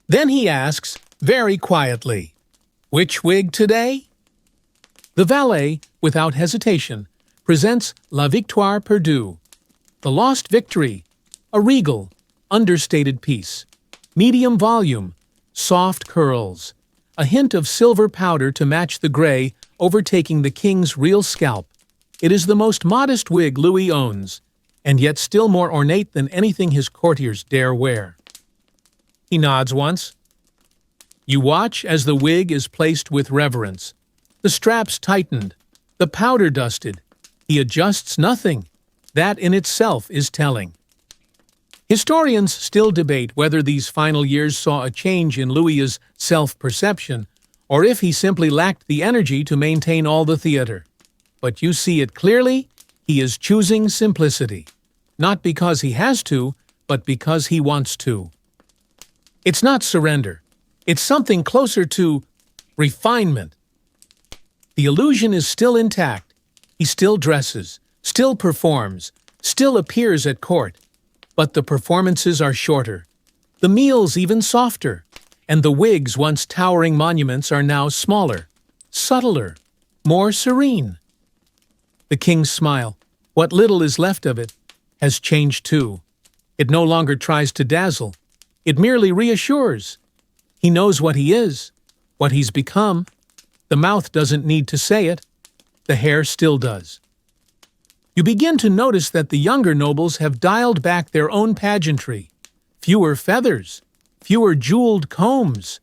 Then he asks, very quietly, "Which wig today?" The valet, without hesitation, presents La Victoire Perdue, The Lost Victory, a regal, understated piece. Medium volume, soft curls, a hint of silver powder to match the gray overtaking the king's real scalp. It is the most modest wig Louis owns, and yet still more ornate than anything his courtiers dare wear. He nods once. You watch as the wig is placed with reverence. The straps tightened, the powder dusted. He adjusts nothing. That in itself is telling. Historians still debate whether these final years saw a change in Louis's self-perception, or if he simply lacked the energy to maintain all the theater. But you see it clearly, he is choosing simplicity. Not because he has to, but because he wants to. It's not surrender. It's something closer to refinement. The illusion is still intact. He still dresses, still performs, still appears at court. But the performances are shorter, the meals even softer, and the wigs once towering monuments are now smaller, subtler, more serene. The king's smile, what little is left of it, has changed too. It no longer tries to dazzle. It merely reassures. He knows what he is, what he's become. The mouth doesn't need to say it. The hair still does. You begin to notice that the younger nobles have dialed back their own pageantry. Fewer feathers, fewer jeweled combs.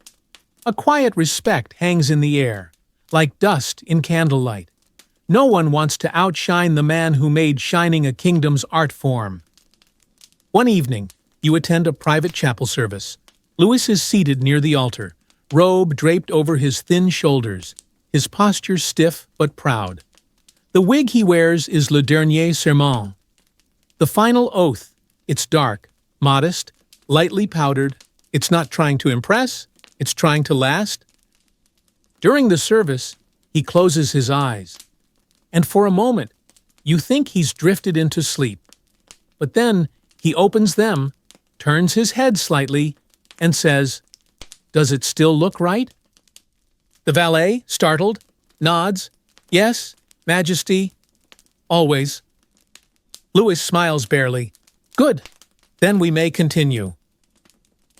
A quiet respect hangs in the air, like dust in candlelight. No one wants to outshine the man who made shining a kingdom's art form. One evening, you attend a private chapel service. Louis is seated near the altar, robe draped over his thin shoulders, his posture stiff but proud. The wig he wears is Le Dernier Serment, the final oath. It's dark, modest, lightly powdered. It's not trying to impress, it's trying to last. During the service, he closes his eyes, and for a moment, you think he's drifted into sleep. But then he opens them, turns his head slightly, and says, "Does it still look right?" The valet, startled, nods, "Yes, Majesty, always." Louis smiles barely. "Good, then we may continue."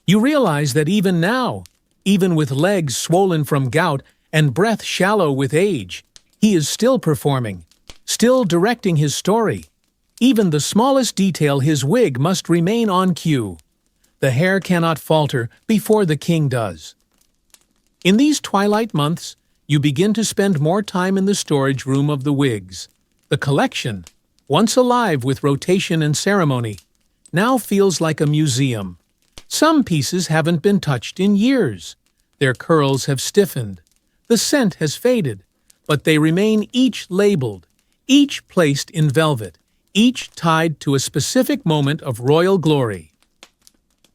You realize that even now, even with legs swollen from gout and breath shallow with age, he is still performing, still directing his story. Even the smallest detail, his wig, must remain on cue. The hair cannot falter before the king does. In these twilight months, you begin to spend more time in the storage room of the wigs. The collection, once alive with rotation and ceremony, now feels like a museum. Some pieces haven't been touched in years. Their curls have stiffened. The scent has faded, but they remain each labeled, each placed in velvet, each tied to a specific moment of royal glory.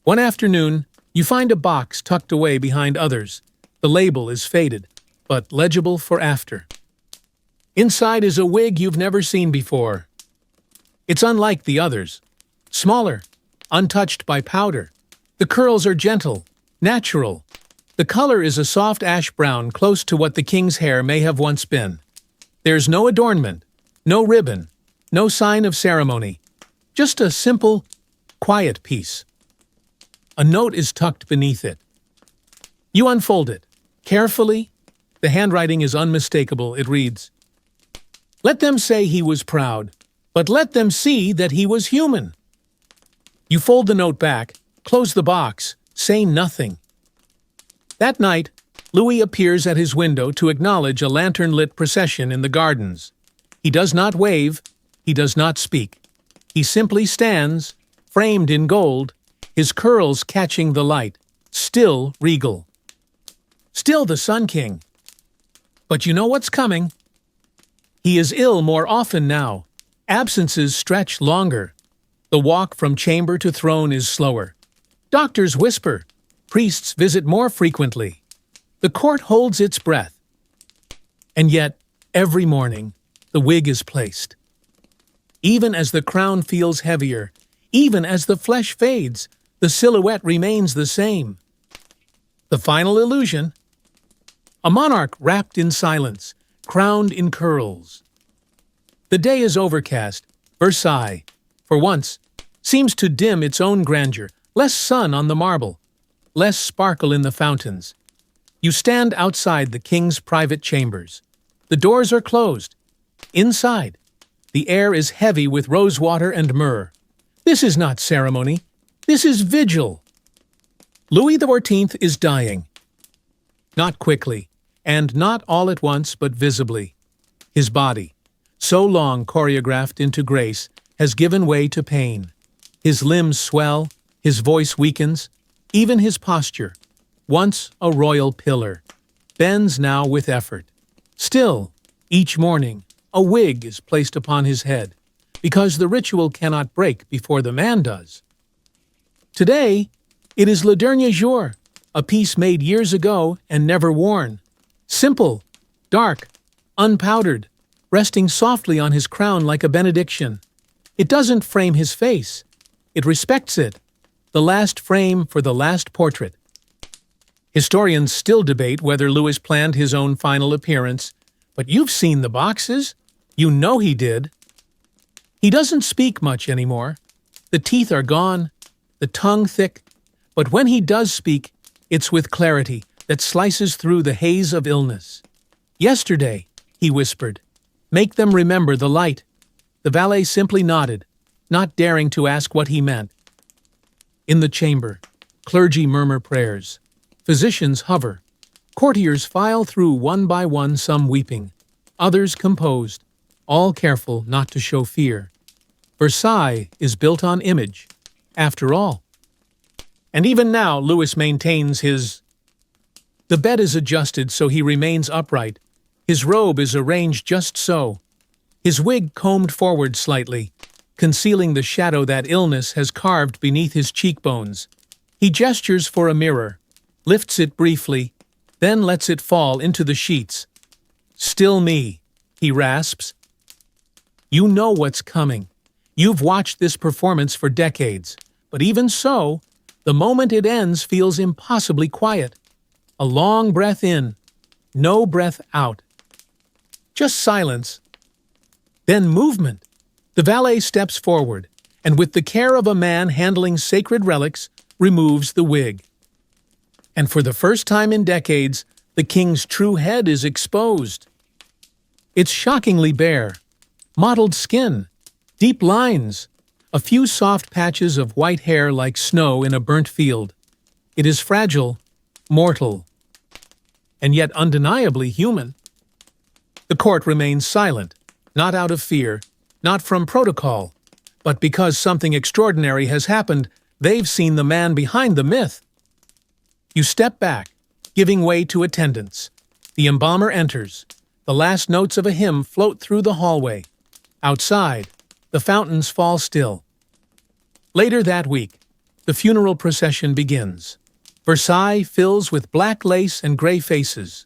One afternoon, you find a box tucked away behind others. The label is faded, but legible for after. Inside is a wig you've never seen before. It's unlike the others. Smaller, untouched by powder. The curls are gentle, natural. The color is a soft ash brown, close to what the king's hair may have once been. There's no adornment, no ribbon, no sign of ceremony. Just a simple, quiet piece. A note is tucked beneath it. You unfold it, carefully. The handwriting is unmistakable. It reads, "Let them say he was proud, but let them see that he was human." You fold the note back, close the box, say nothing. That night, Louis appears at his window to acknowledge a lantern-lit procession in the gardens. He does not wave, he does not speak. He simply stands, framed in gold, his curls catching the light, still regal. Still the Sun King. But you know what's coming. He is ill more often now. Absences stretch longer. The walk from chamber to throne is slower. Doctors whisper. Priests visit more frequently. The court holds its breath. And yet, Every morning, the wig is placed. Even as the crown feels heavier, even as the flesh fades, the silhouette remains the same. The final illusion: a monarch wrapped in silence, crowned in curls. The day is overcast. Versailles, for once, seems to dim its own grandeur. Less sun on the marble, less sparkle in the fountains. You stand outside the king's private chambers. The doors are closed. Inside, the air is heavy with rosewater and myrrh. This is not ceremony. This is vigil. Louis XIV is dying. Not quickly, and not all at once, but visibly. His body, so long choreographed into grace, has given way to pain. His limbs swell, his voice weakens, even his posture, once a royal pillar, bends now with effort. Still, each morning, a wig is placed upon his head, because the ritual cannot break before the man does. Today, it is le dernier jour, a piece made years ago and never worn. Simple, dark, unpowdered, resting softly on his crown like a benediction. It doesn't frame his face. It respects it, the last frame for the last portrait. Historians still debate whether Louis planned his own final appearance, but you've seen the boxes. You know he did. He doesn't speak much anymore. The teeth are gone, the tongue thick, but when he does speak, it's with clarity that slices through the haze of illness. "Yesterday," he whispered, "make them remember the light." The valet simply nodded, not daring to ask what he meant. In the chamber, clergy murmur prayers. Physicians hover. Courtiers file through one by one, some weeping, others composed, all careful not to show fear. Versailles is built on image, after all. And even now, Louis maintains his... The bed is adjusted so he remains upright. His robe is arranged just so. His wig combed forward slightly, concealing the shadow that illness has carved beneath his cheekbones. He gestures for a mirror, lifts it briefly, then lets it fall into the sheets. "Still me," he rasps. "You know what's coming. You've watched this performance for decades, but even so, the moment it ends feels impossibly quiet. A long breath in, no breath out. Just silence. Then movement. The valet steps forward, and with the care of a man handling sacred relics, removes the wig. And for the first time in decades, the king's true head is exposed. It's shockingly bare. Mottled skin, deep lines, a few soft patches of white hair like snow in a burnt field. It is fragile, mortal, and yet undeniably human. The court remains silent, not out of fear, not from protocol, but because something extraordinary has happened. They've seen the man behind the myth. You step back, giving way to attendance. The embalmer enters. The last notes of a hymn float through the hallway. Outside, the fountains fall still. Later that week, the funeral procession begins. Versailles fills with black lace and gray faces.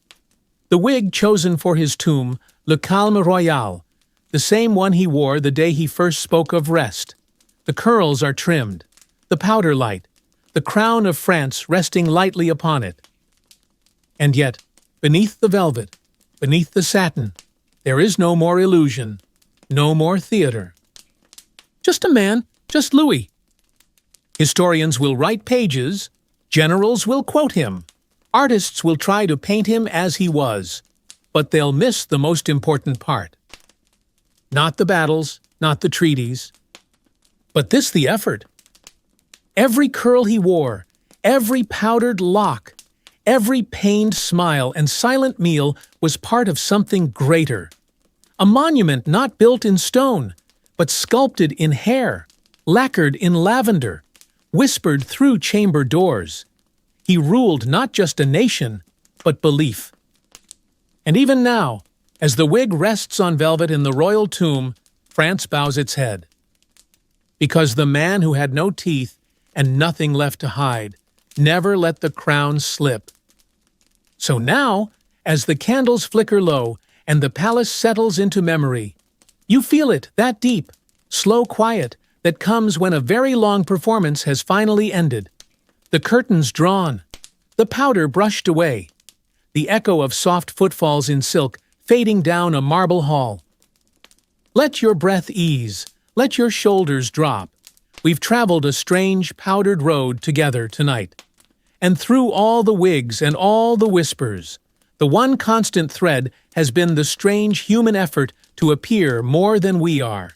The wig chosen for his tomb, le calme royal, the same one he wore the day he first spoke of rest. The curls are trimmed, the powder light, the crown of France resting lightly upon it. And yet, beneath the velvet, beneath the satin, there is no more illusion, no more theater. Just a man, just Louis. Historians will write pages, generals will quote him, artists will try to paint him as he was, but they'll miss the most important part. Not the battles, not the treaties, but this the effort. Every curl he wore, every powdered lock, every pained smile and silent meal was part of something greater. A monument not built in stone, but sculpted in hair, lacquered in lavender, whispered through chamber doors. He ruled not just a nation, but belief. And even now, as the wig rests on velvet in the royal tomb, France bows its head. Because the man who had no teeth and nothing left to hide never let the crown slip. So now, as the candles flicker low and the palace settles into memory. You feel it, that deep, slow quiet that comes when a very long performance has finally ended. The curtains drawn, the powder brushed away, the echo of soft footfalls in silk fading down a marble hall. Let your breath ease, let your shoulders drop. We've traveled a strange, powdered road together tonight. And through all the wigs and all the whispers, the one constant thread has been the strange human effort to appear more than we are,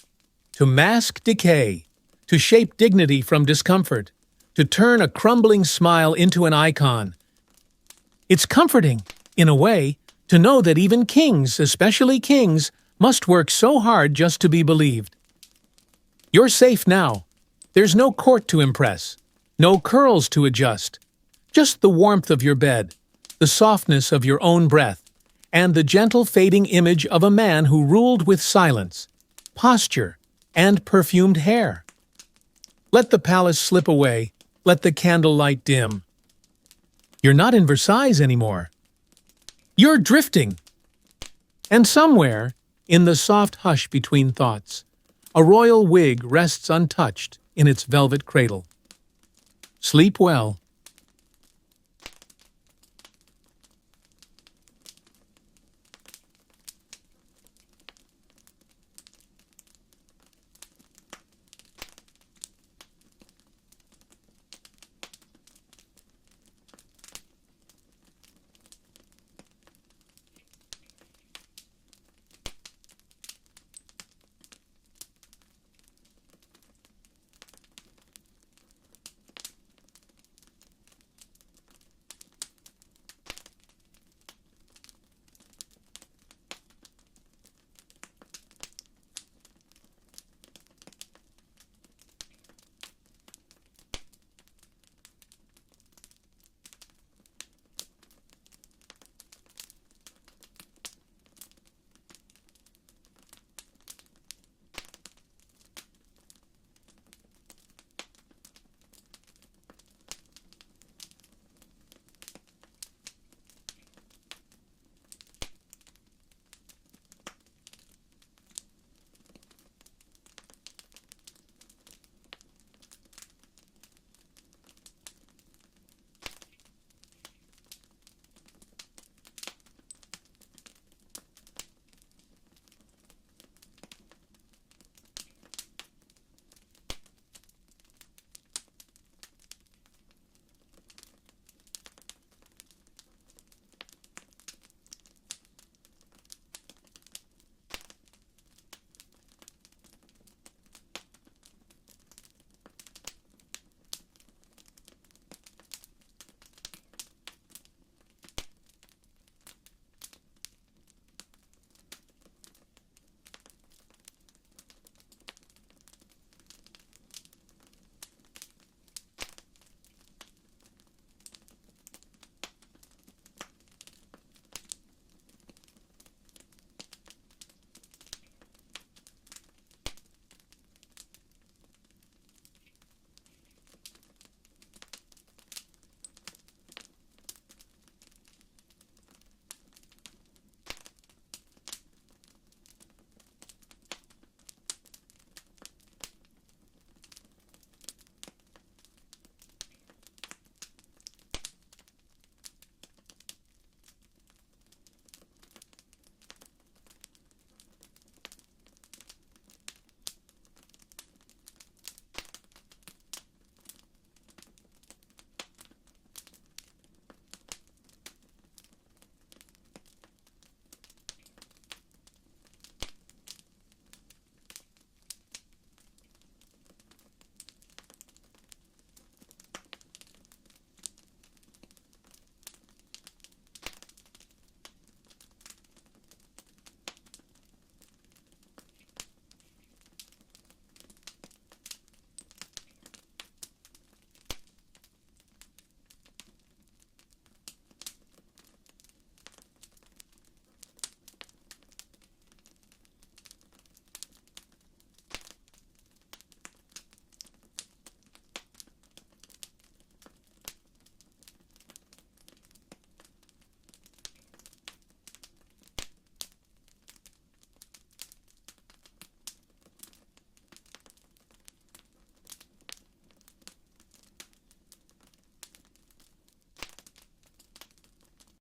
to mask decay, to shape dignity from discomfort, to turn a crumbling smile into an icon. It's comforting, in a way, to know that even kings, especially kings, must work so hard just to be believed. You're safe now. There's no court to impress, no curls to adjust, just the warmth of your bed, the softness of your own breath, and the gentle fading image of a man who ruled with silence, posture, and perfumed hair. Let the palace slip away, let the candlelight dim. You're not in Versailles anymore. You're drifting. And somewhere, in the soft hush between thoughts, a royal wig rests untouched in its velvet cradle. Sleep well.